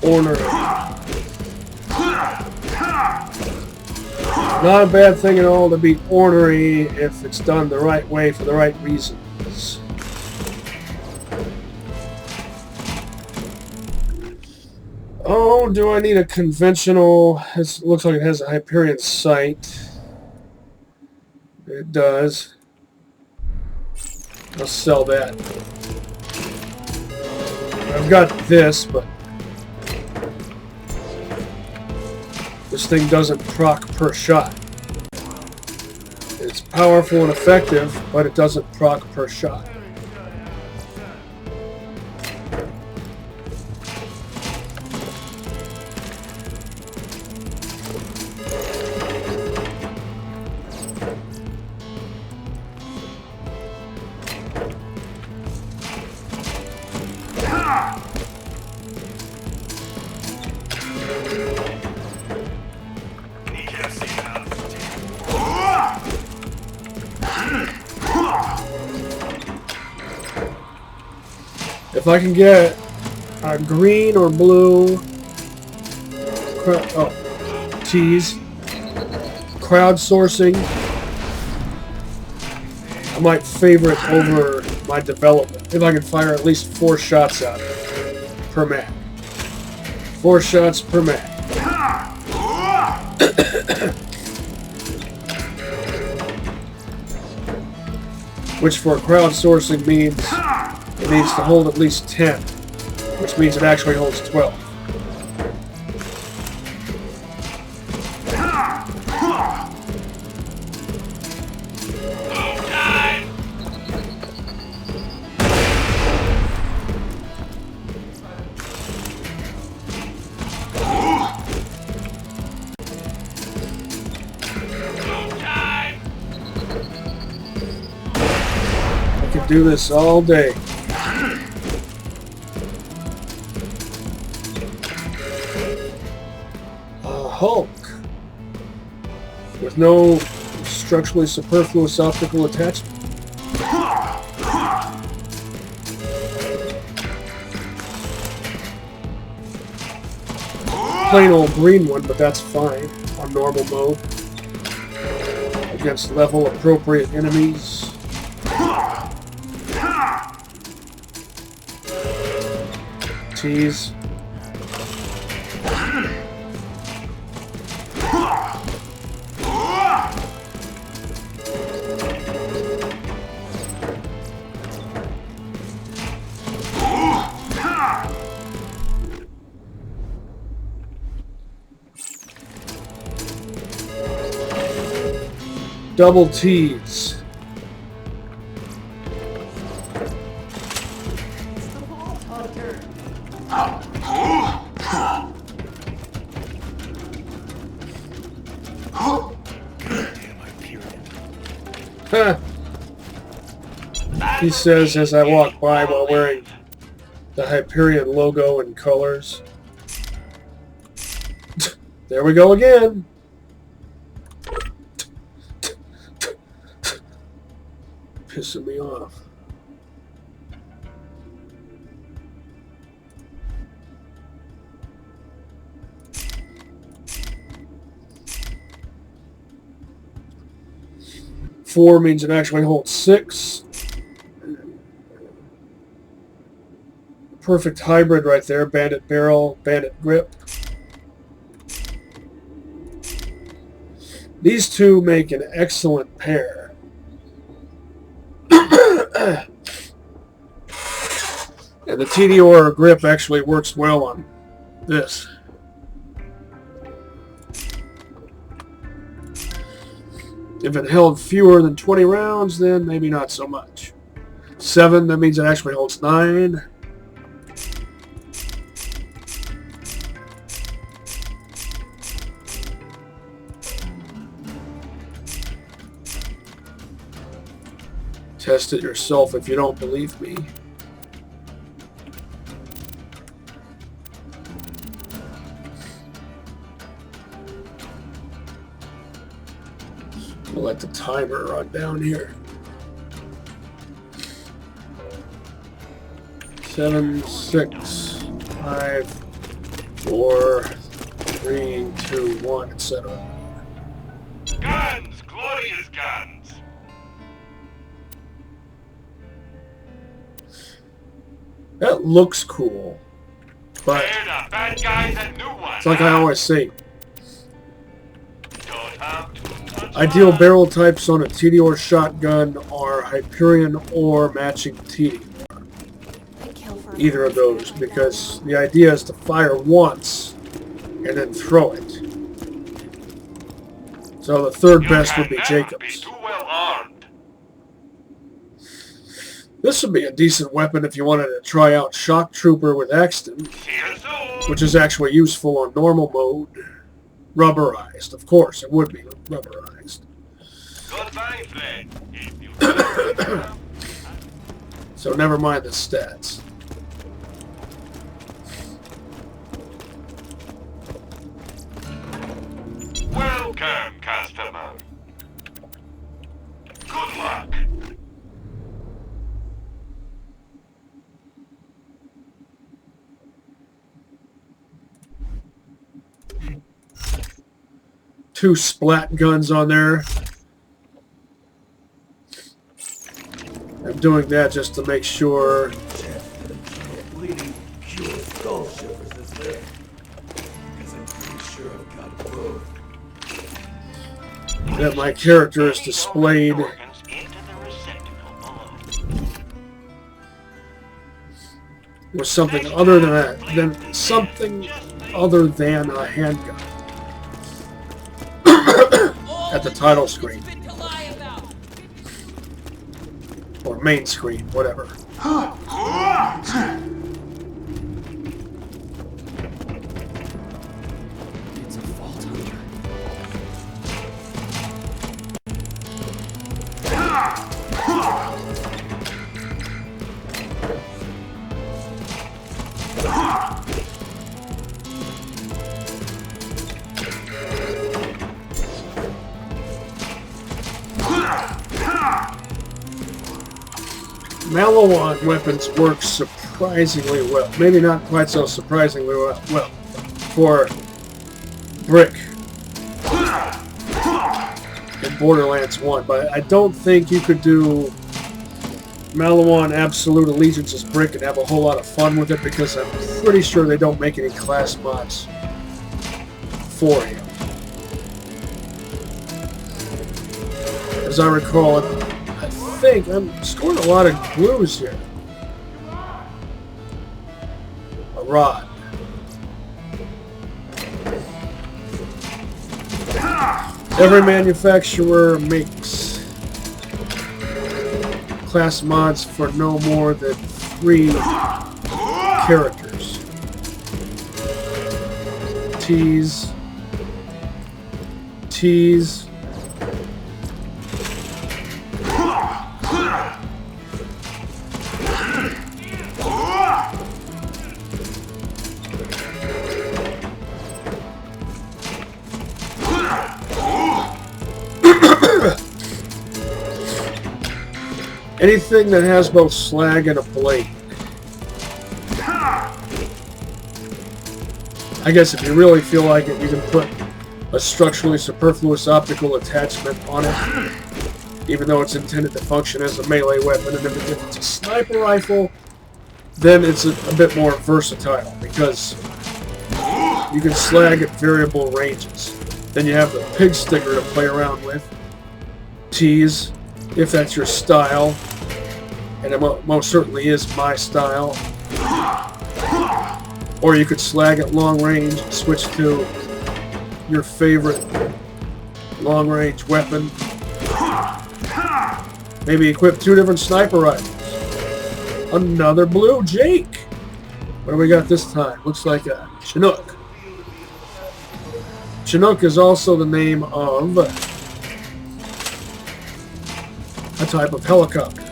Ornery. Not a bad thing at all to be ornery if it's done the right way for the right reasons. Oh, do I need a conventional? It looks like it has a Hyperion sight. It does. I'll sell that. I've got this, but this thing doesn't proc per shot. It's powerful and effective, but it doesn't proc per shot. If I can get a green or blue tease, crowdsourcing, I might favor it over my development. If I can fire at least 4 shots out per mag. 4 shots per mag. Which for crowdsourcing means it needs to hold at least 10, which means it actually holds 12. I could do this all day. Hulk with no structurally superfluous optical attachment. Plain old green one, but that's fine on normal mode against level appropriate enemies. Tease. Double T's. Goddamn Hyperion. Huh. He says as I walk by while wearing the Hyperion logo and colors. There we go again. Pissing me off. Four means it actually holds 6. Perfect hybrid right there. Bandit barrel, bandit grip. These two make an excellent pair. And the TDR grip actually works well on this. If it held fewer than 20 rounds, then maybe not so much. 7, that means it actually holds 9. Test it yourself if you don't believe me. We'll let the timer run down here. 7, 6, 5, 4, 3, 2, 1, etc. Guns! Glorious guns! That looks cool, but They're the bad guys and new ones. it's like I always say, Don't have too much ideal fun. barrel types on a TDR shotgun are Hyperion or matching TDR. Either of those, because the idea is to fire once and then throw it. So the third best would be Jacobs. Too well armed. This would be a decent weapon if you wanted to try out Shock Trooper with Exton, which is actually useful on normal mode. Rubberized, of course, it would be rubberized. Goodbye, friend. If you So never mind the stats. Welcome, customer. Good luck. Two splat guns on there. I'm doing that just to make sure Bleeding pure skull shivers, is there? Because I'm pretty sure I've got both. that my character is displayed with something other than a handgun at the title screen or main screen, whatever. It's a fault hunter. Malawan weapons work surprisingly well. Maybe not quite so surprisingly well for Brick in Borderlands 1, but I don't think you could do Malawan Absolute Allegiance as Brick and have a whole lot of fun with it, because I'm pretty sure they don't make any class mods for him. As I recall it, I think I'm scoring a lot of blues here. A rod. Every manufacturer makes class mods for no more than 3 characters. T's, tease. Anything that has both slag and a blade. I guess if you really feel like it, you can put a structurally superfluous optical attachment on it, even though it's intended to function as a melee weapon. And if it's a sniper rifle, then it's a bit more versatile, because you can slag at variable ranges. Then you have the pig sticker to play around with. Tease, if that's your style. And it most certainly is my style. Or you could slag at long range, switch to your favorite long range weapon. Maybe equip 2 different sniper rifles. Another blue Jake. What do we got this time? Looks like a Chinook. Chinook is also the name of a type of helicopter.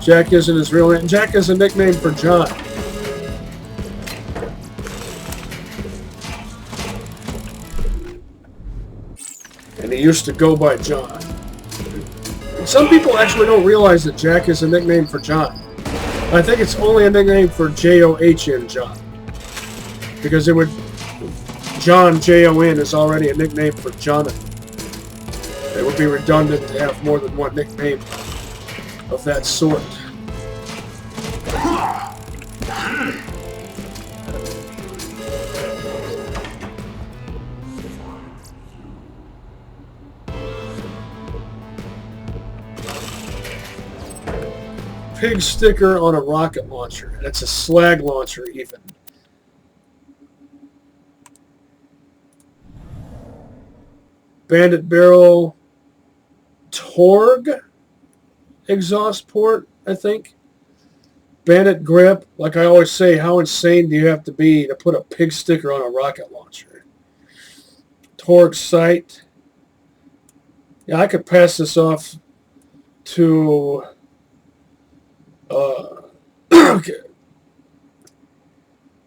Jack isn't his real name. Jack is a nickname for John. And he used to go by John. And some people actually don't realize that Jack is a nickname for John. I think it's only a nickname for J-O-H-N, John. Because it would... John, J-O-N, is already a nickname for Jonathan. It would be redundant to have more than one nickname of that sort. Pig sticker on a rocket launcher, and it's a slag launcher even. Bandit barrel Torg exhaust port, I think. Bandit grip. Like I always say, how insane do you have to be to put a pig sticker on a rocket launcher? Torg sight. Yeah, I could pass this off to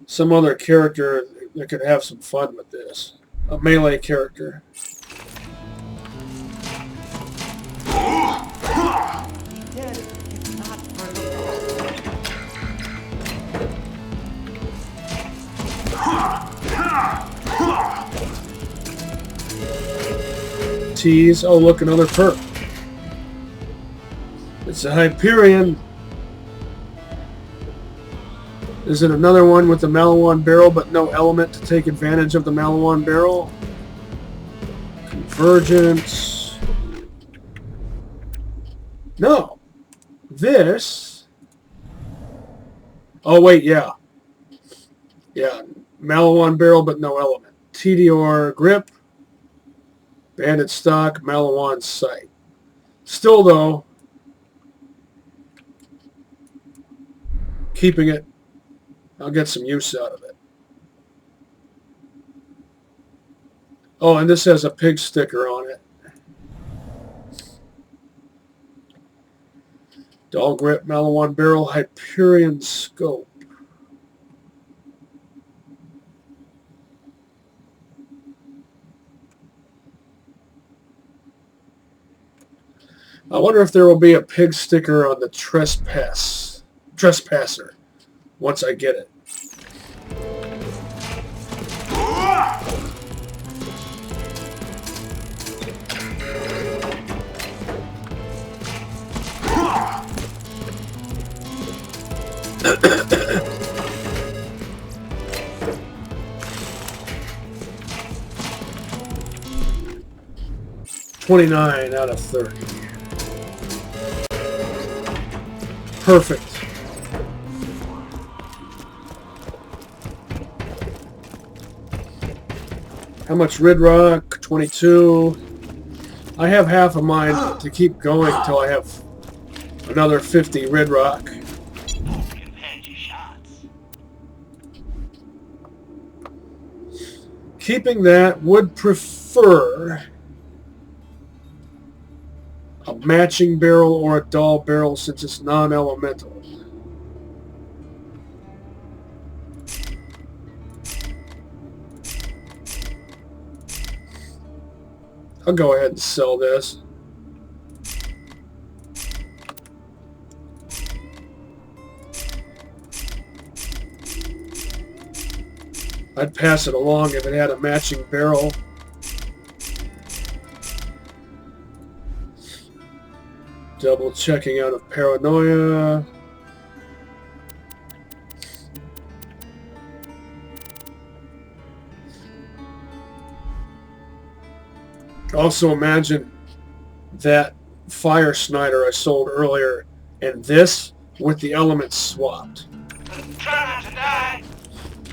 some other character that could have some fun with this. A melee character. Tease. Oh, look, another perk. It's a Hyperion. Is it another one with the Malawan barrel but no element to take advantage of the Malawan barrel? Convergence. No. This. Oh, wait, yeah. Yeah. Malawan barrel but no element. TDR grip. Bandit stock. Malawan sight. Still, though, keeping it. I'll get some use out of it. Oh, and this has a pig sticker on it. Dull grip, Malawan barrel, Hyperion scope. I wonder if there will be a pig sticker on the trespasser once I get it. 29 out of 30. Perfect. How much Red Rock? 22. I have half of mine to keep going until I have another 50 Red Rock. Keeping that, would prefer a matching barrel or a dull barrel since it's non-elemental. I'll go ahead and sell this. I'd pass it along if it had a matching barrel. Double checking out of paranoia. Also imagine that Fire Snider I sold earlier and this with the elements swapped.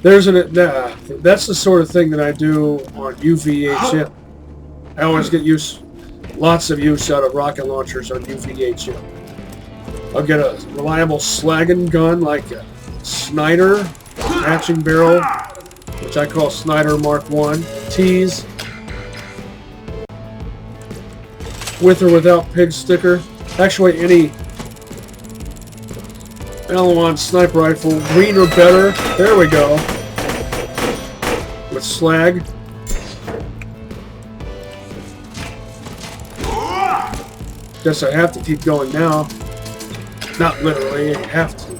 There's that's the sort of thing that I do on UVHM. I always get lots of use out of rocket launchers on UVHM. I'll get a reliable slagging gun like a Snider matching barrel, which I call Snider Mark 1. Tease. With or without pig sticker. Actually, any L1 sniper rifle, green or better. There we go. With slag. Guess I have to keep going now. Not literally, I have to.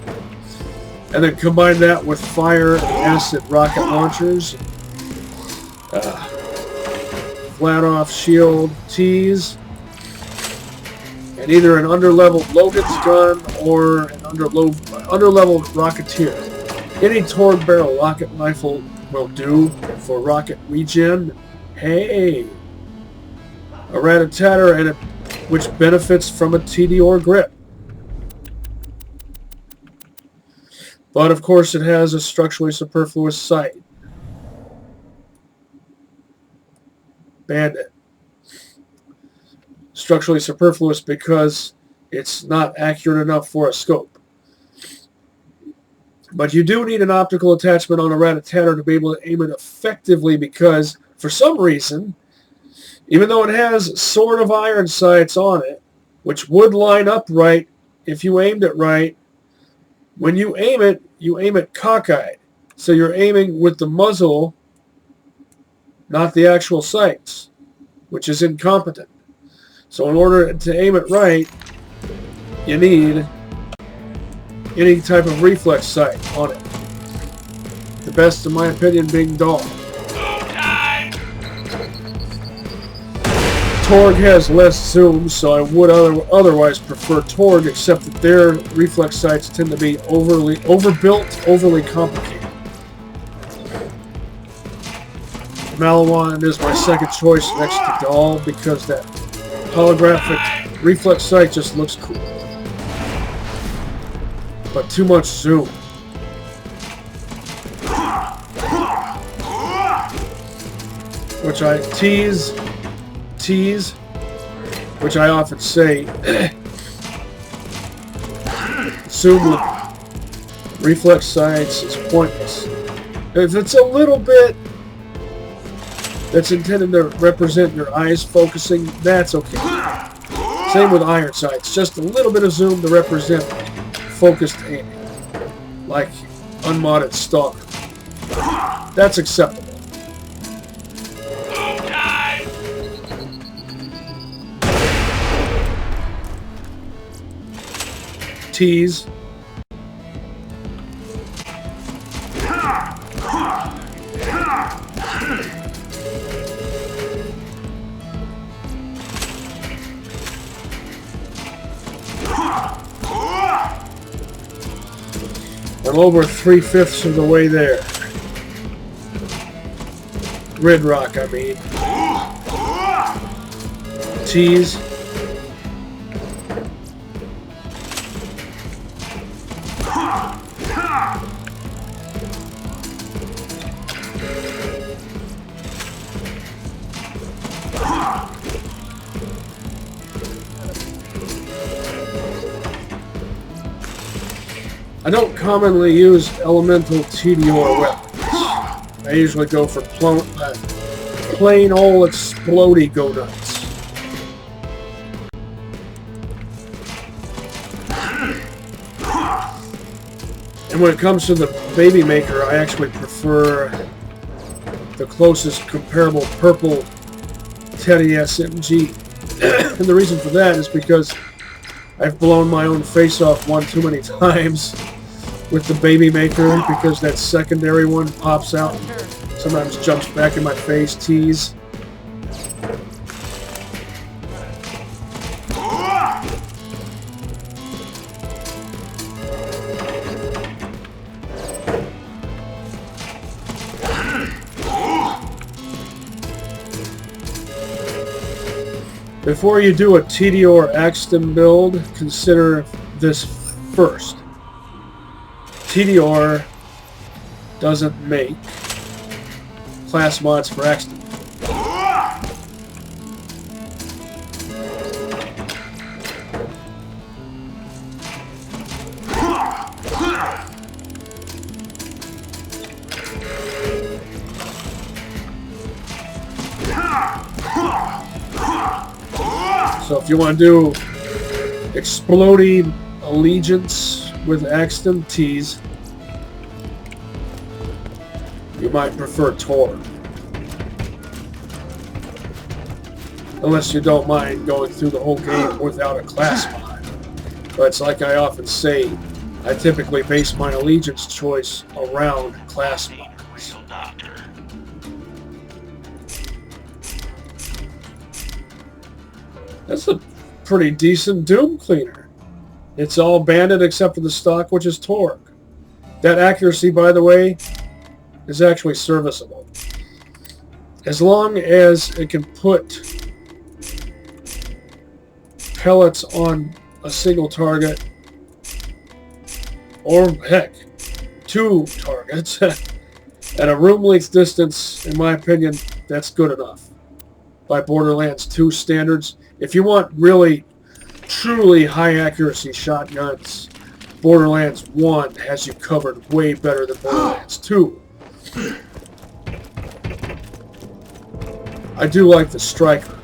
And then combine that with fire and acid rocket launchers. Flat off shield tees. And either an underleveled Logan's gun or an underleveled Rocketeer. Any Torg barrel rocket rifle will do for rocket regen. Hey! A rat-a-tatter and which benefits from a TD or grip. But of course it has a structurally superfluous sight. Bandit. Structurally superfluous because it's not accurate enough for a scope. But you do need an optical attachment on a rat-a-tatter to be able to aim it effectively because, for some reason, even though it has Sword of Iron sights on it, which would line up right if you aimed it right, when you aim it cockeyed. So you're aiming with the muzzle, not the actual sights, which is incompetent. So in order to aim it right, you need any type of reflex sight on it. The best, in my opinion, being dull. Torg has less zoom, so I would otherwise prefer Torg, except that their reflex sights tend to be overbuilt, overly complicated. Malawan is my second choice next to Dahl because that holographic reflex sight just looks cool. But too much zoom. Which I tease, which I often say, zoom with reflex sights is pointless. If it's a little bit that's intended to represent your eyes focusing, that's okay. Same with iron sights, just a little bit of zoom to represent focused aiming, like unmodded Stalker. That's acceptable. Tease. I'm over 3/5 of the way there. Red Rock, I mean. Tease. I don't commonly use elemental TDR weapons. I usually go for plain old explodey go nuts. And when it comes to the baby maker, I actually prefer the closest comparable purple Teddy SMG. And the reason for that is because I've blown my own face off one too many times with the baby maker, because that secondary one pops out and sometimes jumps back in my face. Tease. Before you do a TDR Axton build, consider this first. TDR doesn't make class mods for Axton. So if you want to do exploding allegiance with Axton, tease, you might prefer Tor. Unless you don't mind going through the whole game without a class mod. But it's like I often say, I typically base my allegiance choice around class mods. That's a pretty decent Doom Cleaner. It's all banded except for the stock, which is Torque. That accuracy, by the way, is actually serviceable. As long as it can put pellets on a single target, or heck, 2 targets, at a room length distance, in my opinion, that's good enough. By Borderlands 2 standards. If you want really, truly high accuracy shotguns, Borderlands 1 has you covered way better than Borderlands 2. I do like the Striker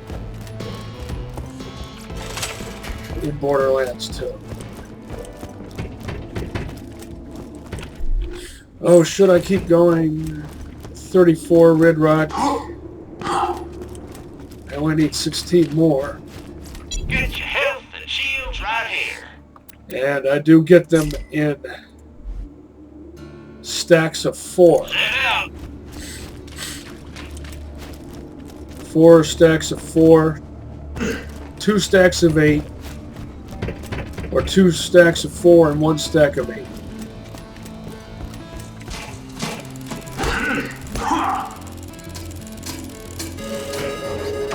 in Borderlands 2. Oh, should I keep going? 34 Red Rock. I only need 16 more. Get your health and shields right here. And I do get them in stacks of 4. 4 stacks of 4, 2 stacks of 8, or 2 stacks of 4 and 1 stack of 8.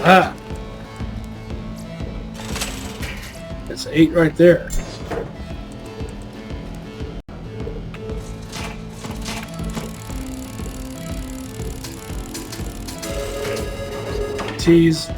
Ah! That's 8 right there. Tease.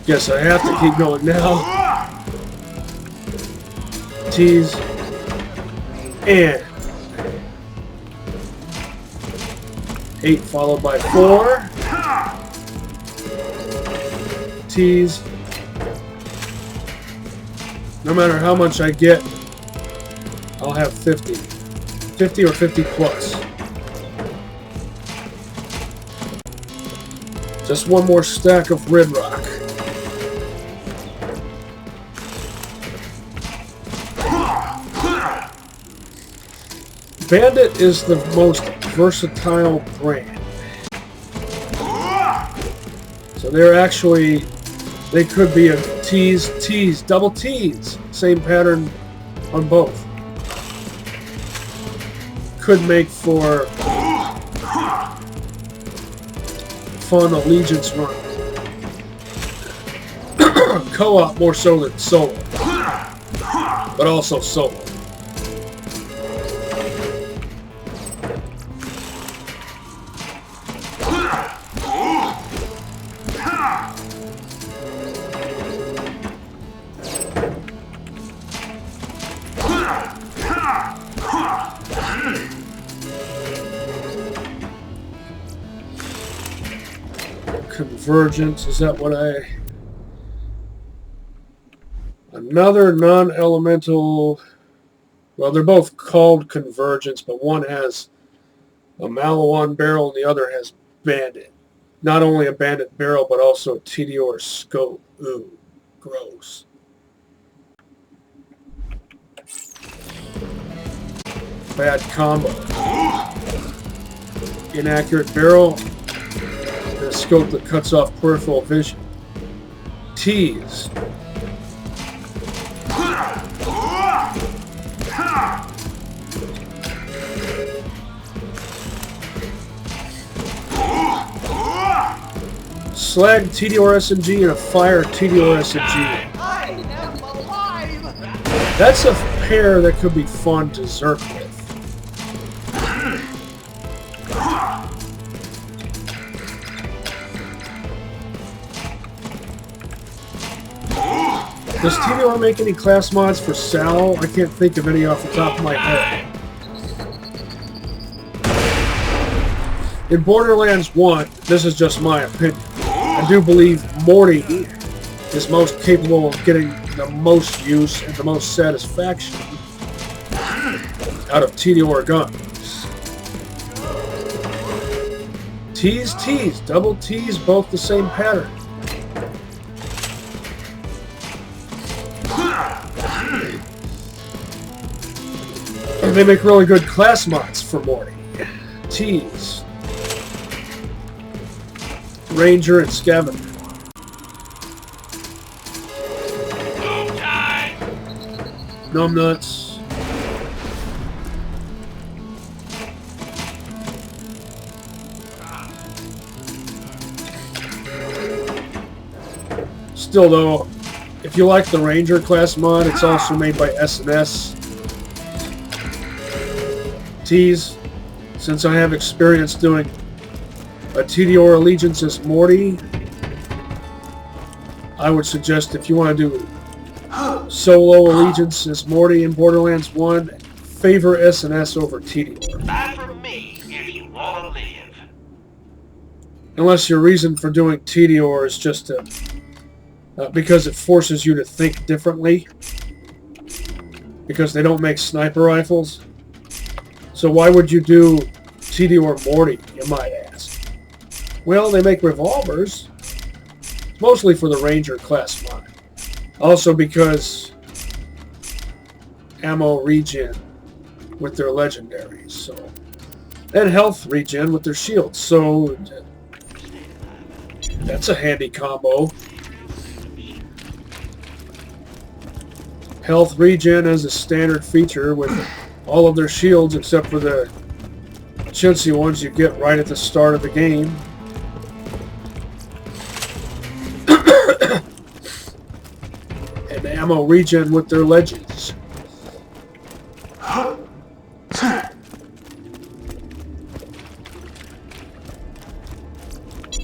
Guess I have to keep going now. Tease. And 8 followed by 4. Tease. No matter how much I get, I'll have 50. 50 or 50 plus. Just one more stack of Red Rock. Bandit is the most versatile brand. So they're actually, they could be a tease, double tease. Same pattern on both. Could make for fun allegiance run. Co-op more so than solo, but also solo. Convergence, is that what I... Another non-elemental... Well, they're both called Convergence, but one has a Malawan barrel and the other has Bandit. Not only a Bandit barrel, but also a TDR scope. Ooh, gross. Bad combo. Inaccurate barrel. And a scope that cuts off peripheral vision. Tease. Slag TDR SMG and a Fire TDR SMG. I am alive! That's a pair that could be fun to Zerk with. Does TDR make any class mods for Sal? I can't think of any off the top of my head. In Borderlands 1, this is just my opinion, I do believe Morty is most capable of getting the most use and the most satisfaction out of TDR guns. Tease, double tease, both the same pattern. And they make really good class mods for Morty. Tease. Ranger and Scavenger. Numbnuts. Still though, if you like the Ranger class mod, it's also made by SNS. Tease, since I have experience doing a TDR Allegiance as Morty, I would suggest if you want to do solo Allegiance as Morty in Borderlands 1, favor SNS over TDR. Buy from me if you want to live. Unless your reason for doing TDR is just to, because it forces you to think differently. Because they don't make sniper rifles. So why would you do TDR Morty, you might ask? Well, they make revolvers. It's mostly for the Ranger class mod. Also because ammo regen with their legendaries. So, and health regen with their shields. So that's a handy combo. Health regen as a standard feature with all of their shields except for the chintzy ones you get right at the start of the game. And ammo regen with their legends.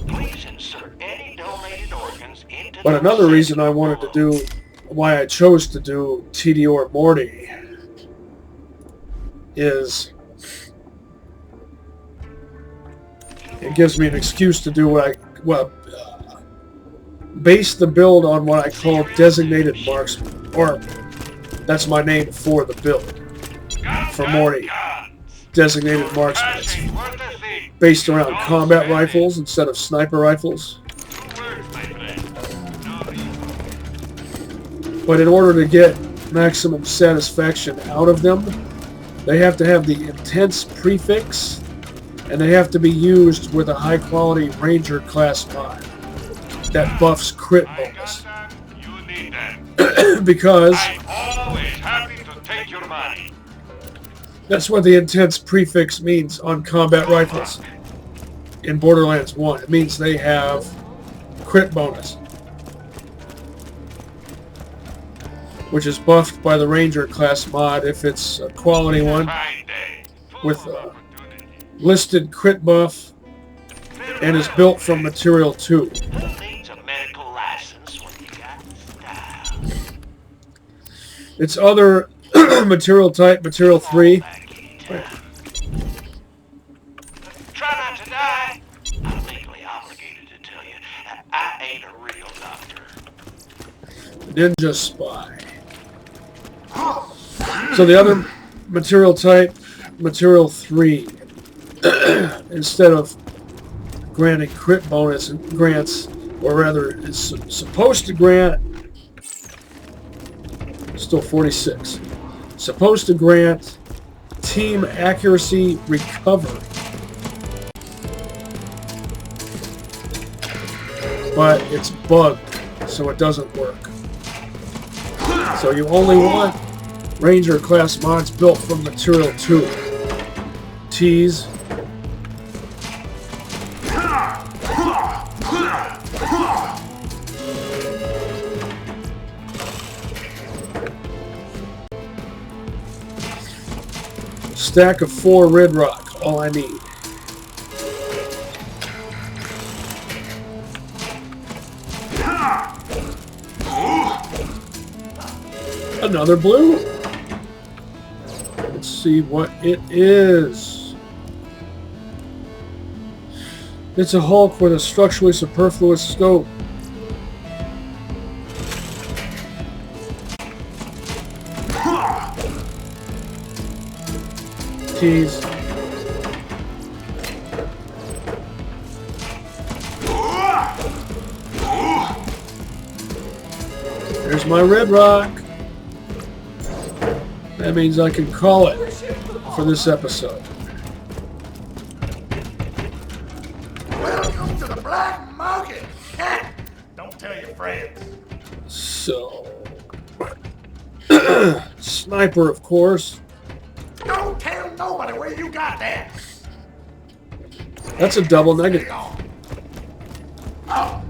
Please insert any donated organs into But another reason I wanted to do, why I chose to do TDR Morty, is it gives me an excuse to do what I, base the build on what I call designated marksman, or that's my name for the build for Morty. Designated marksman. It's based around combat rifles instead of sniper rifles. But in order to get maximum satisfaction out of them, they have to have the intense prefix and they have to be used with a high-quality Ranger class mod that buffs crit bonus. You need them. Because I'm always happy to take your money. that's what the intense prefix means on combat rifles in Borderlands 1. It means they have crit bonus, which is buffed by the Ranger class mod if it's a quality one with a listed crit buff and is built from Material 2. Who needs a medical license when you got style? Its other material type, Material 3. Try not to die. I'm legally obligated to tell you, I ain't a real doctor. Ninja Spy. So the other material type, Material 3, instead of granting crit bonus grants, or rather is supposed to grant, still 46, supposed to grant team accuracy recovery. But it's bugged, so it doesn't work. So you only want Ranger class mods built from Material 2. Tease. Stack of 4 red rock, all I need. Another blue. Let's see what it is. It's a Hulk with a structurally superfluous scope. Tease. There's my red rock. That means I can call it for this episode. Welcome to the black market. Don't tell your friends. So, sniper, of course. Don't tell nobody where you got that. That's a double negative. Oh.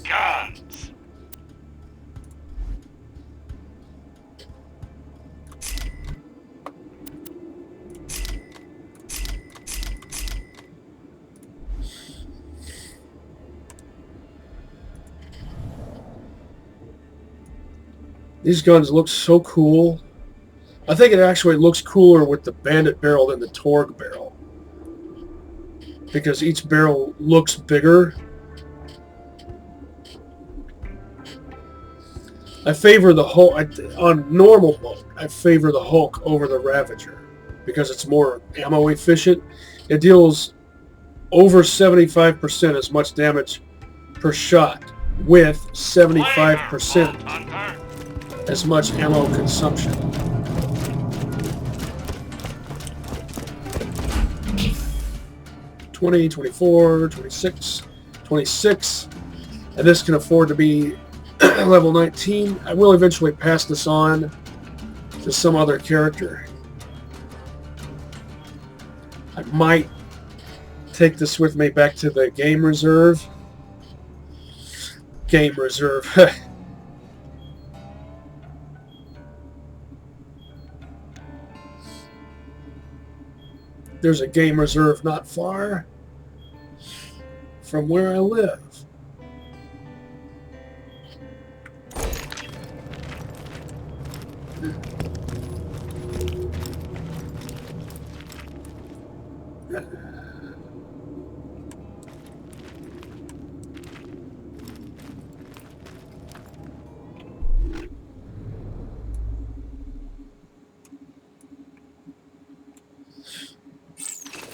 Guns. These guns look so cool. I think it actually looks cooler with the Bandit barrel than the Torg barrel, because each barrel looks bigger. I favor the Hulk on normal mode. I favor the Hulk over the Ravager because it's more ammo efficient. It deals over 75% as much damage per shot with 75% as much ammo consumption. $20, $24, $26, $26, and this can afford to be level 19. I will eventually pass this on to some other character. I might take this with me back to the game reserve. Game reserve. There's a game reserve not far from where I live.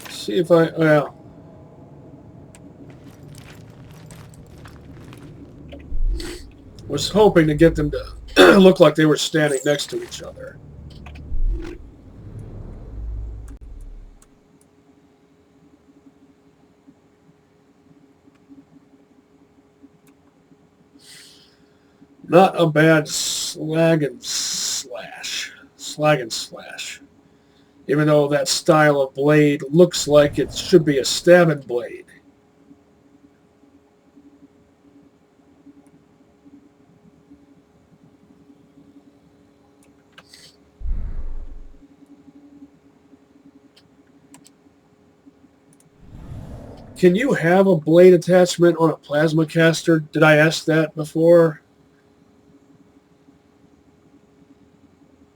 See if I, well, Was hoping to get them to look like they were standing next to each other. Not a bad slag and slash. Even though that style of blade looks like it should be a stabbing blade. Can you have a blade attachment on a plasma caster? Did I ask that before?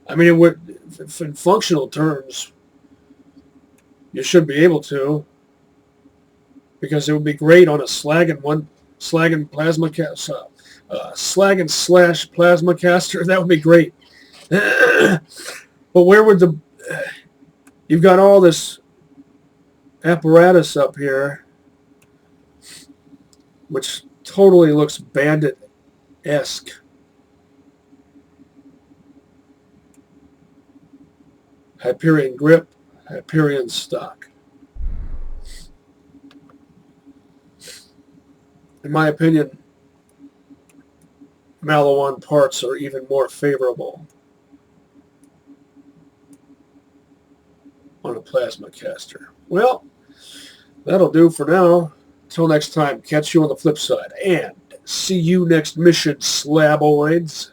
I mean, it would, in functional terms, you should be able to, because it would be great on a slag and slash plasma caster. That would be great. But where would you've got all this apparatus up here, which totally looks bandit-esque. Hyperion grip, Hyperion stock. In my opinion, Malawan parts are even more favorable on a plasma caster. Well, that'll do for now. Until next time, catch you on the flip side. And see you next mission, Slaboids.